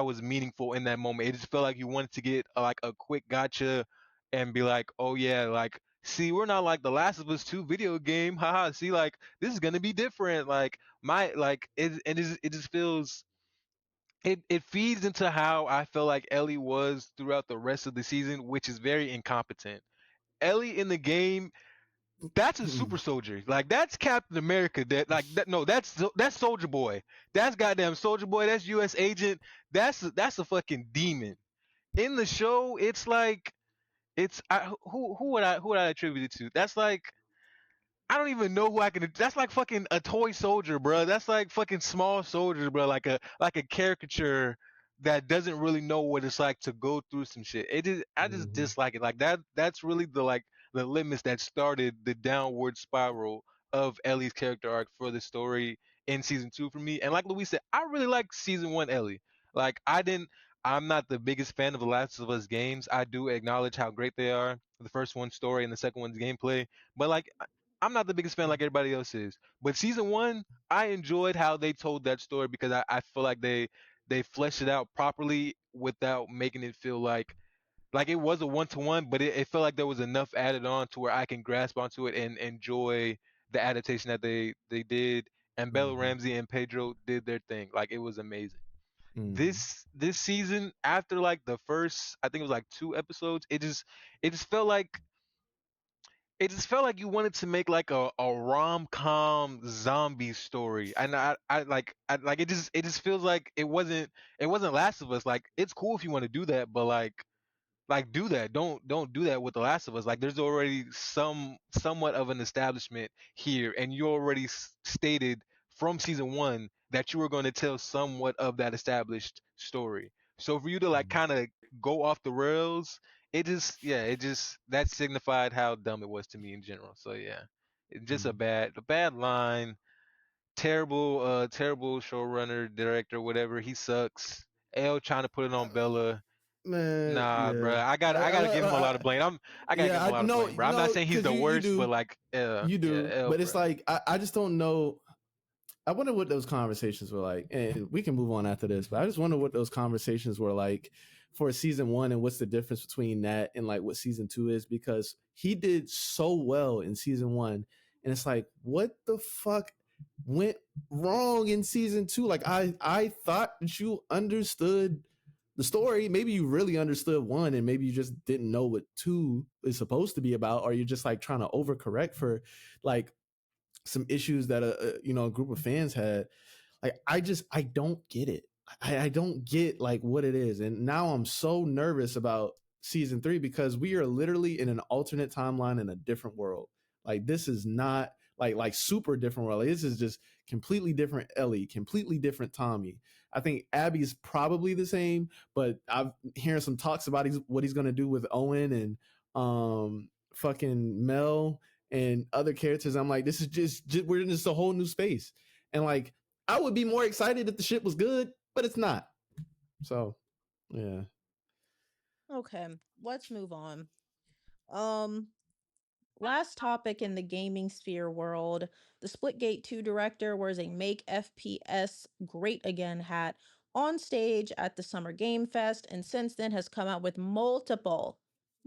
was meaningful in that moment. It just felt like you wanted to get like a quick gotcha, and be like, oh yeah, like see, we're not like the Last of Us 2 video game. Haha. See, like this is gonna be different. Like my like it just feels. It feeds into how I feel like Ellie was throughout the rest of the season, which is very incompetent. Ellie in the game, that's a super soldier. Like that's Captain America. That like that. No, that's Soldier Boy. That's goddamn Soldier Boy. That's U.S. Agent. That's a fucking demon. In the show, it's like who would I attribute it to? That's like I don't even know who I can. That's like fucking a toy soldier, bro. That's like fucking small soldier, bro. Like a caricature that doesn't really know what it's like to go through some shit. I just Mm-hmm. dislike it. Like that. That's really the limits that started the downward spiral of Ellie's character arc for the story in season 2 for me. And like Louis said, I really like season 1 Ellie. Like I didn't. I'm not the biggest fan of the Last of Us games. I do acknowledge how great they are. The first one's story and the second one's gameplay. But like I'm not the biggest fan like everybody else is. But season 1, I enjoyed how they told that story because I feel like they fleshed it out properly without making it feel like it was a one-to-one, but it felt like there was enough added on to where I can grasp onto it and enjoy the adaptation that they did. And Bella Mm-hmm. Ramsey and Pedro did their thing. Like it was amazing. Mm-hmm. This season, after like the first, I think it was like 2 episodes, it just felt like it just felt like you wanted to make like a rom-com zombie story, and I it just feels like it wasn't Last of Us. Like it's cool if you want to do that, but like do that. Don't do that with The Last of Us. Like there's already somewhat of an establishment here, and you already stated from season one that you were going to tell somewhat of that established story. So for you to like kind of go off the rails, it just that signified how dumb it was to me in general. So yeah, it's just a bad line. Terrible showrunner, director, whatever. He sucks. L trying to put it on Bella. Man, Nah, yeah. bro. I gotta give him a lot of blame. I gotta give him a lot of no, blame, bro. I'm not saying he's because the you worst, but do, like, you yeah, do. L, But it's bro. like I just don't know. I wonder what those conversations were like, and we can move on after this. But I just wonder what those conversations were like for season one, and what's the difference between that and like what season two is, because he did so well in season one, and it's like, what the fuck went wrong in season two? Like I thought that you understood the story. Maybe you really understood one, and maybe you just didn't know what two is supposed to be about, or you're just like trying to overcorrect for like some issues that a group of fans had. Like I don't get it. I don't get like what it is, and now I'm so nervous about season three, because we are literally in an alternate timeline in a different world. Like this is not like super different world. Like, this is just completely different Ellie, completely different Tommy. I think Abby's probably the same, but I'm hearing some talks about what he's gonna do with Owen and fucking Mel and other characters. I'm like, this is just we're in just a whole new space. And like I would be more excited if the shit was good, but it's not. So yeah. Okay, let's move on. Um, Last topic in the gaming sphere world, the Splitgate 2 director wears a Make FPS Great Again hat on stage at the Summer Game Fest, and since then has come out with multiple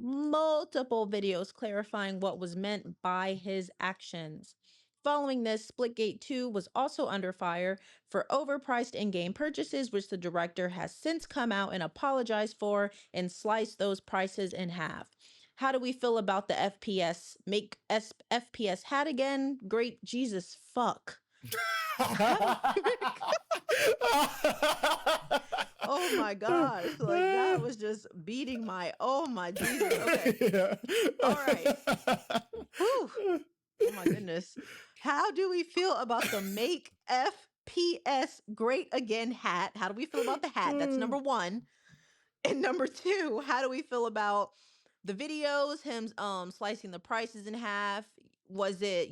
videos clarifying what was meant by his actions. Following this, Splitgate 2 was also under fire for overpriced in-game purchases, which the director has since come out and apologized for and sliced those prices in half. How do we feel about the FPS? Make FPS hat again? Great Jesus fuck. Oh my gosh. Like that was just beating my, oh my Jesus. Okay. Yeah. All right. Whew. Oh my goodness. How do we feel about the Make FPS Great Again hat? How do we feel about the hat? That's number one. And number two, how do we feel about the videos, him slicing the prices in half? Was it,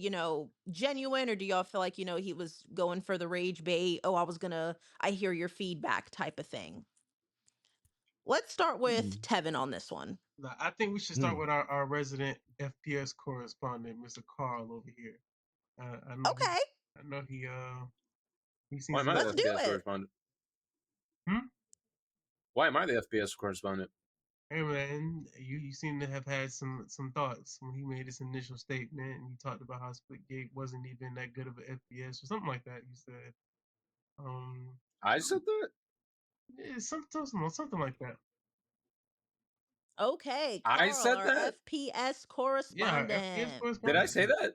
genuine, or do y'all feel like, he was going for the rage bait? Oh, I hear your feedback type of thing. Let's start with Tevin on this one. Nah, I think we should start with our resident FPS correspondent, Mr. Carl over here. I know Okay. I know he sees. Why am I the Let's do FPS it. correspondent? Why am I the FPS correspondent? Hey man, you seem to have had some thoughts when he made his initial statement, and he talked about how Splitgate wasn't even that good of an FPS or something like that. You said, I said that. yeah, something like that. Okay, I Carl, said our that? FPS Yeah, our correspondent. FPS correspondent. Did I say that?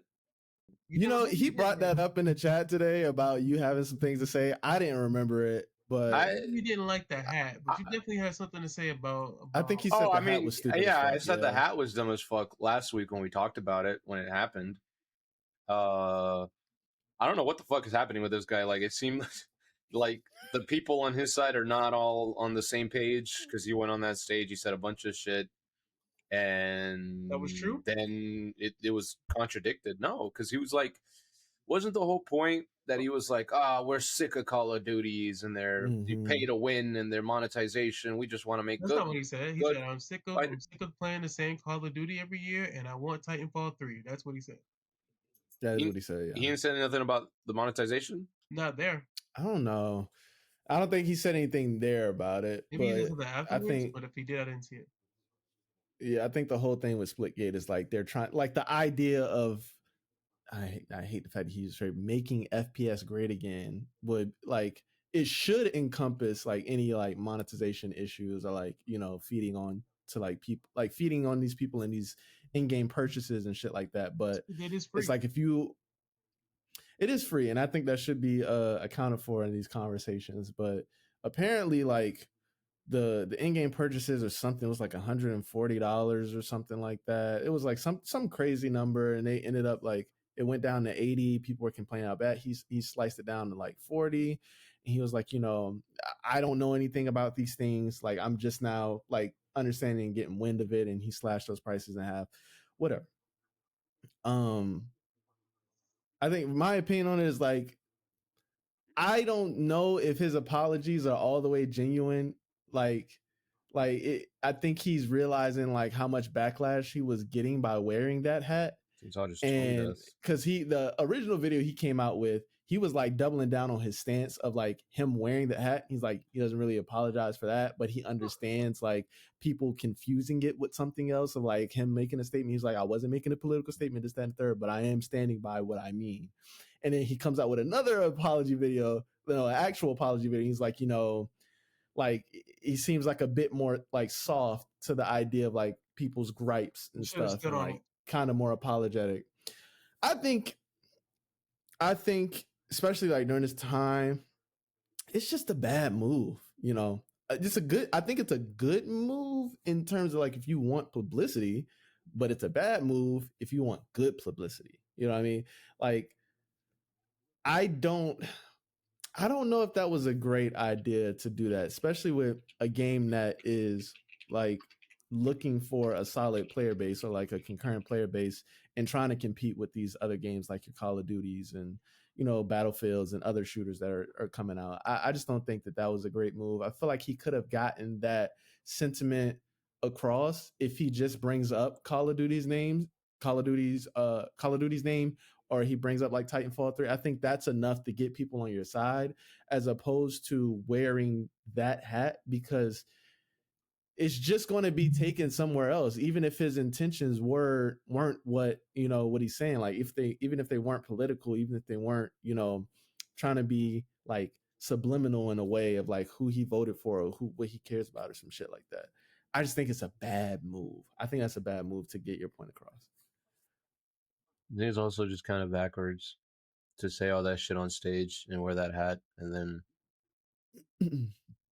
He brought that up in the chat today about you having some things to say. I didn't remember it, but you didn't like the hat, but you definitely had something to say about I think he said hat was stupid. Yeah, as fuck. I said the hat was dumb as fuck last week when we talked about it when it happened. I don't know what the fuck is happening with this guy. Like, it seemed like the people on his side are not all on the same page, because he went on that stage, he said a bunch of shit, and that was true. Then it was contradicted. No, because he was like, wasn't the whole point that he was like, we're sick of Call of Duties and they're you pay to win and their monetization. We just want to make That's good. not what he said. He said, I'm sick of playing the same Call of Duty every year, and I want Titanfall 3. That's what he said. That is what he said. Yeah. He didn't say nothing about the monetization. Not there. I don't know. I don't think he said anything there about it. Maybe he but listened to afterwards, but if he did, I didn't see it. Yeah, I think the whole thing with Splitgate is like they're trying, like the idea of, I hate the fact that he used making FPS great again would like, it should encompass like any like monetization issues or like, feeding on to like people, like feeding on these people in in-game purchases and shit like that. But It is free. it's like it is free, and I think that should be accounted for in these conversations. But apparently, like the in-game purchases or something was like $140 or something like that. It was like some crazy number, and they ended up like it went down to 80. People were complaining about that. He sliced it down to like 40. And he was like, I don't know anything about these things. Like, I'm just now like understanding and getting wind of it. And he slashed those prices in half. Whatever. I think my opinion on it is like, I don't know if his apologies are all the way genuine. I think he's realizing like how much backlash he was getting by wearing that hat. And because the original video he came out with, he was like doubling down on his stance of like him wearing the hat. He's like, he doesn't really apologize for that, but he understands like people confusing it with something else of like him making a statement. He's like, I wasn't making a political statement, this, that, and third, but I am standing by what I mean. And then he comes out with another apology video, an actual apology video. He's like, like he seems like a bit more like soft to the idea of like people's gripes and stuff, and like kind of more apologetic. I think especially like during this time, it's just a bad move. I think it's a good move in terms of like if you want publicity, but it's a bad move if you want good publicity. You know what I mean? Like I don't know if that was a great idea to do that, especially with a game that is like looking for a solid player base or like a concurrent player base and trying to compete with these other games like your Call of Duties and, Battlefields and other shooters that are coming out. I just don't think that was a great move. I feel like he could have gotten that sentiment across if he just brings up Call of Duty's name, or he brings up like Titanfall 3. I think that's enough to get people on your side as opposed to wearing that hat, because it's just going to be taken somewhere else, even if his intentions weren't what what he's saying. Like even if they weren't political, even if they weren't trying to be like subliminal in a way of like who he voted for or what he cares about or some shit like that. I just think it's a bad move. I think that's a bad move to get your point across. I think it's also just kind of backwards to say all that shit on stage and wear that hat and then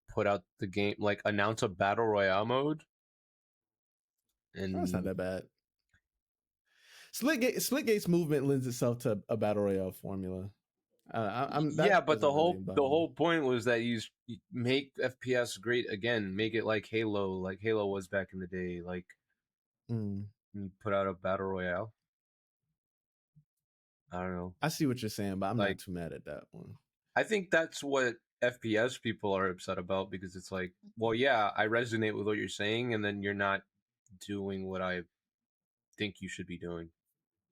put out the game, like announce a battle royale mode. And that's not that bad. Splitgate's movement lends itself to a battle royale formula. But the whole point was that you make FPS great again, make it like Halo was back in the day. Like you put out a battle royale. I don't know. I see what you're saying, but I'm not too mad at that one. I think that's what FPS people are upset about, because it's like, well, yeah, I resonate with what you're saying, and then you're not doing what I think you should be doing.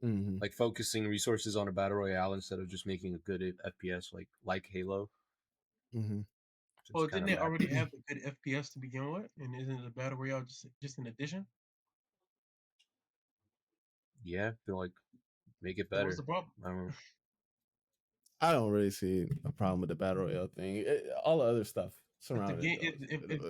Mm-hmm. Like focusing resources on a battle royale instead of just making a good FPS like Halo. Mm-hmm. Well, didn't they already have a good FPS to begin with? And isn't the battle royale just an addition? Yeah, feel like make it better. What's the problem? I don't know. I don't really see a problem with the battle royale thing. All the other stuff surrounding it.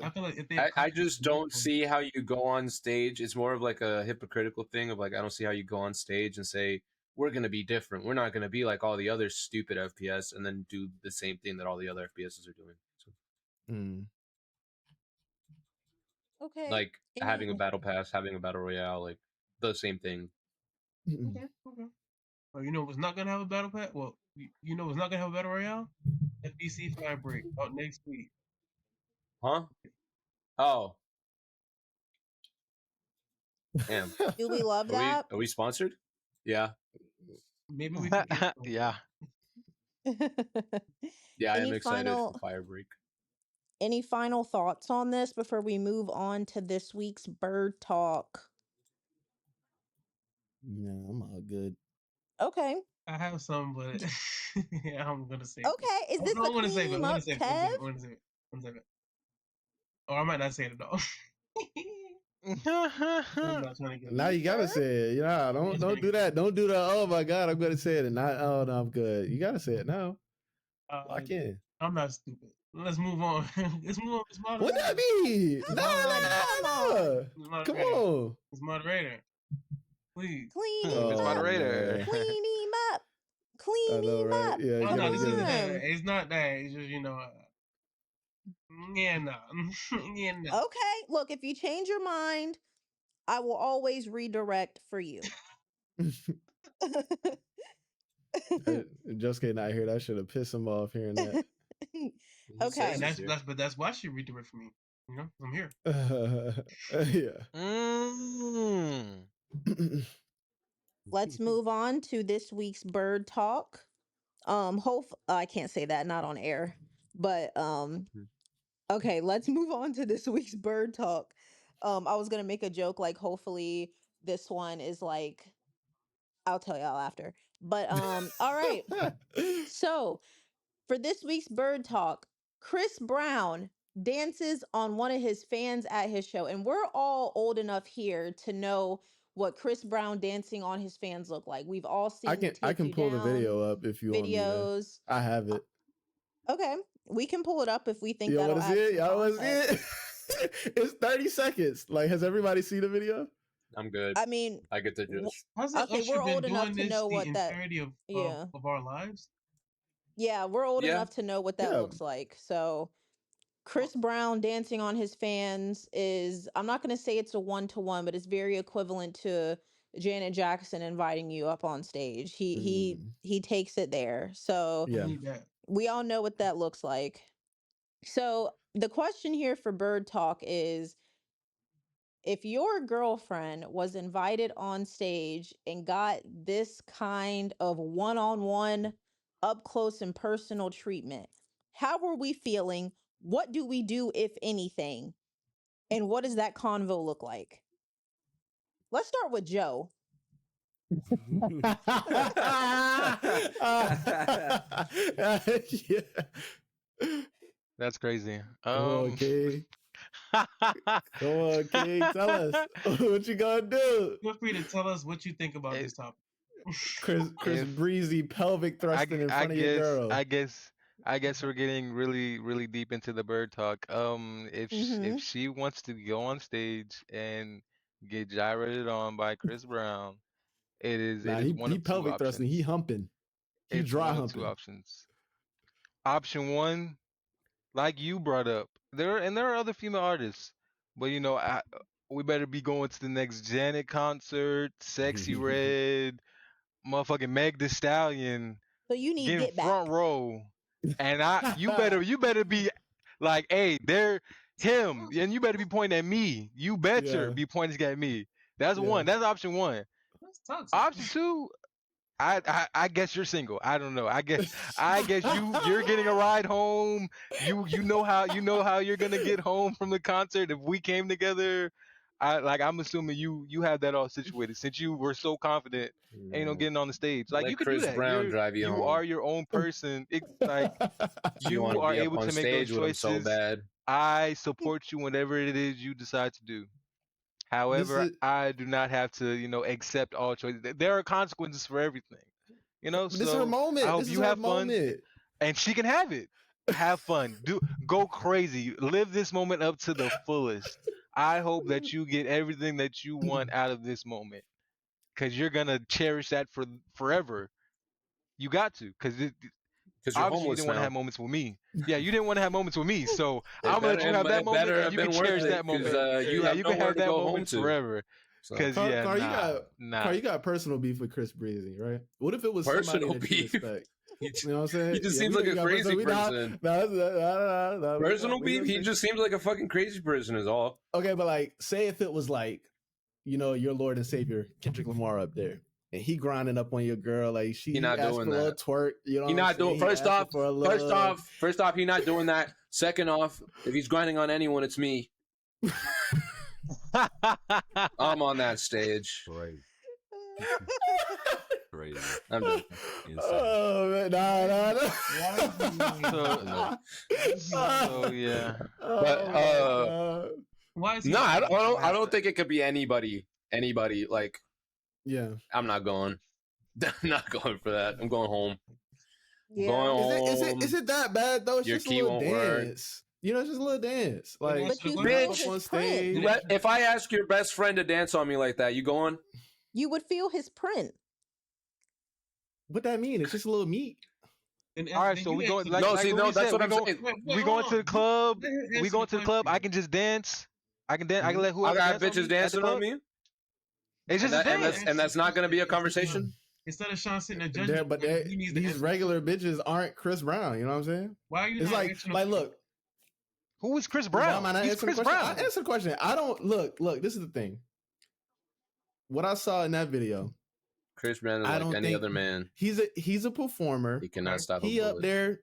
I feel like I just don't see how you go on stage. It's more of like a hypocritical thing of like, I don't see how you go on stage and say, we're going to be different. We're not going to be like all the other stupid FPS and then do the same thing that all the other FPSs are doing. So, Okay. like having a battle pass, having a battle royale, like the same thing. Okay. Well, what's not going to have a battle pass? Well, what's not going to have a battle royale? FBC Firebreak out next week. Huh? Oh. Damn. Do we love that? Are we sponsored? Yeah. Maybe we can get Yeah. Yeah, I'm excited for Firebreak. Any final thoughts on this before we move on to this week's Bird Talk? No, I'm all good. Okay. I have some, but I'm gonna say. Okay, is this I'm gonna save it. I'm gonna save it. Or I might not say it at all. Now you gotta say it. Don't do that. Don't do the, oh my god, I'm gonna say it and not, oh no, I'm good. You gotta say it now. Lock in. I'm not stupid. Let's move on. Let's move on. What that mean? No. Come on. It's moderator. please. Clean Oh, Miss him up. Moderator. man. Clean him up. I Clean know, him right? up. Yeah, you Oh no, gotta this get isn't it. that. It's not that. It's just yeah, no, yeah, no. Okay, look, if you change your mind, I will always redirect for you. Josuke not here. That should have pissed him off hearing that. Okay. And that's why she redirect for me. You know, I'm here. Yeah. Let's move on to this week's bird talk. I can't say that, not on air. But okay, let's move on to this week's bird talk. I was gonna make a joke like hopefully this one is like I'll tell y'all after. But all right. So for this week's bird talk, Chris Brown dances on one of his fans at his show, and we're all old enough here to know what Chris Brown dancing on his fans look like. We've all seen I can pull the video up if you want me to. videos. I have it. Okay, we can pull it up if we think You that'll want to add see it? some Y'all want to see context. it? It's 30 seconds. Like, has everybody seen the video? I'm good. I mean, I get to just. Hasn't okay, Usher we're been old enough doing to this know the what that. entirety of Yeah, our lives? yeah, we're old Yeah. enough to know what that Yeah. looks like. So Chris Brown dancing on his fans is, I'm not going to say it's a 1-to-1, but it's very equivalent to Janet Jackson inviting you up on stage. He takes it there. So I Yeah. need that. we all know what that looks like. So the question here for Bird Talk is, if your girlfriend was invited on stage and got this kind of one-on-one, up close and personal treatment, how were we feeling? What do we do, if anything? And what does that convo look like? Let's start with Joe. Yeah. That's crazy. Come on, King. Come on, King. Tell us what you gonna do. Feel free to tell us what you think about this topic. Chris If- Breezy pelvic thrusting in front of your girl. I guess we're getting really deep into the bird talk. If she wants to go on stage and get gyrated on by Chris Brown, it is Nah, one he of two pelvic thrusting. options. He humping. He It's dry one of humping. two options. Option one, like you brought up, there are other female artists, but we better be going to the next Janet concert, Sexy Red, motherfucking Meg Thee Stallion, So you need getting Get Back. front row, and you better be like, hey, they're him, and you better be pointing at me. You better Yeah. be pointing at me. That's Yeah. one. That's option one. That's toxic. Option two, I guess you're single. I don't know. I guess you're getting a ride home. You know how you're gonna get home from the concert if we came together. I'm assuming you have that all situated since you were so confident. Getting on the stage. Like Let you could Chris do that. Brown drive you home. are your own person. Like you wanna are be up able on to make stage those with him so choices. bad. I support you whenever it is you decide to do. However, I do not have to, accept all choices. There are consequences for everything. This is her moment. I hope This is you her have fun, moment. and she can have it. Have fun. Go crazy. Live this moment up to the fullest. I hope that you get everything that you want out of this moment, because you're gonna cherish that for forever. You got to, because Because you're obviously you homeless didn't want to now. have moments with me. Yeah, you didn't want to have moments with me, so It I'm gonna let better- you have that it moment, better and have you can been worth cherish it, that moment. 'cause, you have you can nowhere have to that go home moment to. forever. So- Because Car, nah. you got personal beef with Chris Breezy, right? What if it was somebody Personal that you beef? respect? You know what I'm saying? He just Yeah, seems we like know a you got crazy personal- person. No, Personal we beef? gonna He say- just seems like a fucking crazy person is all. Okay, but like, say if it was like, your Lord and Savior Kendrick Lamar up there, and he grinding up on your girl, like she not asked doing for a little that. twerk. You know, He what I'm not doing. saying? He First asking for a little- off, he not doing that. Second off, if he's grinding on anyone, it's me. I'm on that stage. Crazy. Crazy. I'm joking. Oh man, nah. So yeah. But Why is he no, I not- don't think it could be anybody. Anybody like Yeah. I'm not going. I'm not going for that. I'm going home. Yeah. Going Is it that bad though? It's Your just a key little won't work. dance. It's just a little dance. Like But you go know up his on friend. stage. If I ask your best friend to dance on me like that, you going? You would feel his print. What that mean? It's just a little meat. All right, so we go like No, like see, Louis no, that's said, what I'm saying. we going to the club. We going to the club. I can just dance. I can dance. I can let I whoever got dance on bitches me at the dancing on club. me, It's just a dance. and that's not gonna be a conversation. Instead of Sean sitting there judging, But these regular bitches aren't Chris Brown. You know what I'm saying? Why are you It's not like answering like the look. Who is Chris Why Brown? am I not He's answering Chris the question? Brown. I answer the question. I don't look. This is the thing. What I saw in that video, Chris Brown is I like don't any think other man. he's a performer. He cannot stop a He up bullet. there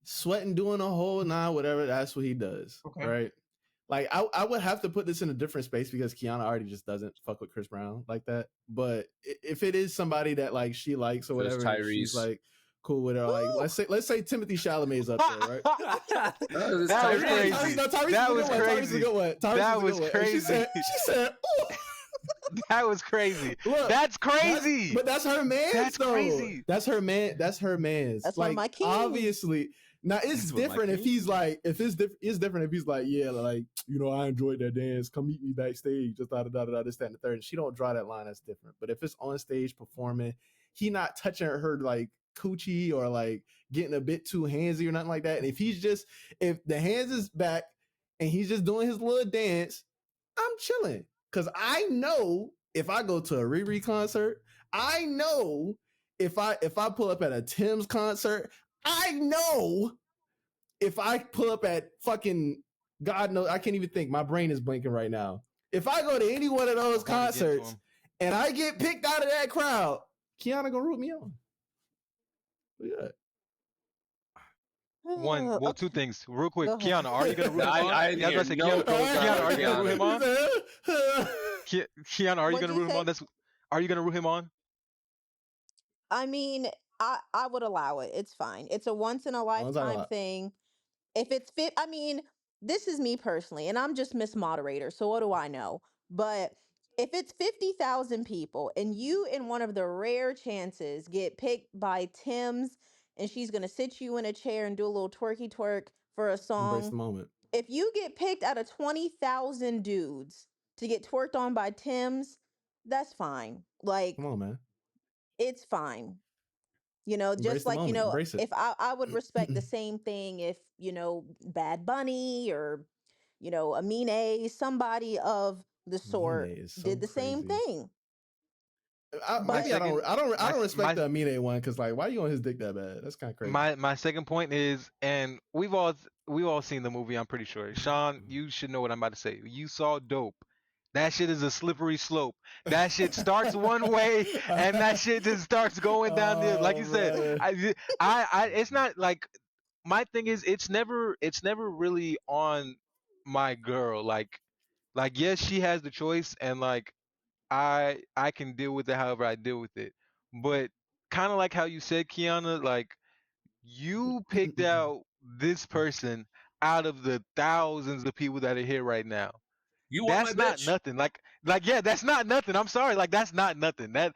sweating, doing a whole whatever. That's what he does, right? Like I would have to put this in a different space because Kiana already just doesn't fuck with Chris Brown like that. But if it is somebody that like she likes or whatever, and she's like cool with her, like let's say Timothy Chalamet's up there, right? That was crazy. That was crazy. That was crazy. She said, ooh. That was crazy. Look, that's crazy. But that's her man's. That's though. crazy. That's her man. That's her man's. That's like one of my kings. obviously. Now it's different if he's like, it's different if he's like, yeah, like, you know, I enjoyed that dance. Come meet me backstage. Just this, that, and the third. And she don't draw that line. That's different. But if it's on stage performing, he not touching her like coochie or like getting a bit too handsy or nothing like that. And if the hands is back and he's just doing his little dance, I'm chilling. Cause I know if I go to a Riri concert, I know if I pull up at a Tim's concert, I know if I pull up at fucking God knows, I can't even think. My brain is blinking right now. If I go to any one of those concerts and I get picked out of that crowd, Kiana gonna root me on. Yeah. Well, two things, real quick. Kiana, are you gonna root him on? I hear no Kiana, are you gonna root him on? Kiana, are you gonna root him on? Are you gonna root him on? I mean, I would allow it. It's fine. It's a once in a lifetime thing. If it's fit, I mean, this is me personally, and I'm just Miss Moderator, so what do I know? But if it's 50,000 people and you in one of the rare chances get picked by Tim's and she's gonna sit you in a chair and do a little twerky twerk for a song. Embrace the moment. If you get picked out of 20,000 dudes to get twerked on by Tim's, that's fine. Like, come on, man. It's fine. You know, Embrace just like, moment. you know, if I would respect the same thing if, you know, Bad Bunny or, you know, Amine, somebody of the sort did the same thing. I don't respect the Amine one because like, why are you on his dick that bad? That's kind of crazy. My second point is, and we've all seen the movie. I'm pretty sure. Sean, you should know what I'm about to say. You saw Dope. That shit is a slippery slope. That shit starts one way and that shit just starts going down there. Like you said, I it's not like, my thing is it's never really on my girl. Like yes, she has the choice and like I can deal with it however I deal with it. But kind of like how you said, Kiana, like you picked out this person out of the thousands of people that are here right now. That's not nothing. Like yeah, that's not nothing. I'm sorry. Like that's not nothing. That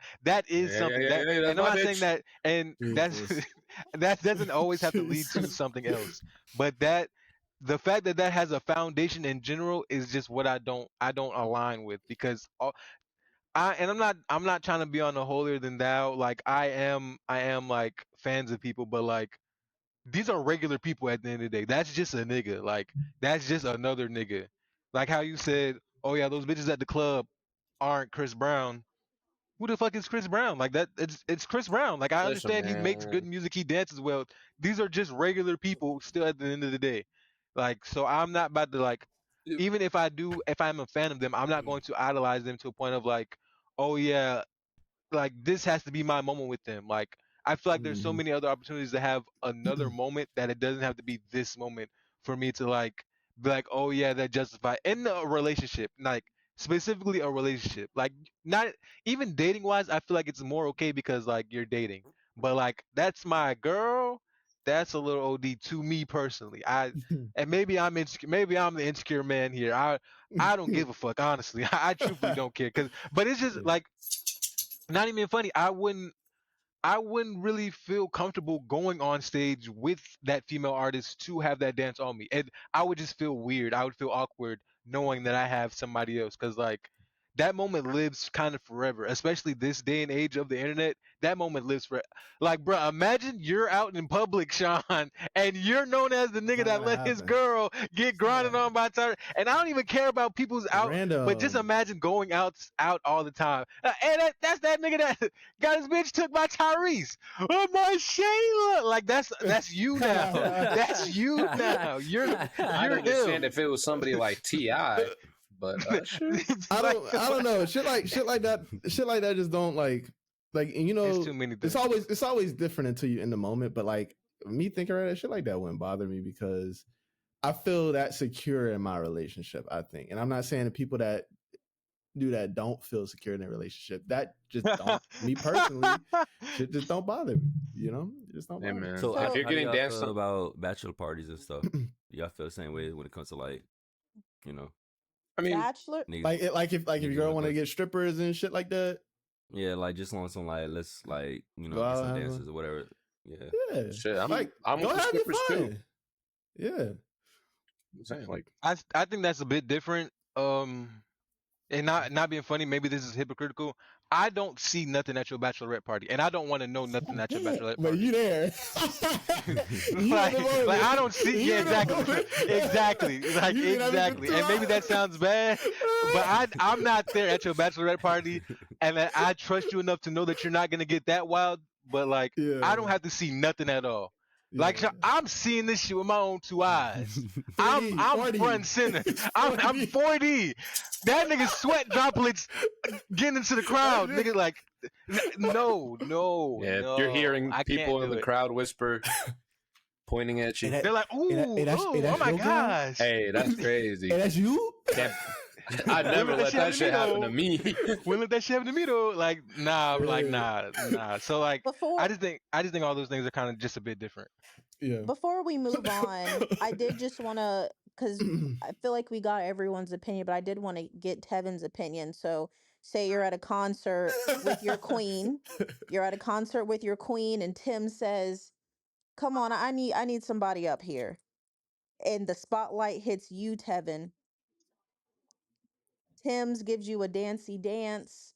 is something. And I'm not saying that, and that doesn't always have to lead to something else. But the fact that has a foundation in general is just what I don't align with, because I'm not trying to be on the holier than thou. Like I am like fans of people, but like these are regular people at the end of the day. That's just a nigga. Like that's just another nigga. Like how you said, oh yeah, those bitches at the club aren't Chris Brown. Who the fuck is Chris Brown? Like that, it's Chris Brown. Like I understand he makes good music, he dances well. These are just regular people still at the end of the day. Like so I'm not about to like, even if I'm a fan of them, I'm not going to idolize them to a point of like, oh yeah, like this has to be my moment with them. Like I feel like there's so many other opportunities to have another moment that it doesn't have to be this moment for me to like be like, oh yeah, that justify in a relationship, like specifically a relationship. Like not even dating wise, I feel like it's more okay because like you're dating. But like that's my girl, that's a little OD to me personally. And maybe I'm insecure, maybe I'm the insecure man here. I don't give a fuck, honestly. I truthfully don't care. But it's just like, not even funny. I wouldn't really feel comfortable going on stage with that female artist to have that dance on me. And I would just feel weird. I would feel awkward knowing that I have somebody else, cuz like that moment lives kind of forever, especially this day and age of the internet. That moment lives forever. Like, bro, imagine you're out in public, Sean, and you're known as the nigga that let his girl get grinded on by Tyrese. And I don't even care about people's out, but just imagine going out all the time. And that's that nigga that got his bitch took by Tyrese. Oh my Shayla, like that's you now. That's you now. I'd understand if it was somebody like T.I., but I don't know. Shit like that just don't like you know. It's too many things. It's always different until you in the moment. But like me thinking about shit like that wouldn't bother me because I feel that secure in my relationship. I think, and I'm not saying the people that do that don't feel secure in their relationship. That just don't. Me personally, shit just don't bother me. You know, it just don't bother me. So if you're getting danced about bachelor parties and stuff, y'all feel the same way when it comes to like, you know. I mean, bachelor, like if your girl want to get strippers and shit like that. Yeah, like just on some like let's like you know get some dances or whatever. Yeah, shit. I'm go with have your strippers fun. too. Yeah, I'm saying like I think that's a bit different. And not being funny, maybe this is hypocritical. I don't see nothing at your bachelorette party, and I don't want to know nothing at your bachelorette party. But you there? like I don't see. Yeah, exactly. Like exactly. And maybe that sounds bad, but I'm not there at your bachelorette party, and I trust you enough to know that you're not gonna get that wild. But like, I don't have to see nothing at all. Like I'm seeing this shit with my own two eyes. I'm front and center. I'm 4D. That nigga sweat droplets getting into the crowd. Nigga like no. You're hearing people in the crowd whisper, pointing at you. They're like, oh my gosh. Hey, that's crazy. Hey, that's you? I'd never let that shit happen to me. Wouldn't let that shit happen to me though. Like nah. So like I just think all those things are kind of just a bit different. Yeah. Before we move on, I did just want to, because I feel like we got everyone's opinion, but I did want to get Tevin's opinion. So say you're at a concert with your queen. You're at a concert with your queen, and Tim says, come on, I need somebody up here. And the spotlight hits you, Tevin. Tim's gives you a dancey dance.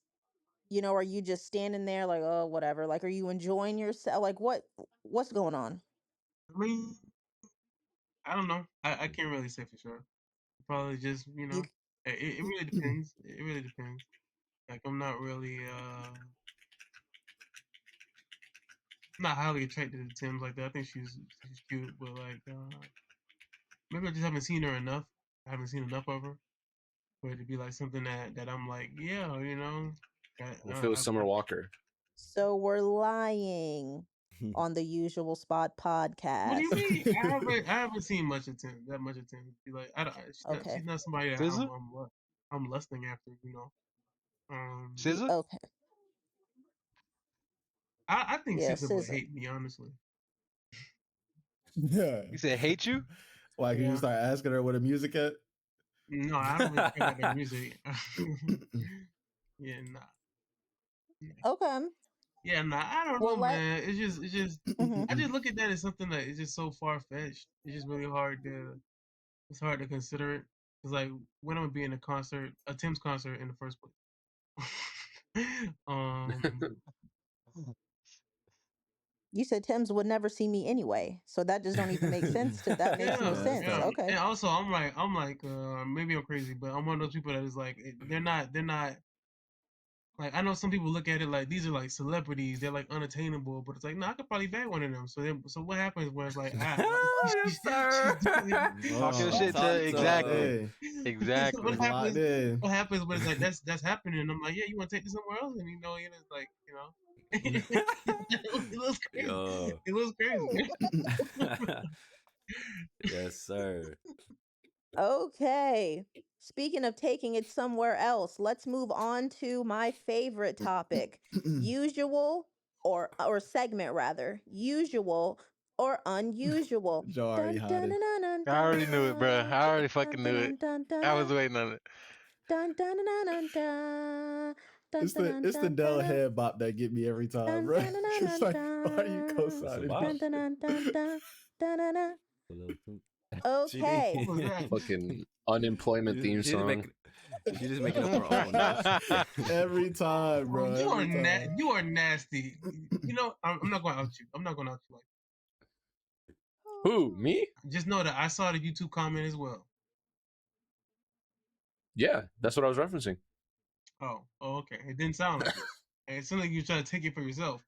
You know, are you just standing there like, oh, whatever? Like, are you enjoying yourself? Like, what's going on? I mean, I don't know. I can't really say for sure. Probably just, you know, it really depends. It really depends. Like, I'm not really, not highly attracted to Tim's like that. I think she's cute, but like, maybe I just haven't seen her enough. I haven't seen enough of her for it to be like something that I'm like, yeah, you know. If it was Summer Walker. So we're lying on the Usual Spot podcast. What do you mean? I haven't seen that much of Tim. Like, she's not somebody that I'm lusting after, you know. SZA? Okay. I think SZA would hate me, honestly. Yeah. You said hate you? Why? Can you start asking her where the music at? No, I don't really care about the music. Yeah, nah. Okay. Yeah, nah. I don't know, man. It's just. I just look at that as something that is just so far fetched. It's just really hard to. It's hard to consider it. It's like when I'm gonna be in a Tim's concert in the first place. You said Tim's would never see me anyway, so that just don't even make sense. That makes no sense. Yeah. Okay. And also, I'm like, maybe I'm crazy, but I'm one of those people that is like, they're not. Like, I know some people look at it like these are like celebrities, they're like unattainable, but it's like, no, I could probably bag one of them. So what happens when it's like, talk your shit to exactly. So what happens when it's like that's happening? And I'm like, yeah, you want to take this somewhere else? And you know, it's like, you know. It looks crazy. It looks crazy. Yes, sir. Okay. Speaking of taking it somewhere else, let's move on to my favorite topic. Usual or segment rather. Usual or unusual. I already knew it, bro. I already fucking knew it. I was waiting on it. It's the Dell head bop that get me every time, bro. It's like, why are you co-signing? Okay. Fucking unemployment theme song. She's just making up her own. Every time, bro. You are nasty. You know, I'm not going to out you. I'm not going to out you like that. Who? Me? Just know that I saw the YouTube comment as well. Yeah, that's what I was referencing. Oh, okay. It didn't sound like it. It sounded like you were trying to take it for yourself.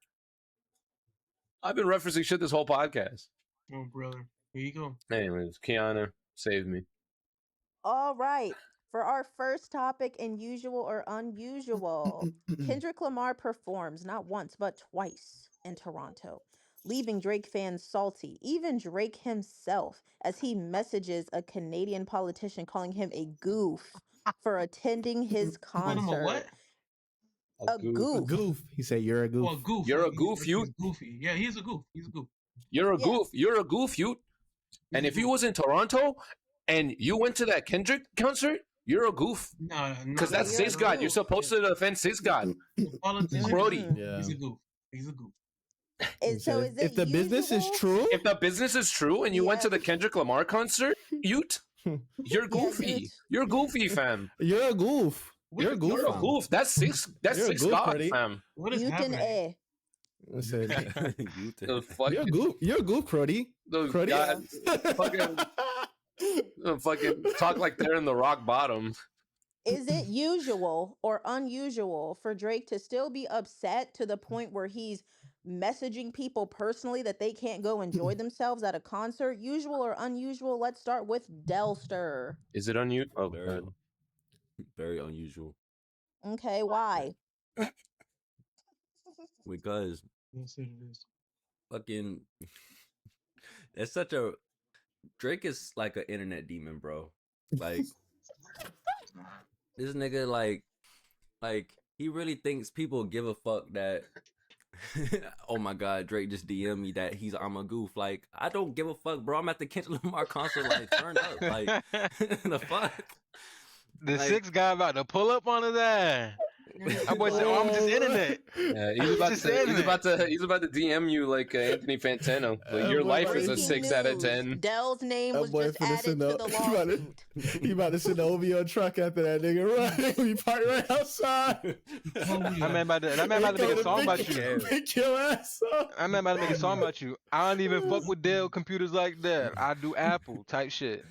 I've been referencing shit this whole podcast. Oh, brother. Here you go. Anyways, Kiana saved me. All right. For our first topic in usual or unusual, Kendrick Lamar performs not once but twice in Toronto, leaving Drake fans salty, even Drake himself, as he messages a Canadian politician calling him a goof for attending his Called him a concert. what? A goof. A goof. He said, "You're a goof." Oh, a goof. You're Like, a goof, you. he's goofy. Yeah, he's a goof. He's a goof. You're a Yeah. goof. You're a goof, you. And if you was in Toronto and you went to that Kendrick concert, you're a goof. No, Because that's you're a cis God. You're goof. supposed to defend cis God. The politician. Brody. Yeah. He's a goof. He's a goof. So is it if the business is usual? true, If the business is true and you went to Yeah. the Kendrick Lamar concert, you're goofy. Ute. You're goofy, fam. you're a goof. You're a goof. You're a fam. goof. That's six. That's You're a six goof, God, Brody. fam. What is Ute and happening? I said, The fuck, you're a goof. You're a goof, Cruddy. the Cruddy. God, fucking talk like they're in the rock bottom. Is it usual or unusual for Drake to still be upset to the point where he's messaging people personally that they can't go enjoy themselves at a concert? Usual or unusual? Let's start with Delster. Is it unusual? Oh, Very, God. very unusual. Okay, why? Because Yes, it is. fucking, it's such a Drake is like an internet demon, bro. Like this nigga, like he really thinks people give a fuck that. Oh my god, Drake just DM me that I'm a goof. Like I don't give a fuck, bro. I'm at the Kendrick Lamar concert. Like turn up, like the fuck. The Like- sixth guy about to pull up on his ass. That boy said, "Oh, I'm just internet." Yeah, he's about to DM you like Anthony Fantano. Like, your boy life is a Breaking 6 out of news. 10. Dell's name That was boy just finna added send to up- the he about to- lawsuit. He about to send the OVO truck after that nigga. Right? We parked right outside. That man about to make a song about you. Pick your ass up. That man about to make a song about you. I don't even fuck with Dell computers like that. I do Apple type shit.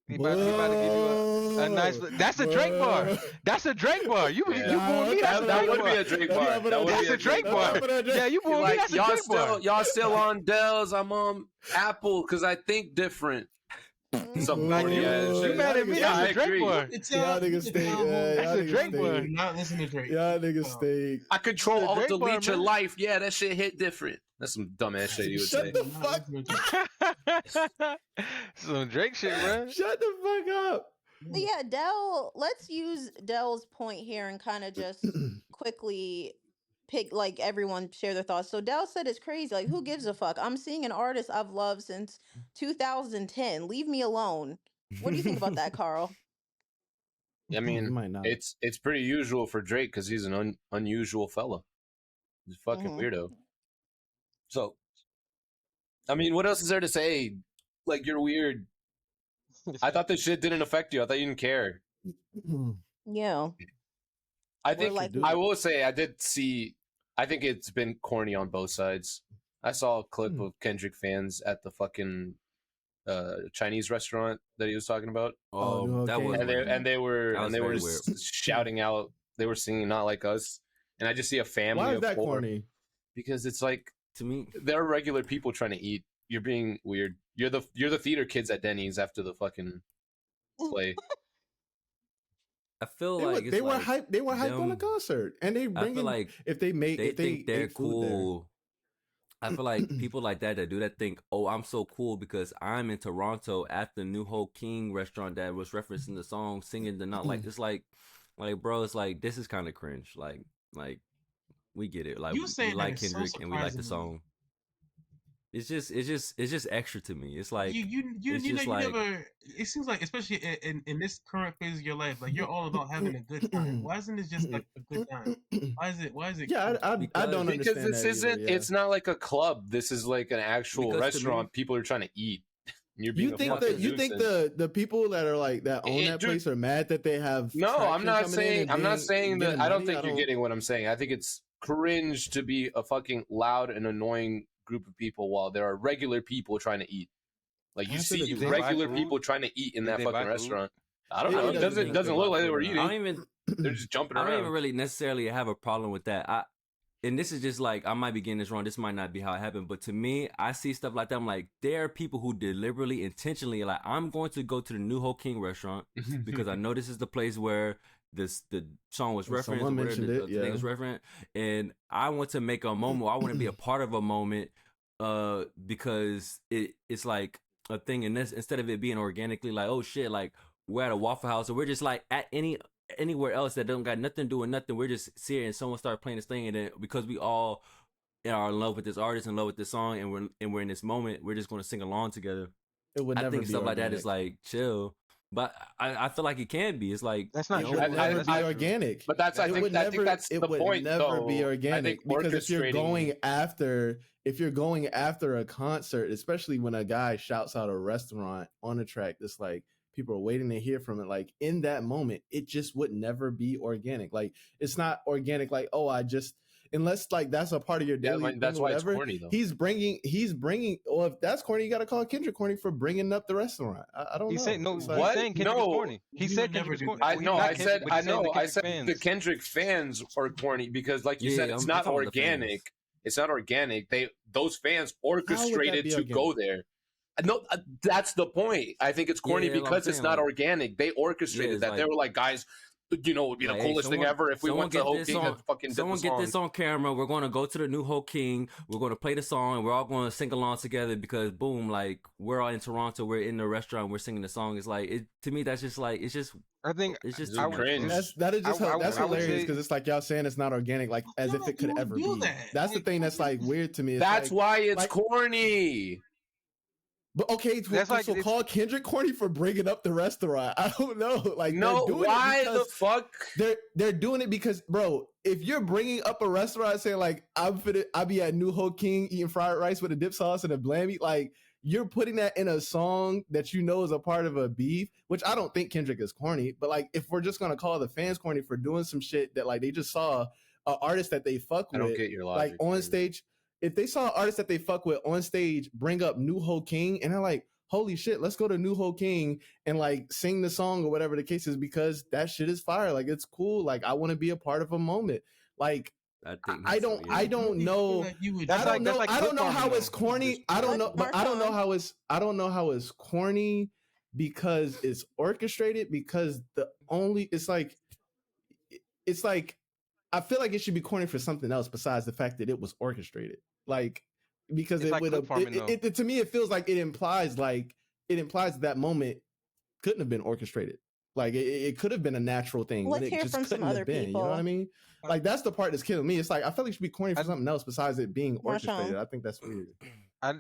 He about to give you a nice. That's a Drake bar. That's a Drake bar. You booing me? That's a That Drake would be bar. a Drake bar. That would That's be a Drake bar. Yeah, you booing me? Like That's a Drake bar. y'all still on Dell's. I'm on Apple because I think different. Some Like, corny ass you shit. mad at me? Yeah, I That's a Drake agree. bar. Y'all niggas stink. That's Y'all a niggas Drake bar. stink. Do not listen to Drake. Y'all niggas Oh. stink. I control That's a alt Drake bar, delete your man. life. Yeah, that shit hit different. That's some dumbass shit you would Shut say. the Do not fuck. listen to Drake. Some Drake shit, bro. Shut the fuck up. But yeah, Dell, let's use Dell's point here and kind of just quickly pick, like, everyone share their thoughts. So Dell said it's crazy. Like, who gives a fuck? I'm seeing an artist I've loved since 2010. Leave me alone. What do you think about that, Carl? I You mean, might not. it's pretty usual for Drake because he's an unusual fella. He's a fucking Mhm. weirdo. So, I mean, what else is there to say? Like, you're weird. I thought this shit didn't affect you. I thought you didn't care. Yeah. I Or think like- I will say I did see. I think it's been corny on both sides. I saw a clip of Kendrick fans at the fucking Chinese restaurant that he was talking about, Oh, that okay. was and they That was very weird. shouting out. They were singing "Not Like Us," and I just see a family Why is of that 4 corny? because it's like to me. they're regular people trying to eat. You're being weird. You're the theater kids at Denny's after the fucking play. I feel They, like were, they were like hyped. They were hyped on the them- concert, and they I bring feel in like if they make they if they think they're ate food there. cool. I feel like people like that do that think, oh, I'm so cool because I'm in Toronto at the New Hope King restaurant that was referencing the song, singing the not like it's like bro, it's like this is kind of cringe. Like we get it. Like You we saying that like is so Kendrick and we like the surprising to me. song. It's just extra to me. It's like you it's know, just you like- never. It seems like, especially in this current phase of your life, like you're all about having a good time. Why isn't it just like a good time? Why is it? Yeah, I don't Because Because understand this that isn't. either, yeah. It's not like a club. This is like an actual Because to me- restaurant. People are trying to eat. You're being a think fucking you think nuisance. the people that are like that own that Dude, place are mad that they have no, I'm traction not coming in saying. and I'm not saying that. getting I don't money? think I you're don't. getting what I'm saying. I think it's cringe to be a fucking loud and annoying group of people while there are regular people trying to eat. Like you After see the Did they fact, buy regular food? people trying to eat in Did that they fucking buy food? restaurant. I don't it, know. it It doesn't doesn't look like they doesn't look bought like they food were or not. I don't eating. even They're just jumping I don't even around. really necessarily have a problem with that. And this is just like, I might be getting this wrong. This might not be how it happened, but to me, I see stuff like that. I'm like, there are people who deliberately, intentionally, like, I'm going to go to the New Hope King restaurant because I know this is the place where the song was referenced, or Someone whatever mentioned the it. thing Yeah. was referenced, and I want to make a moment. I want to be a part of a moment, because it's like a thing. And this, instead of it being organically like, oh shit, like we're at a Waffle House, or we're just like at anywhere else that don't got nothing to do with nothing. We're just sitting and someone start playing this thing, and then because we all are in love with this artist, in love with this song, and we're in this moment, we're just going to sing along together. It would I never think be stuff like organic. that is like chill, but I feel like it can be. It's like, That's not It true. would never That's be not true. organic. But that's I It think would I never. think that's It the would point, never though. be I organic think because if you're orchestrating. going after a concert, especially when a guy shouts out a restaurant on a track, that's like people are waiting to hear from it. Like in that moment, it just would never be organic. Like it's not organic. Like unless like that's a part of your daily thing That's or why it's whatever. corny, though. He's bringing. Well, if that's corny, you got to call Kendrick corny for bringing up the restaurant. I don't He's know. saying no. It's He's like, What? saying Kendrick is No. corny. He He said would never Kendrick is do corny. that. Well, I not Kendrick, said but he's saying the I Kendrick said fans. the Kendrick fans are corny because, like you said, yeah, it's I'm not talking about the fans. organic. It's not organic. Those fans how would that orchestrated be to organic? go there. No, that's the point. I think it's corny Yeah, I'm because it's saying, not like, organic. They orchestrated it's that. They like, were like, guys, it would be the like, hey, coolest thing ever if we someone went to get Hope this King on, and fucking did the someone get song. this on camera. We're going to go to the New Hope King. We're going to play the song, and we're all going to sing along together because, boom, like we're all in Toronto. We're in the restaurant. We're singing the song. It's like to me, that's just like it's just It's I just would. cringe. That's I would hilarious say because it's like y'all saying it's not organic, like as if it could You would ever do be. that. That's the Like, thing that's like weird to me. It's That's like, why it's like- corny. But okay, That's like- so it's- call Kendrick corny for bringing up the restaurant. I don't know. Like No, they're doing why it the because fuck? they're doing it because, bro, if you're bringing up a restaurant saying like I'll be at New Hope King eating fried rice with a dip sauce and a blammy, like you're putting that in a song that you know is a part of a beef, which I don't think Kendrick is corny, but like if we're just gonna call the fans corny for doing some shit that like they just saw an artist that they fuck I with, don't get your like logic. on man. stage, if they saw an artist that they fuck with on stage bring up New Hope King and they're like, holy shit, let's go to New Hope King and like sing the song or whatever the case is because that shit is fire. Like it's cool. Like I want to be a part of a moment. Like I don't know. I don't know how it's corny. I don't know, but I don't know how it's corny because it's orchestrated because it's like I feel like it should be corny for something else besides the fact that it was orchestrated. Like because It's it like would clip farming, though. to me it feels like it implies that moment couldn't have been orchestrated. Like it could have been a natural thing. Let's when it hear just from some couldn't have other been. You know what I people. mean? Like that's the part that's killing me. It's like I feel like it should be corny for something else besides it being Marshawn. orchestrated. I think that's weird.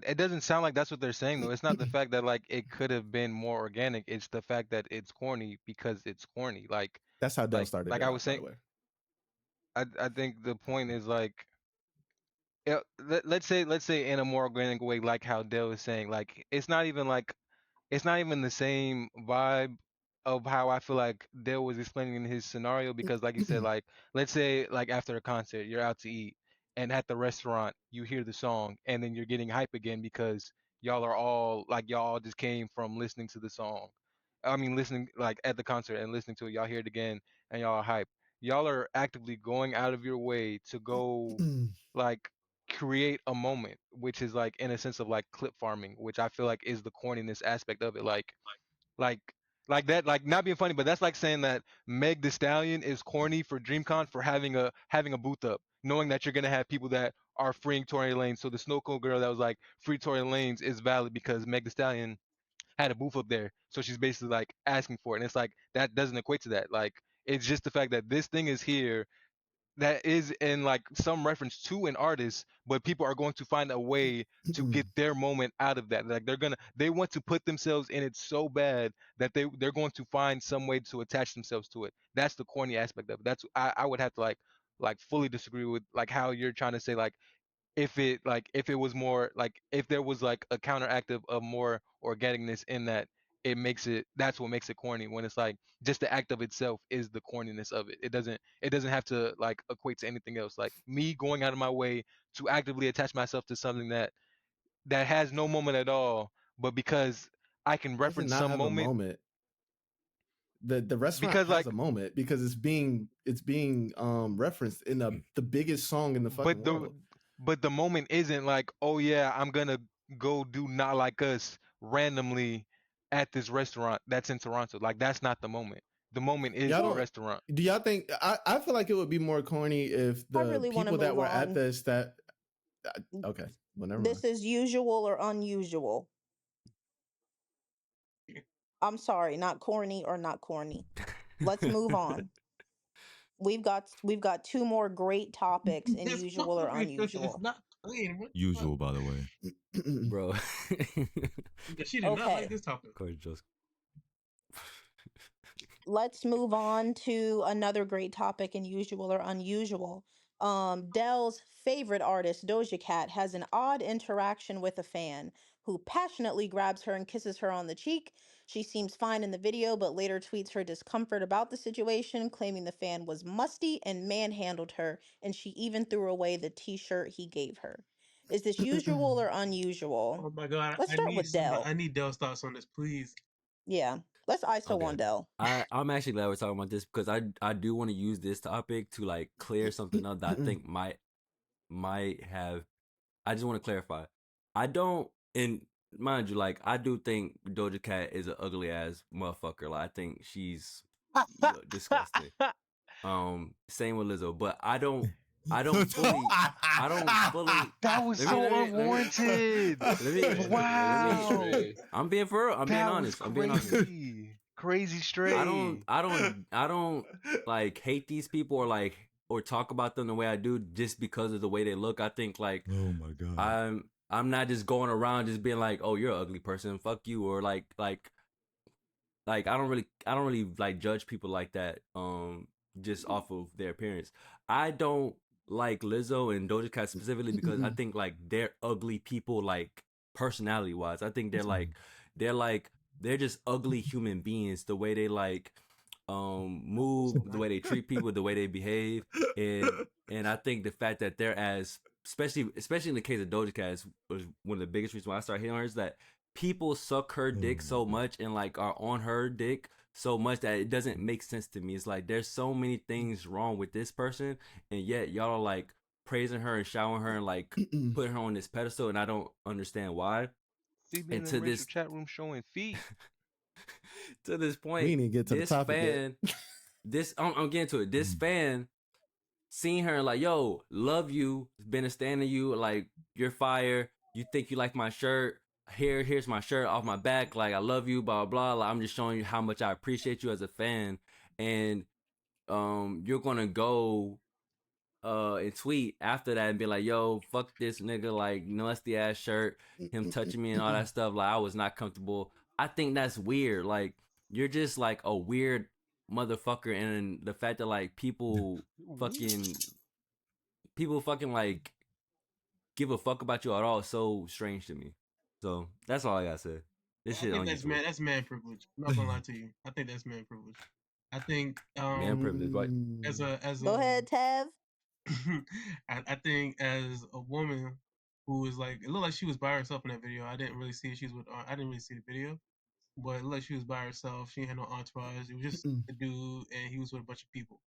It doesn't sound like that's what they're saying, though. It's not the fact that like it could have been more organic. It's the fact that it's corny because it's corny. Like That's how Dell started. like it I out, was by saying, the way. I think the point is like, let's say in a more organic way, like how Dale was saying, like it's not even the same vibe of how I feel like Dale was explaining in his scenario because like you said, like let's say like after a concert you're out to eat and at the restaurant you hear the song and then you're getting hype again because y'all all just came from listening to the song. I mean listening like at the concert and listening to it, y'all hear it again and y'all are hype. Y'all are actively going out of your way to go like create a moment, which is like in a sense of like clip farming, which I feel like is the corniness aspect of it. Like, like that, like not being funny, but that's like saying that Meg The Stallion is corny for DreamCon for having a booth up, knowing that you're gonna have people that are freeing Tory Lanez. So the Snow Cone girl that was like free Tory Lanez is valid because Meg The Stallion had a booth up there. So she's basically like asking for it, and it's like that doesn't equate to that. Like it's just the fact that this thing is here that is in like some reference to an artist, but people are going to find a way to get their moment out of that. Like they want to put themselves in it so bad that they're going to find some way to attach themselves to it. That's the corny aspect of it. I would have to like fully disagree with like how you're trying to say like if it was more like if there was like a counteractive of more organicness in that, that's what makes it corny, when it's like just the act of itself is the corniness of it. It doesn't have to like equate to anything else. Like me going out of my way to actively attach myself to something that has no moment at all, but because I can Does it reference not some have a moment. moment? The restaurant Because has like a moment because it's being referenced in the biggest song in the fucking but the world. but the moment isn't like, oh yeah, I'm gonna go do Not Like Us randomly at this restaurant that's in Toronto. Like that's not the moment. The moment is Y'all the don't restaurant. do y'all think I feel like it would be more corny if I the really want to people that move were at on. this that okay, well never mind. This is usual or unusual. I'm sorry, not corny or not corny. Let's move on. We've got two more great topics in This usual or motherfucker is unusual. not clean. What the fuck? Usual, by the way. Bro. She did not like Okay, this topic. Coach just let's move on to another great topic in usual or unusual. Dell's favorite artist, Doja Cat, has an odd interaction with a fan who passionately grabs her and kisses her on the cheek. She seems fine in the video, but later tweets her discomfort about the situation, claiming the fan was musty and manhandled her, and she even threw away the t-shirt he gave her. Is this usual or unusual? Oh my god, Let's start with Dell. I need Dell's thoughts on this, please. Yeah, let's ISO okay. on Dell. I'm actually glad we're talking about this because I do want to use this topic to like clear something up that I think might have. I just want to clarify. I don't, and mind you, like I do think Doja Cat is an ugly ass motherfucker. Like I think she's disgusting. Same with Lizzo, but I don't fully. That was Let me, so let me, let me, unwarranted. let me, Wow. I'm being for real. I'm being That was honest. I'm being honest. crazy. Crazy straight. I don't like hate these people or talk about them the way I do just because of the way they look. I think like Oh my god. I'm not just going around just being like, oh, you're an ugly person, fuck you, or like I don't really like judge people like that just off of their appearance. I don't like Lizzo and Doja Cat specifically because I think like they're ugly people like personality wise. I think they're just ugly human beings, the way they like move, the way they treat people, the way they behave, and I think the fact that they're as especially in the case of Doja Cat was one of the biggest reasons why I started hitting her is that people suck her dick so much and like are on her dick so much that it doesn't make sense to me. It's like there's so many things wrong with this person, and yet y'all are like praising her and showering her and like putting her on this pedestal, and I don't understand why. Phoebe in And the to racial this chat room showing feet. to this We point, didn't even get to the this topic yet. fan, I'm getting to it. This fan seen her like, yo, love you, been a stand of you, like you're fire. You think you like my shirt? Here's my shirt off my back. Like I love you, blah blah. Like, I'm just showing you how much I appreciate you as a fan, and you're gonna go and tweet after that and be like, yo, fuck this nigga, like nasty ass shirt, him touching me and all that stuff. Like I was not comfortable. I think that's weird. Like you're just like a weird motherfucker, and the fact that like people fucking like give a fuck about you at all is so strange to me. So that's all I gotta say. This I shit think on YouTube. that's man privilege. I'm not gonna lie to you. I think that's man privilege. I think Man privilege, right? as Go ahead, Tev. I think as a woman who was like, it looked like she was by herself in that video. I didn't really see it. She was with. I didn't really see the video, but it looked like she was by herself. She had no entourage. It was just a dude, and he was with a bunch of people.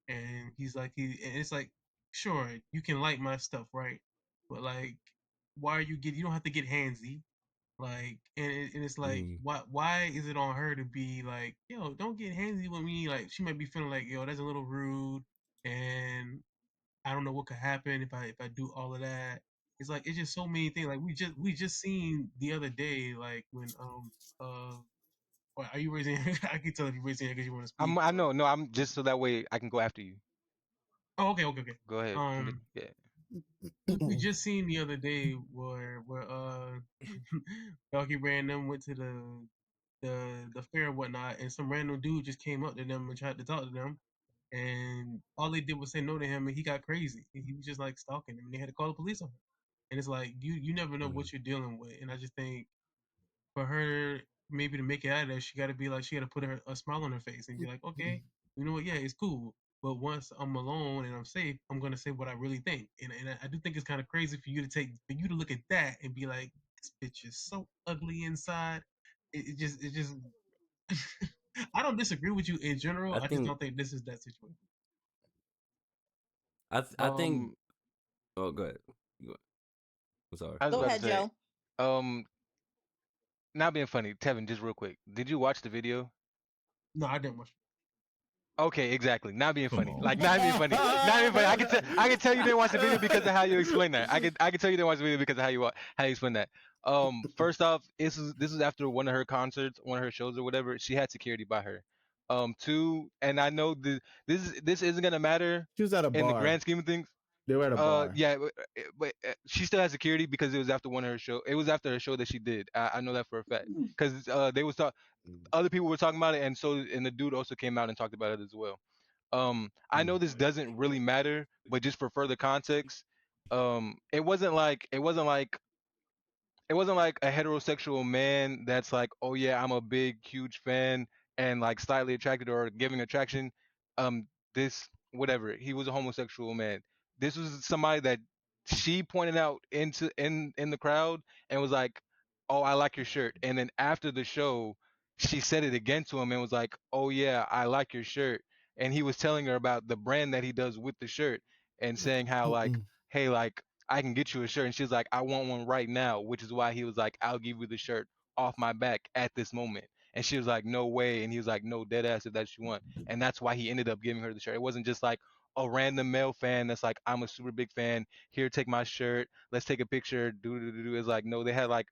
And he's like, and it's like, sure, you can like my stuff, right? But like, why are you you don't have to get handsy. Like, and it's like, why is it on her to be like, yo, don't get handsy with me? Like, she might be feeling like, yo, that's a little rude, and I don't know what could happen if I do all of that. It's like it's just so many things. Like we just seen the other day, like when are you raising? I can tell if you're raising because you want to speak. I know, no, I'm just so that way I can go after you. Oh, okay. Go ahead. Yeah. We just seen the other day where Doggy Random went to the fair and whatnot, and some random dude just came up to them and tried to talk to them, and all they did was say no to him, and he got crazy. He was just like stalking them, and they had to call the police on him. and it's like you never know what you're dealing with. And I just think for her maybe to make it out of there, she got to be like, she got to put a smile on her face and be like, okay, you know what? Yeah, it's cool. But once I'm alone and I'm safe, I'm gonna say what I really think. And I do think it's kind of crazy for you to look at that and be like, this bitch is so ugly inside. It just I don't disagree with you in general. I just don't think this is that situation. I think. Oh, go ahead. I'm sorry. I was Go about ahead, to say, Joe. not being funny, Tevin, just real quick. Did you watch the video? No, I didn't watch. Okay, exactly. Not being Come funny. on, Like man. not being funny. Not being funny. I can tell you didn't watch the video because of how you explain that. I can tell you didn't watch the video because of how you explain that. First off, this is after one of her concerts, one of her shows or whatever. She had security by her. Two, and I know this isn't gonna matter She was at a in the bar. grand scheme of things. They were at a bar. Yeah, but she still has security because it was after one of her show. It was after a show that she did. I know that for a fact because they was other people were talking about it, and the dude also came out and talked about it as well. I know this doesn't really matter, but just for further context, it wasn't like a heterosexual man that's like, oh yeah, I'm a big, huge fan and like slightly attracted or giving attraction. This whatever. He was a homosexual man. This was somebody that she pointed out in the crowd and was like, oh, I like your shirt. And then after the show, she said it again to him and was like, oh yeah, I like your shirt. And he was telling her about the brand that he does with the shirt and saying how like, hey, like I can get you a shirt. And she's like, I want one right now, which is why he was like, I'll give you the shirt off my back at this moment. And she was like, no way. And he was like, no, dead ass if that's what you want. And that's why he ended up giving her the shirt. It wasn't just like a random male fan that's like, I'm a super big fan. Here, take my shirt. Let's take a picture. Do. It's like, no, they had like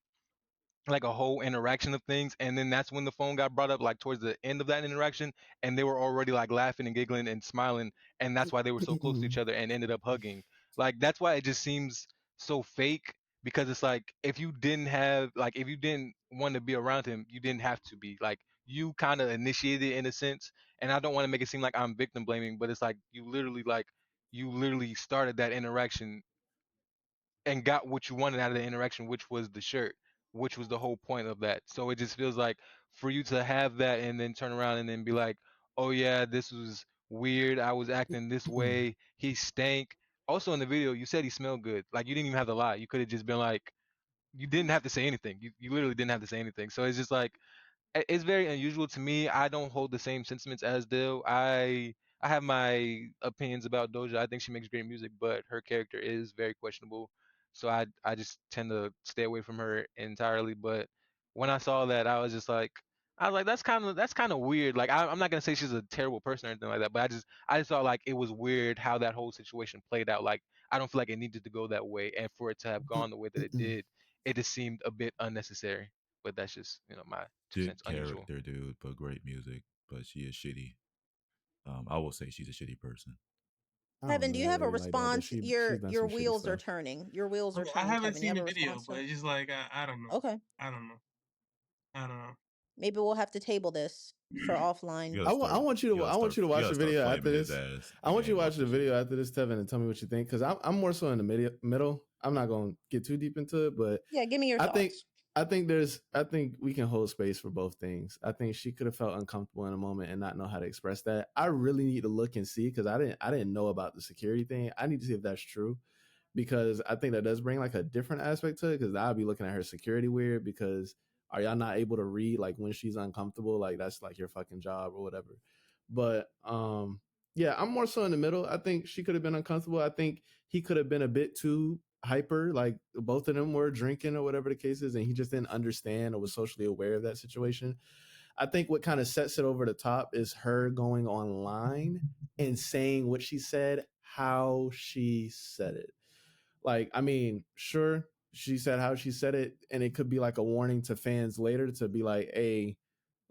a whole interaction of things, and then that's when the phone got brought up like towards the end of that interaction, and they were already like laughing and giggling and smiling, and that's why they were so close to each other and ended up hugging. Like that's why it just seems so fake, because it's like if you didn't want to be around him, you didn't have to be. Like you kind of initiated it in a sense, and I don't want to make it seem like I'm victim blaming, but it's like you literally started that interaction and got what you wanted out of the interaction, which was the shirt, which was the whole point of that. So it just feels like for you to have that and then turn around and then be like, oh yeah, this was weird. I was acting this way. He stank. Also in the video, you said he smelled good. Like you didn't even have to lie. You could have just been like, you didn't have to say anything. You literally didn't have to say anything. So it's just like it's very unusual to me. I don't hold the same sentiments as Dill. I have my opinions about Doja. I think she makes great music, but her character is very questionable. So I just tend to stay away from her entirely. But when I saw that, I was like that's kind of weird. Like I'm not gonna say she's a terrible person or anything like that, but I just thought like it was weird how that whole situation played out. Like I don't feel like it needed to go that way, and for it to have gone the way that it did, it just seemed a bit unnecessary. But that's just my 2 cents. Dick Unusual. character, dude, but great music. But she is shitty. I will say she's a shitty person. Kevin, do you have a response? She's Your done some shitty wheels are stuff. turning. Your wheels I, are mean, I turning, haven't Kevin. You seen have the a video, response to but it? it's just like I don't know. Okay. I don't know. I don't know. Maybe we'll have to table this for offline. I want you to watch the video after this. I want you to watch the video after this, Tevin, and tell me what you think, because I'm more so in the middle. I'm not going to get too deep into it, but yeah, give me your thoughts. I think we can hold space for both things. I think she could have felt uncomfortable in a moment and not know how to express that. I really need to look and see, because I didn't know about the security thing. I need to see if that's true, because I think that does bring like a different aspect to it, because I'll be looking at her security weird, because are y'all not able to read like when she's uncomfortable? Like that's like your fucking job or whatever. But yeah, I'm more so in the middle. I think she could have been uncomfortable. I think he could have been a bit too hyper, like both of them were drinking or whatever the case is, and he just didn't understand or was socially aware of that situation. I think what kind of sets it over the top is her going online and saying what she said, how she said it. Like, I mean, sure, she said how she said it, and it could be like a warning to fans later to be like, hey,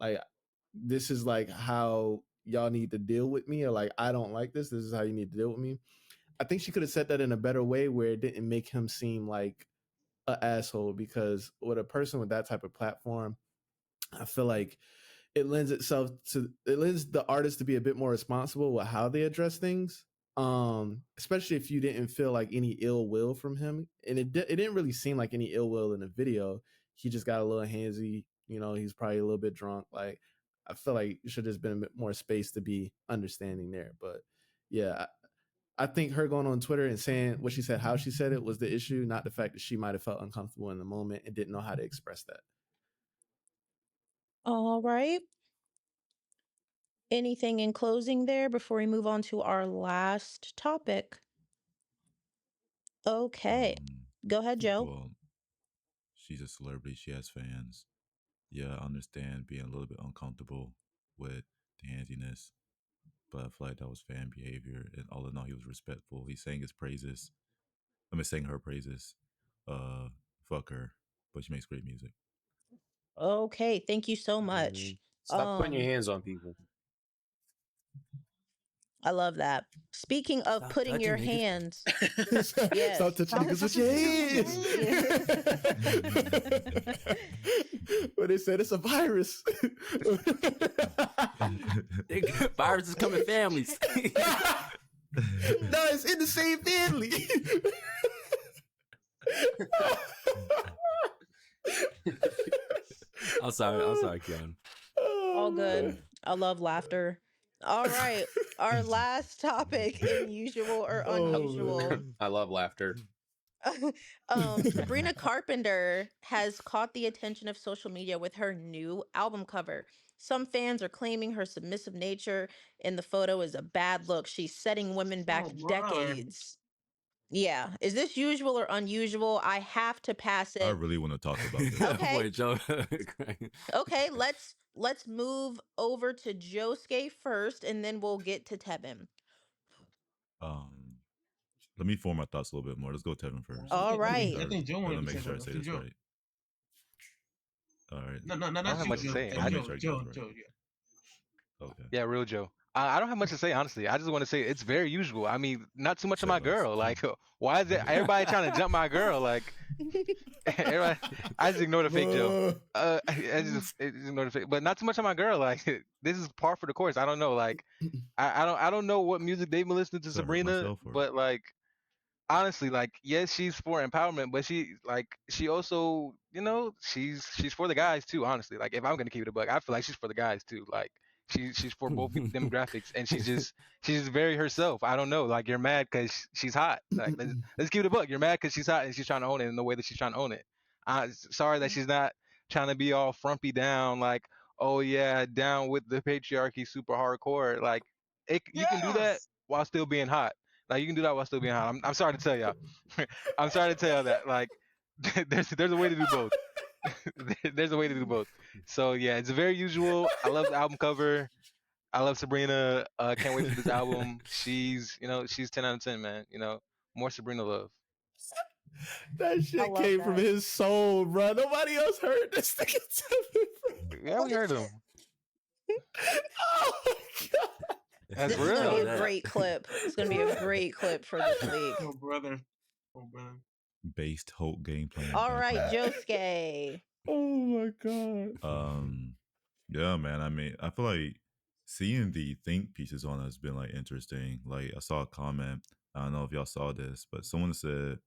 like, this is like how y'all need to deal with me, or like, I don't like this. This is how you need to deal with me. I think she could have said that in a better way where it didn't make him seem like an asshole, because with a person with that type of platform, I feel like it lends the artist to be a bit more responsible with how they address things. Especially if you didn't feel like any ill will from him, and it didn't really seem like any ill will in the video. He just got a little handsy, you know. He's probably a little bit drunk. Like, I feel like it should have been a bit more space to be understanding there. But yeah, I think her going on Twitter and saying what she said, how she said it, was the issue, not the fact that she might have felt uncomfortable in the moment and didn't know how to express that. All right. Anything in closing there before we move on to our last topic? Okay. Go ahead, Joe. Well, she's a celebrity. She has fans. Yeah, I understand being a little bit uncomfortable with the handsiness, but I feel like that was fan behavior. And all in all, he was respectful. He sang his praises. Sang her praises. Fuck her, but she makes great music. Okay, thank you so much. Stop putting your hands on people. I love that. Speaking of Stop putting your touching niggas. hands, yes. Stop touching niggas with your hands. But they said it's a virus. Viruses come in families. No, it's in the same family. I'm sorry, Keon. All good. I love laughter. All right. Our last topic in usual or unusual. I love laughter. Sabrina Carpenter has caught the attention of social media with her new album cover. Some fans are claiming her submissive nature in the photo is a bad look. She's setting women back decades. Yeah. Is this usual or unusual? I have to pass it. I really want to talk about this. Okay. Boy, Joe. Okay, let's move over to Josuke first, and then we'll get to Tevin. Let me form my thoughts a little bit more. Let's go Tevin first. All right. I think Joe wanted to make say sure I something. say this Joe. right. All right. No, I don't have much to say. Joe, yeah. Okay. Yeah, real Joe. I don't have much to say, honestly. I just want to say it's very usual. I mean, not too much of my girl. Like, why is it everybody trying to jump my girl? Like, everybody, I just ignore the fake Joe. I just ignore the fake, but not too much of my girl. Like, this is par for the course. I don't know. Like, I don't know what music they've been listening to Sabrina, but like, honestly, like, yes, she's for empowerment, but she also, you know, she's for the guys too. Honestly, like, if I'm gonna keep it a buck, I feel like she's for the guys too. Like, she's for both demographics, and she's just very herself. I don't know, like, you're mad because she's hot. Like, let's keep it a buck. You're mad because she's hot and she's trying to own it in the way that she's trying to own it. Sorry that she's not trying to be all frumpy down, like, oh yeah, down with the patriarchy, super hardcore. Like, you can do that while still being hot. Like, you can do that while still being hot. I'm sorry to tell y'all. I'm sorry to tell y'all that. Like, there's a way to do both. There's a way to do both. So yeah, it's very usual. I love the album cover. I love Sabrina. Can't wait for this album. She's 10 out of 10, man. You know, more Sabrina love. That shit came from his soul, bro. Nobody else heard this nigga tell me. Yeah, we heard him. Oh my god. That's this real. is gonna be a great clip. It's gonna be a great clip for this week. Oh brother. Based Hulk gameplay. All right, Josuke. Oh my god. Yeah, man. I mean, I feel like seeing the think pieces on it has been like interesting. Like, I saw a comment. I don't know if y'all saw this, but someone said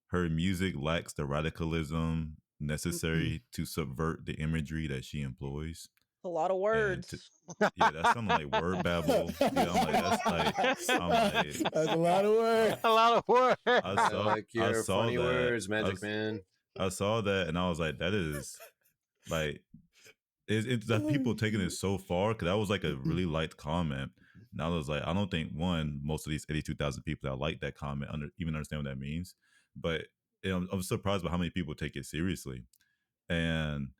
her music lacks the radicalism necessary to subvert the imagery that she employs. A lot of words. Yeah, that's kind of like word babble. You know, that's a lot of words. A lot of words. I saw funny that. words, Magic Man. I saw that and I was like, that is like, it's that people taking it so far, because that was like a really liked comment. And I was like, I don't think most of these 82,000 people that like that comment even understand what that means. But I'm surprised by how many people take it seriously. And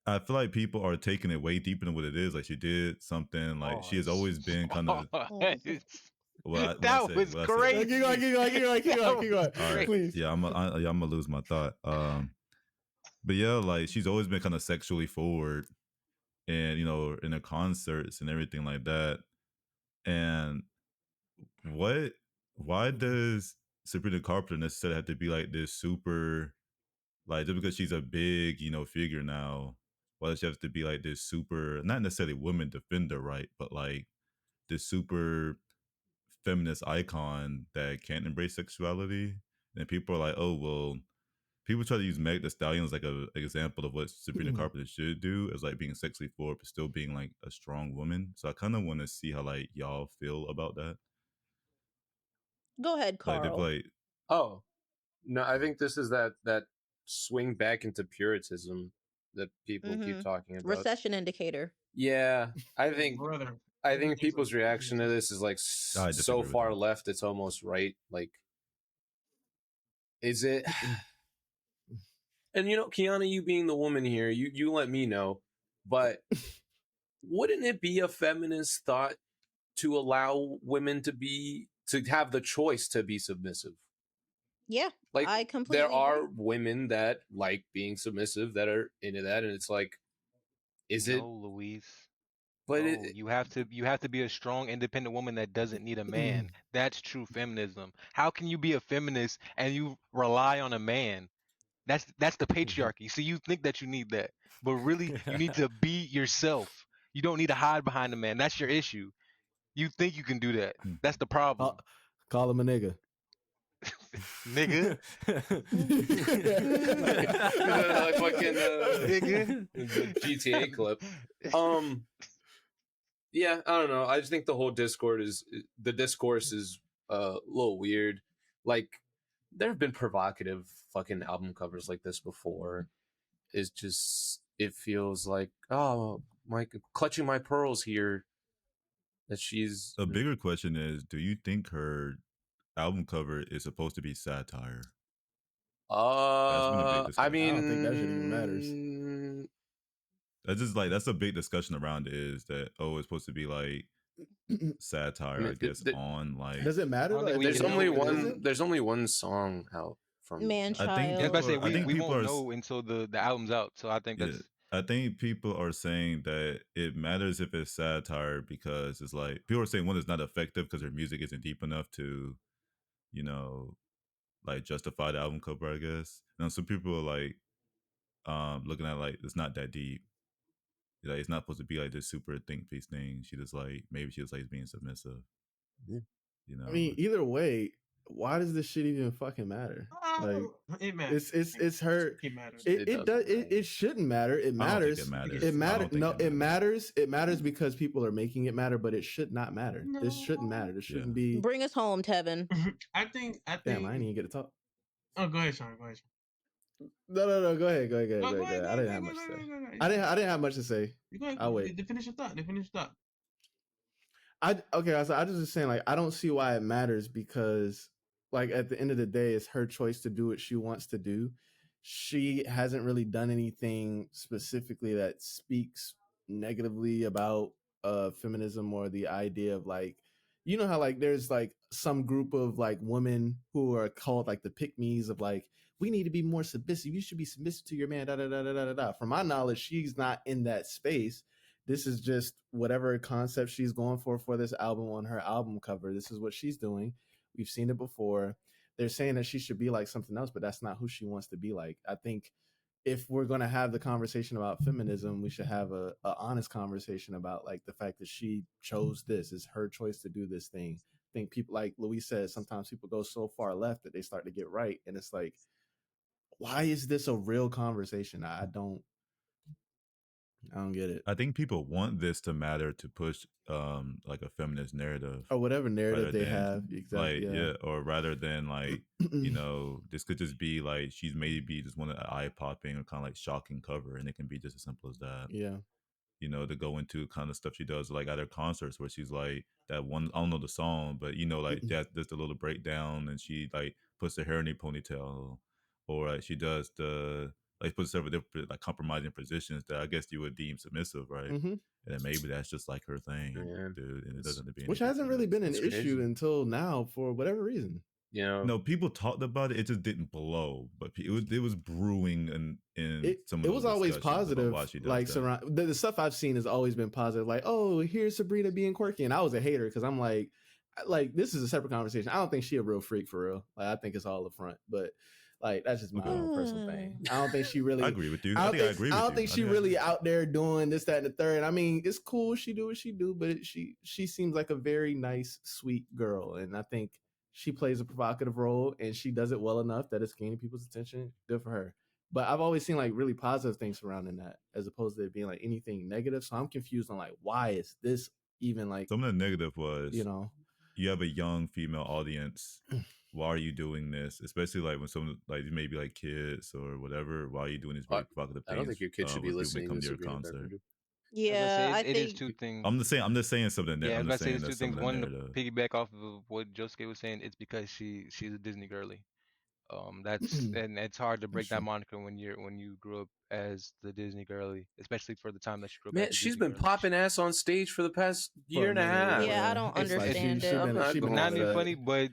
I feel like people are taking it way deeper than what it is. Like, she did something, like, she has always been kind of. That was great. Keep going. All right. Please. Yeah, I'm gonna lose my thought. But yeah, like, she's always been kind of sexually forward, and, you know, in her concerts and everything like that. And why does Sabrina Carpenter necessarily have to be like this super, like, just because she's a big, you know, figure now, why does she have to be like this super, not necessarily women defender, right? But like this super feminist icon that can't embrace sexuality, and people are like, oh well. People try to use Meg Thee Stallion as like an example of what Sabrina Carpenter should do, as like being sexually forward but still being like a strong woman. So I kind of want to see how like y'all feel about that. Go ahead, Like Carl. like, oh no, I think this is that swing back into puritanism that people keep talking about. Recession indicator. Yeah, I think Brother, I think people's reaction to this is like I so disagree with far that. left, it's almost right. Like, is it? And you know, Kiana, you being the woman here, you let me know. But wouldn't it be a feminist thought to allow women to have the choice to be submissive? Yeah, Like, I completely there are agree. women that like being submissive that are into that, and it's like, is it? No, Louise. But No, you have to be a strong, independent woman that doesn't need a man. That's true feminism. How can you be a feminist and you rely on a man? That's the patriarchy. So you think that you need that, but really you need to be yourself. You don't need to hide behind a man. That's your issue. You think you can do that. That's the problem. Call him a nigga. Nigga. like fucking Nigga. the GTA clip. Yeah, I don't know. I just think the whole discourse is a little weird. Like, there have been provocative fucking album covers like this before. It's just, it feels like, oh, my clutching my pearls here. That she's a bigger question is, do you think her album cover is supposed to be satire? That's been a big discussion. I mean, I don't think that shit even matters. That's just like, that's a big discussion around it, is that, oh, it's supposed to be like satire, I guess, on like. Does it matter? Like, there's only one song out from Man I think Child. people, we won't know until the album's out. So I think that's. I think people are saying that it matters if it's satire because it's like, people are saying one is not effective because her music isn't deep enough to, you know, like justify the album cover, I guess. And some people are like looking at like, it's not that deep. Like, it's not supposed to be like this super think piece thing. She just like, maybe she just likes being submissive. Yeah. You know. I mean, either way, why does this shit even fucking matter? Like, it matters. It's her. It matters. It shouldn't matter. It matters. It matters. It matters. No, it matters. It matters because people are making it matter, but it should not matter. No. This shouldn't matter. This shouldn't be. Bring us home, Tevin. I think. Damn, I didn't even get to talk. Oh, go ahead, Sean. Go ahead. No. Go ahead. I didn't have much to say. I didn't have much to say. I'll wait. Finish your thought. Okay. So I was just saying, like, I don't see why it matters because, like, at the end of the day, it's her choice to do what she wants to do. She hasn't really done anything specifically that speaks negatively about feminism or the idea of, like, you know how, like, there's like some group of like women who are called like the pick-me's of like, we need to be more submissive. You should be submissive to your man. Da da da da da da. From my knowledge, she's not in that space. This is just whatever concept she's going for this album on her album cover. This is what she's doing. We've seen it before. They're saying that she should be like something else, but that's not who she wants to be like. I think if we're going to have the conversation about feminism, we should have a honest conversation about like the fact that she chose this. It's her choice to do this thing. I think people, like Louise said, sometimes people go so far left that they start to get right. And it's like, why is this a real conversation? I don't get it. I think people want this to matter to push like a feminist narrative or whatever narrative they have. Exactly. Like, or rather than like, you know, this could just be like she's maybe just one of the eye popping or kind of like shocking cover, and it can be just as simple as that. Yeah. You know, to go into kind of stuff she does like at her concerts where she's like that one, I don't know the song, but you know, like that's the little breakdown, and she like puts her hair in a ponytail, or like she does the like puts several different like compromising positions that I guess you would deem submissive, right? Mm-hmm. And then maybe that's just like her thing, dude. And it doesn't be which hasn't really been an issue until now for whatever reason. You know, no, people talked about it. It just didn't blow, but it was brewing, and some of it was always positive. Like that. The stuff I've seen has always been positive. Like, oh, here's Sabrina being quirky, and I was a hater because I'm like this is a separate conversation. I don't think she a real freak for real. Like, I think it's all a front, but Like that's just my own personal thing. I don't think she I really. agree with you. I I don't think I think. agree I with don't you. think she really out there doing this, that, and the third. I mean, it's cool. She do what she do, but she seems like a very nice, sweet girl, and I think she plays a provocative role, and she does it well enough that it's gaining people's attention. Good for her. But I've always seen like really positive things surrounding that, as opposed to it being like anything negative. So I'm confused on like why is this even like, Some of the negative was, you know, you have a young female audience. Why are you doing this? Especially like when someone like maybe like kids or whatever. Why are you doing these very provocative things? I don't think your kid should be when people may listening come to to your Sabrina concert. Carpenter. Yeah, I it is think two things. I'm just saying something. Yeah, I I'm was about just to say saying there's two that's some things. of the One, to narrative. piggyback off of what Josuke was saying, it's because she's a Disney girly. That's and it's hard to break that moniker when you grew up as the Disney girly, especially for the time that you grew up as Man, the she's Disney been girly. popping ass on stage for the past year and a half. Yeah, I don't It's understand it. I'm not she been going not over being that. funny, but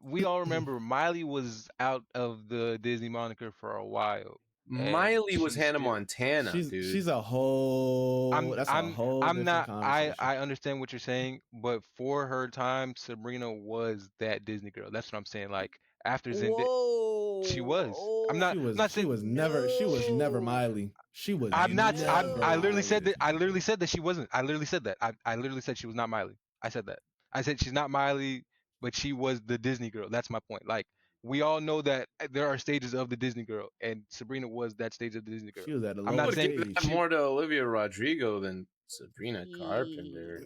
we all remember Miley was out of the Disney moniker for a while. and Miley was she's Hannah still- Montana, dude. She's a whole. That's a whole I'm different not conversation. I understand what you're saying, but for her time, Sabrina was that Disney girl. That's what I'm saying. Like after Zendaya, Whoa. she was. I'm She was. not She saying. was never. She was never No. Miley. She was. I'm not. Never I literally Miley. said that. I literally said that she wasn't. I literally said that. I literally said she was not Miley. I said that. I said she's not Miley, but she was the Disney girl. That's my point. Like we all know that there are stages of the Disney girl, and Sabrina was that stage of the Disney girl. She was at the I'm I not would lowest saying give that stage. more to Olivia Rodrigo than Sabrina Carpenter.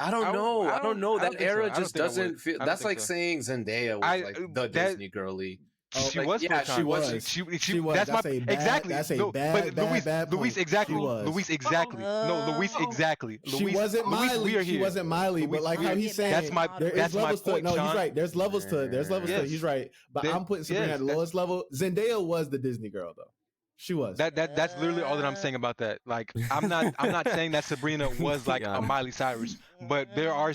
I don't know. I don't know. I don't That think so. era I don't just think I would. doesn't feel. I don't That's think like so. saying Zendaya was I like the that Disney girly. she like, was for yeah, a she time. was. She was. that's That's my a bad. exactly. That's a No, bad, but bad, bad Luis point. exactly. She was. Luis exactly. No, Luis exactly. She Luis, wasn't Luis, Miley. we are She here. wasn't Miley. Luis, But like we how are, he's saying, that's my there is that's my levels to it. point, No, he's Sean. right. There's levels to it. There's levels to it. Yes. He's right. But Then, I'm putting Sabrina at the lowest level. Zendaya was the Disney girl though. She was. that's literally all that I'm saying about that. Like I'm not saying that Sabrina was like a Miley Cyrus, but there are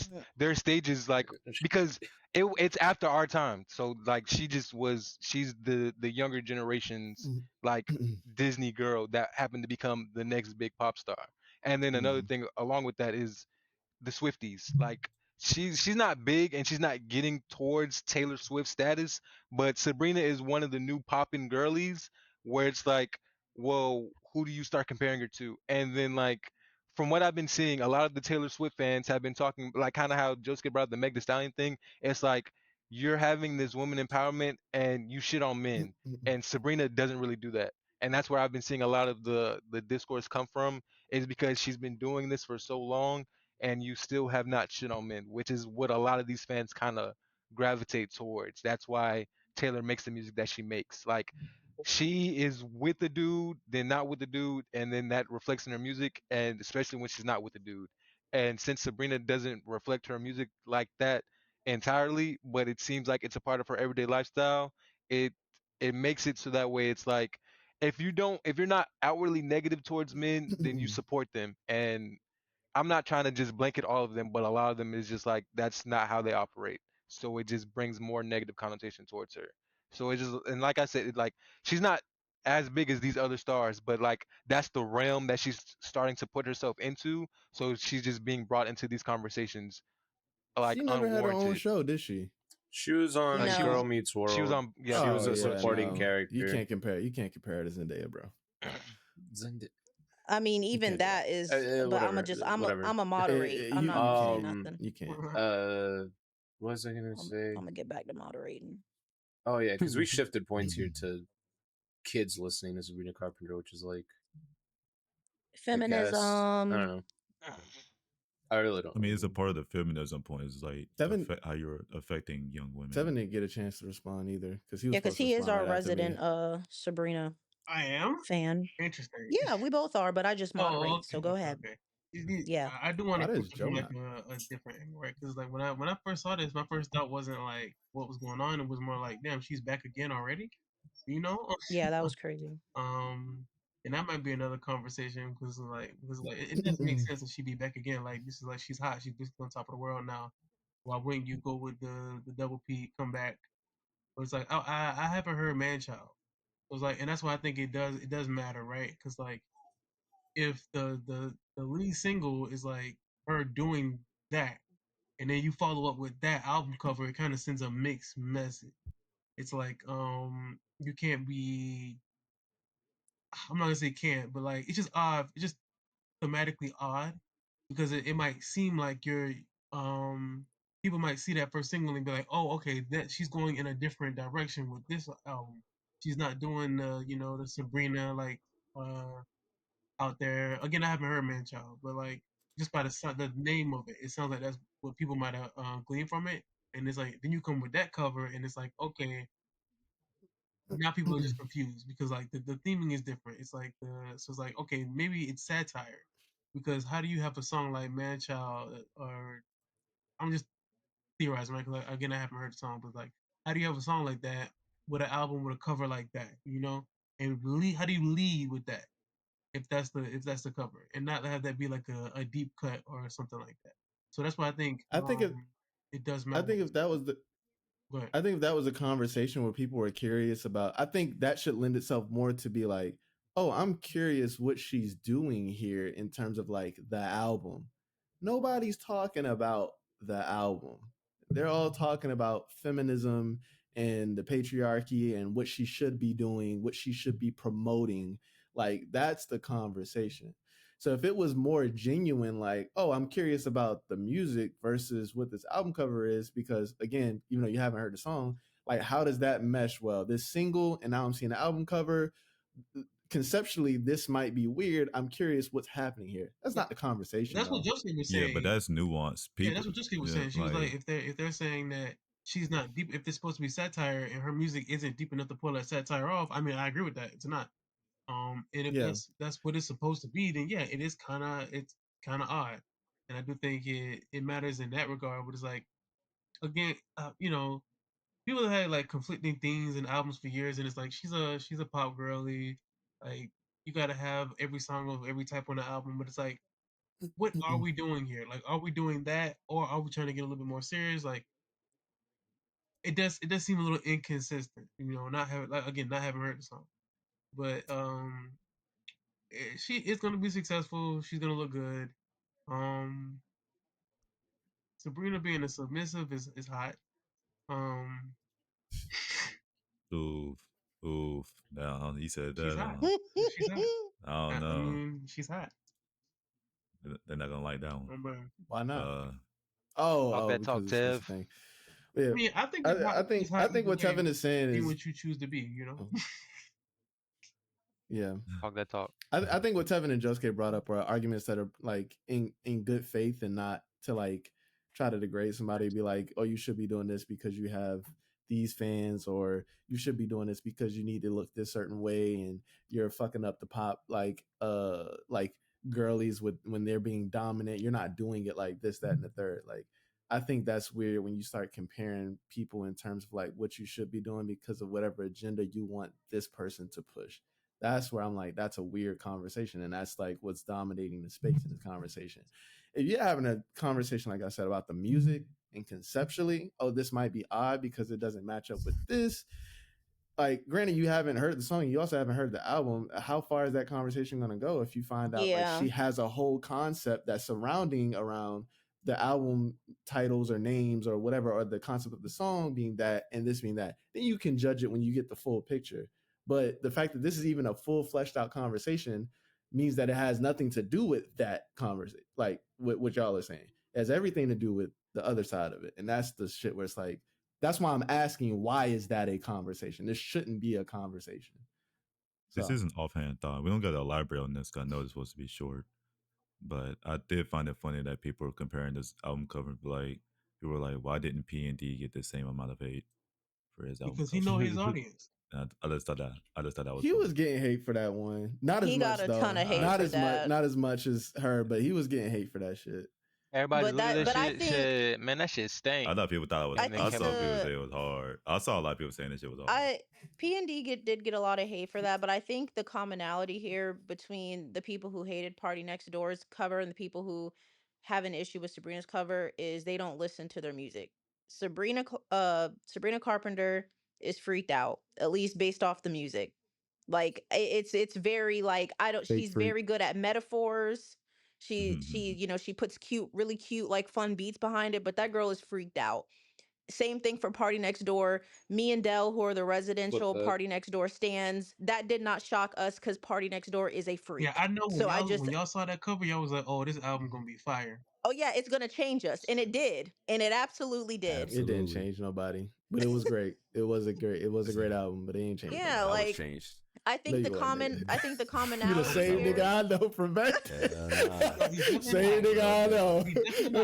stages like because it's after our time. So like she's the younger generation's like Disney girl that happened to become the next big pop star. And then another thing along with that is the Swifties. Like she's not big and she's not getting towards Taylor Swift status, but Sabrina is one of the new poppin' girlies where it's like, well, who do you start comparing her to? And then like from what I've been seeing, a lot of the Taylor Swift fans have been talking like kind of how Josuke brought up the Meg Thee Stallion thing. It's like you're having this woman empowerment and you shit on men, and Sabrina doesn't really do that. And that's where I've been seeing a lot of the discourse come from is because she's been doing this for so long and you still have not shit on men, which is what a lot of these fans kind of gravitate towards. That's why Taylor makes the music that she makes. Like she is with the dude, then not with the dude, and then that reflects in her music, and especially when she's not with the dude. And since Sabrina doesn't reflect her music like that entirely, but it seems like it's a part of her everyday lifestyle, it it makes it so that way it's like if you're not outwardly negative towards men, then you support them. And I'm not trying to just blanket all of them, but a lot of them is just like that's not how they operate. So it just brings more negative connotation towards her. So it just and like I said, like she's not as big as these other stars, but like that's the realm that she's starting to put herself into. So she's just being brought into these conversations like She never had her own unwarranted. show, did she? She was on Like she was Girl Meets World. she was on She was a supporting character. You can't compare. You can't compare her to Zendaya, bro. I mean, even that is. But I'm a moderate. I'm not gonna say nothing. You can't. What was I gonna say? I'm gonna get back to moderating. Oh yeah, because we shifted points here to kids listening to Sabrina Carpenter, which is like feminism. I don't know. I really don't. I mean, it's a part of the feminism point. It's like how you're affecting young women. Seven didn't get a chance to respond either because he is our resident Sabrina. I am fan. Interesting. Yeah, we both are, but I just moderate. Okay, so go ahead. Okay. Yeah, I do want to put like a different angle, right? Because like when I first saw this, my first thought wasn't like what was going on. It was more like, damn, she's back again already. You know? Yeah, that was crazy. And that might be another conversation because it doesn't make sense that she'd be back again. Like this is like she's hot, she's basically on top of the world now. Why wouldn't you go with the double P come back? But it's like I haven't heard Man Child. It was like, and that's why I think it does matter, right? Because like if the lead single is like her doing that, and then you follow up with that album cover, it kind of sends a mixed message. it's like you can't be. I'm not gonna say can't, but like it's just odd. It's just thematically odd because it might seem like you're people might see that first single and be like, oh, okay, that she's going in a different direction with this album. She's not doing the the Sabrina like uh out there. Again, I haven't heard Man Child, but like just by the name of it, it sounds like that's what people might have gleaned from it. And it's like then you come with that cover, and it's like okay, now people are just confused because like the theming is different. It's like so it's like okay, maybe it's satire because how do you have a song like Man Child or I'm just theorizing, right? 'Cause, like, again, I haven't heard the song, but like, how do you have a song like that with an album with a cover like that, And how do you lead with that if that's the cover, and not have that be like a deep cut or something like that? So that's why I think I think if it does I matter. think if that was the But I think if that was a conversation where people were curious about, I think that should lend itself more to be like, oh, I'm curious what she's doing here in terms of like the album. Nobody's talking about the album. They're all talking about feminism and the patriarchy and what she should be doing, what she should be promoting. Like, that's the conversation. So if it was more genuine, like, oh, I'm curious about the music versus what this album cover is, because again, even though you haven't heard the song, like, how does that mesh well? This single, and now I'm seeing the album cover. Conceptually, this might be weird. I'm curious what's happening here. That's not the conversation, that's what though. Josie was Yeah, saying. but that's nuance. People, Yeah, that's what Josie was saying. She was like, if they're saying that she's not deep, if it's supposed to be satire and her music isn't deep enough to pull that satire off, I mean, I agree with that. It's not. And if Yeah. that's what it's supposed to be, then yeah, it's kind of odd, and I do think it matters in that regard. But it's like again, people have had like conflicting things and albums for years, and it's like she's a pop girly, like you got to have every song of every type on the album, but it's like, what are we doing here? Like, are we doing that, or are we trying to get a little bit more serious? Like, it does seem a little inconsistent, not having like again not having heard the song, but she is gonna be successful. She's gonna look good. Um, Sabrina being a submissive is hot. Um, oof, oof. No, he said she's that. hot. She's hot. I don't I know. mean, she's hot. They're not gonna like that one. Why not? Talk that because talk, it's this Tev. thing. Yeah, I mean, I think it's hot. It's I hot think what Tevin is saying be is, what you choose to be. yeah. Talk that talk. I think what Tevin and Josuke brought up are arguments that are like in good faith and not to like try to degrade somebody, be like, oh, you should be doing this because you have these fans, or you should be doing this because you need to look this certain way and you're fucking up the pop like girlies with when they're being dominant. You're not doing it like this, that, and the third. Like, I think that's weird when you start comparing people in terms of like what you should be doing because of whatever agenda you want this person to push. That's where I'm like, that's a weird conversation. And that's like what's dominating the space in this conversation. If you're having a conversation, like I said, about the music and conceptually, oh, this might be odd because it doesn't match up with this. Like, granted, you haven't heard the song, you also haven't heard the album. How far is that conversation going to go if you find out like she has a whole concept that's surrounding around the album titles or names or whatever, or the concept of the song being that and this being that? Then you can judge it when you get the full picture. But the fact that this is even a full fleshed out conversation means that it has nothing to do with that conversation, like what y'all are saying. It has everything to do with the other side of it. And that's the shit where it's like, that's why I'm asking, why is that a conversation? This shouldn't be a conversation. This is an offhand thought. We don't got to elaborate on this because I know it's supposed to be short. But I did find it funny that people are comparing this album cover. Like, people were like, why didn't P&D get the same amount of hate for his album because cover? he know his audience. I just thought that was he funny. was getting hate for that one. Not as much though. He got a ton of hate for that. Not as much as her, but he was getting hate for that shit. Everybody look at that shit. Man, that shit stank. I thought people thought it was. I saw people say it was hard. I saw a lot of people saying that shit was hard. P&D did get a lot of hate for that, but I think the commonality here between the people who hated Party Next Door's cover and the people who have an issue with Sabrina's cover is they don't listen to their music. Sabrina Carpenter is freaked out, at least based off the music. Like, it's very like, she's very good at metaphors. She puts really cute like fun beats behind it, but that girl is freaked out. Same thing for Party Next Door. Me and Dell, who are the residential Party Next Door stands, that did not shock us because Party Next Door is a freak. Yeah, I know. So When y'all saw that cover, y'all was like, "Oh, this album gonna be fire." Oh yeah, it's gonna change us, and it did, and it absolutely did. It didn't change nobody, but it was great. It was a great album, but it ain't changed. Yeah, nobody. like changed. I think the commonality. You the same nigga I know from back. Same nigga I know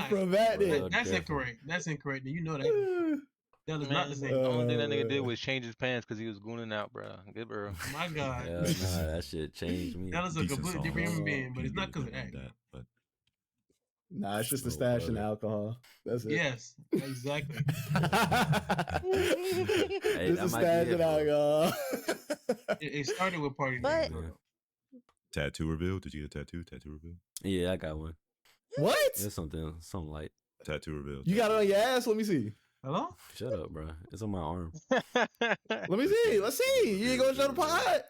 from back then. That's incorrect. That's incorrect. You know that. That is not the same. The only thing that nigga did was change his pants because he was gooning out, bro. Good bro. My God. Hell nah, that shit changed me. That was a completely different human being, but it's not because of that. But nah, it's just the stash and alcohol. That's it. Yes, exactly. It's the stash and alcohol. It started with Party But tattoo reveal? Did you get a tattoo? Tattoo reveal? Yeah, I got one. What? It's something light. Tattoo reveal. You got it on your ass? Let me see. Hello? Shut up, bro. It's on my arm. Let me see. Let's see. You ain't gonna show the pod?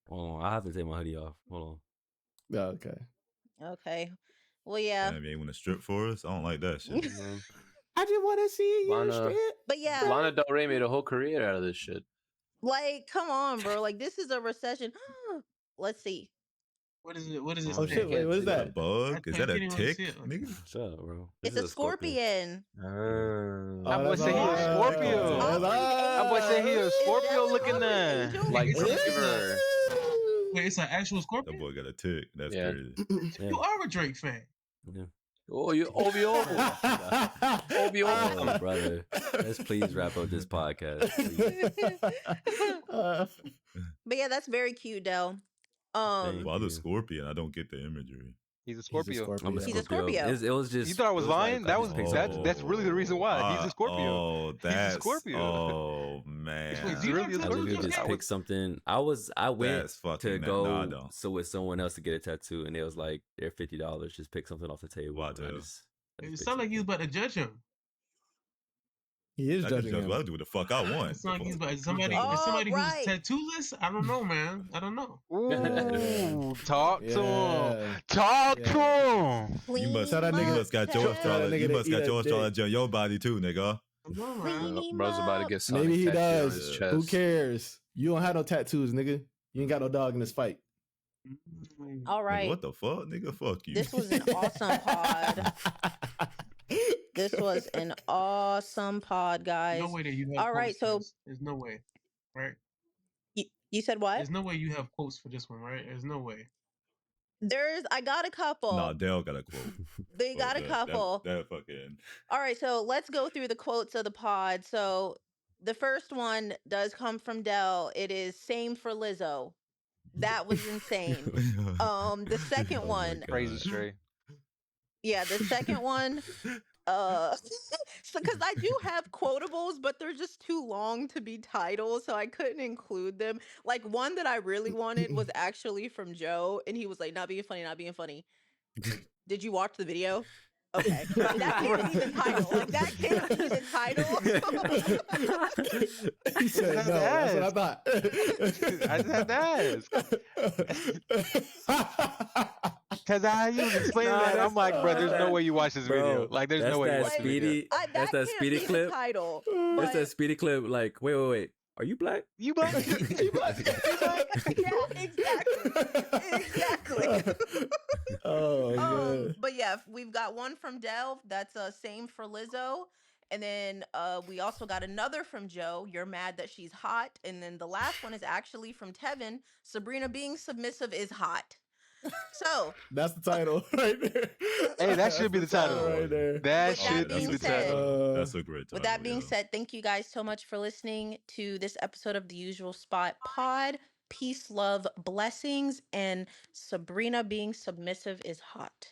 Hold on. I have to take my hoodie off. Hold on. Oh, okay. Okay. Well, yeah. Damn, you ain't want to strip for us? I don't like that shit. I just want to see you Lana- strip. But yeah, Lana Del Rey made a whole career out of this shit. like, come on, bro. Like, this is a recession. Let's see. What is it? What is this? Oh shit! Wait, what is Is that a that? bug? Is that a can't even tick, see it. nigga? Shut up, bro. It's This a is scorpion. Oh, That boy that's said he a all right. Scorpio. That's all That boy said he a Is Scorpio that looking an there. angel? Like It's a- River. Wait, it's an actual That scorpion? boy got a tick. That's Yeah. crazy. Yeah. You are a Drake fan. Yeah. Oh, you OVO. Oh, brother. Let's please wrap up this podcast. Please. But yeah, that's very cute, Del. Thank Well, I'm you. a scorpion. I don't get the imagery. He's a Scorpio. I'm a He's a Scorpio. Scorpio. It was just. You thought I was it like lying? That I was just picked that's something. really the reason why. He's a Scorpio. Oh, that's Scorpio. Oh man, Wait, do you really have a I literally tattoos? just I picked something. I went that's fucking. to No, go I don't. so with someone else to get a tattoo, and it was like they're $50. Just pick something off the table. Why, and I dude? just It picked sounded like you was something. about to judge him. He is I can judging judge. him. I'll do what the fuck I want. It sounded like he was about somebody. Oh, Somebody right. who's tattooless. I don't know, man. I don't know. Ooh, talk to him. Yeah. Talk to him. You must, Tell that nigga you to- must got tell your that astrology. nigga You to must eat got a your dick. astrology on your body too, nigga. I don't know, man. Bro's about to get Sonic Maybe he tattooed on does. his chest. Who cares? You don't have no tattoos, nigga. You ain't got no dog in this fight. All Nigga, right. what the fuck, nigga? Fuck you. This was an awesome pod. This was an awesome pod, guys. No way that you have All right, quotes for so this. There's no way, right? you said what? There's no way you have quotes for this one, right? There's no way. I got a couple. Nah, Dale got a quote. They got a couple. That fucking. All right, so let's go through the quotes of the pod. So the first one does come from Dell. It is "Same for Lizzo." That was insane. The second Oh my one, God. Crazy straight. yeah, the second one, so because I do have quotables, but they're just too long to be titles, so I couldn't include them. Like one that I really wanted was actually from Joe, and he was like, "Not being funny, not being funny." Did you watch the video? Okay, that can't even title. Like that can't even title. He said, no, that's what I thought. I just had to ask. Because I was explaining Nah, that. I'm that's like, bro, there's no that- way you watch this video. Bro, Like, there's that's no way you that watch this video. speedy. That That's that can't speedy be the clip. title. That's but- that speedy clip. Like, wait. Are you black? You black? You black? Yeah, exactly. Oh, man. But yeah, we've got one from Delv. That's "Same for Lizzo." And then we also got another from Joe. "You're mad that she's hot." And then the last one is actually from Tevin. "Sabrina being submissive is hot." So That's the title right there. Hey, that should be the title. right there. That With that should be being the said- title. That's a great title. with that being yeah. said, thank you guys so much for listening to this episode of The Usual Spot Pod. Peace, love, blessings, and Sabrina being submissive is hot.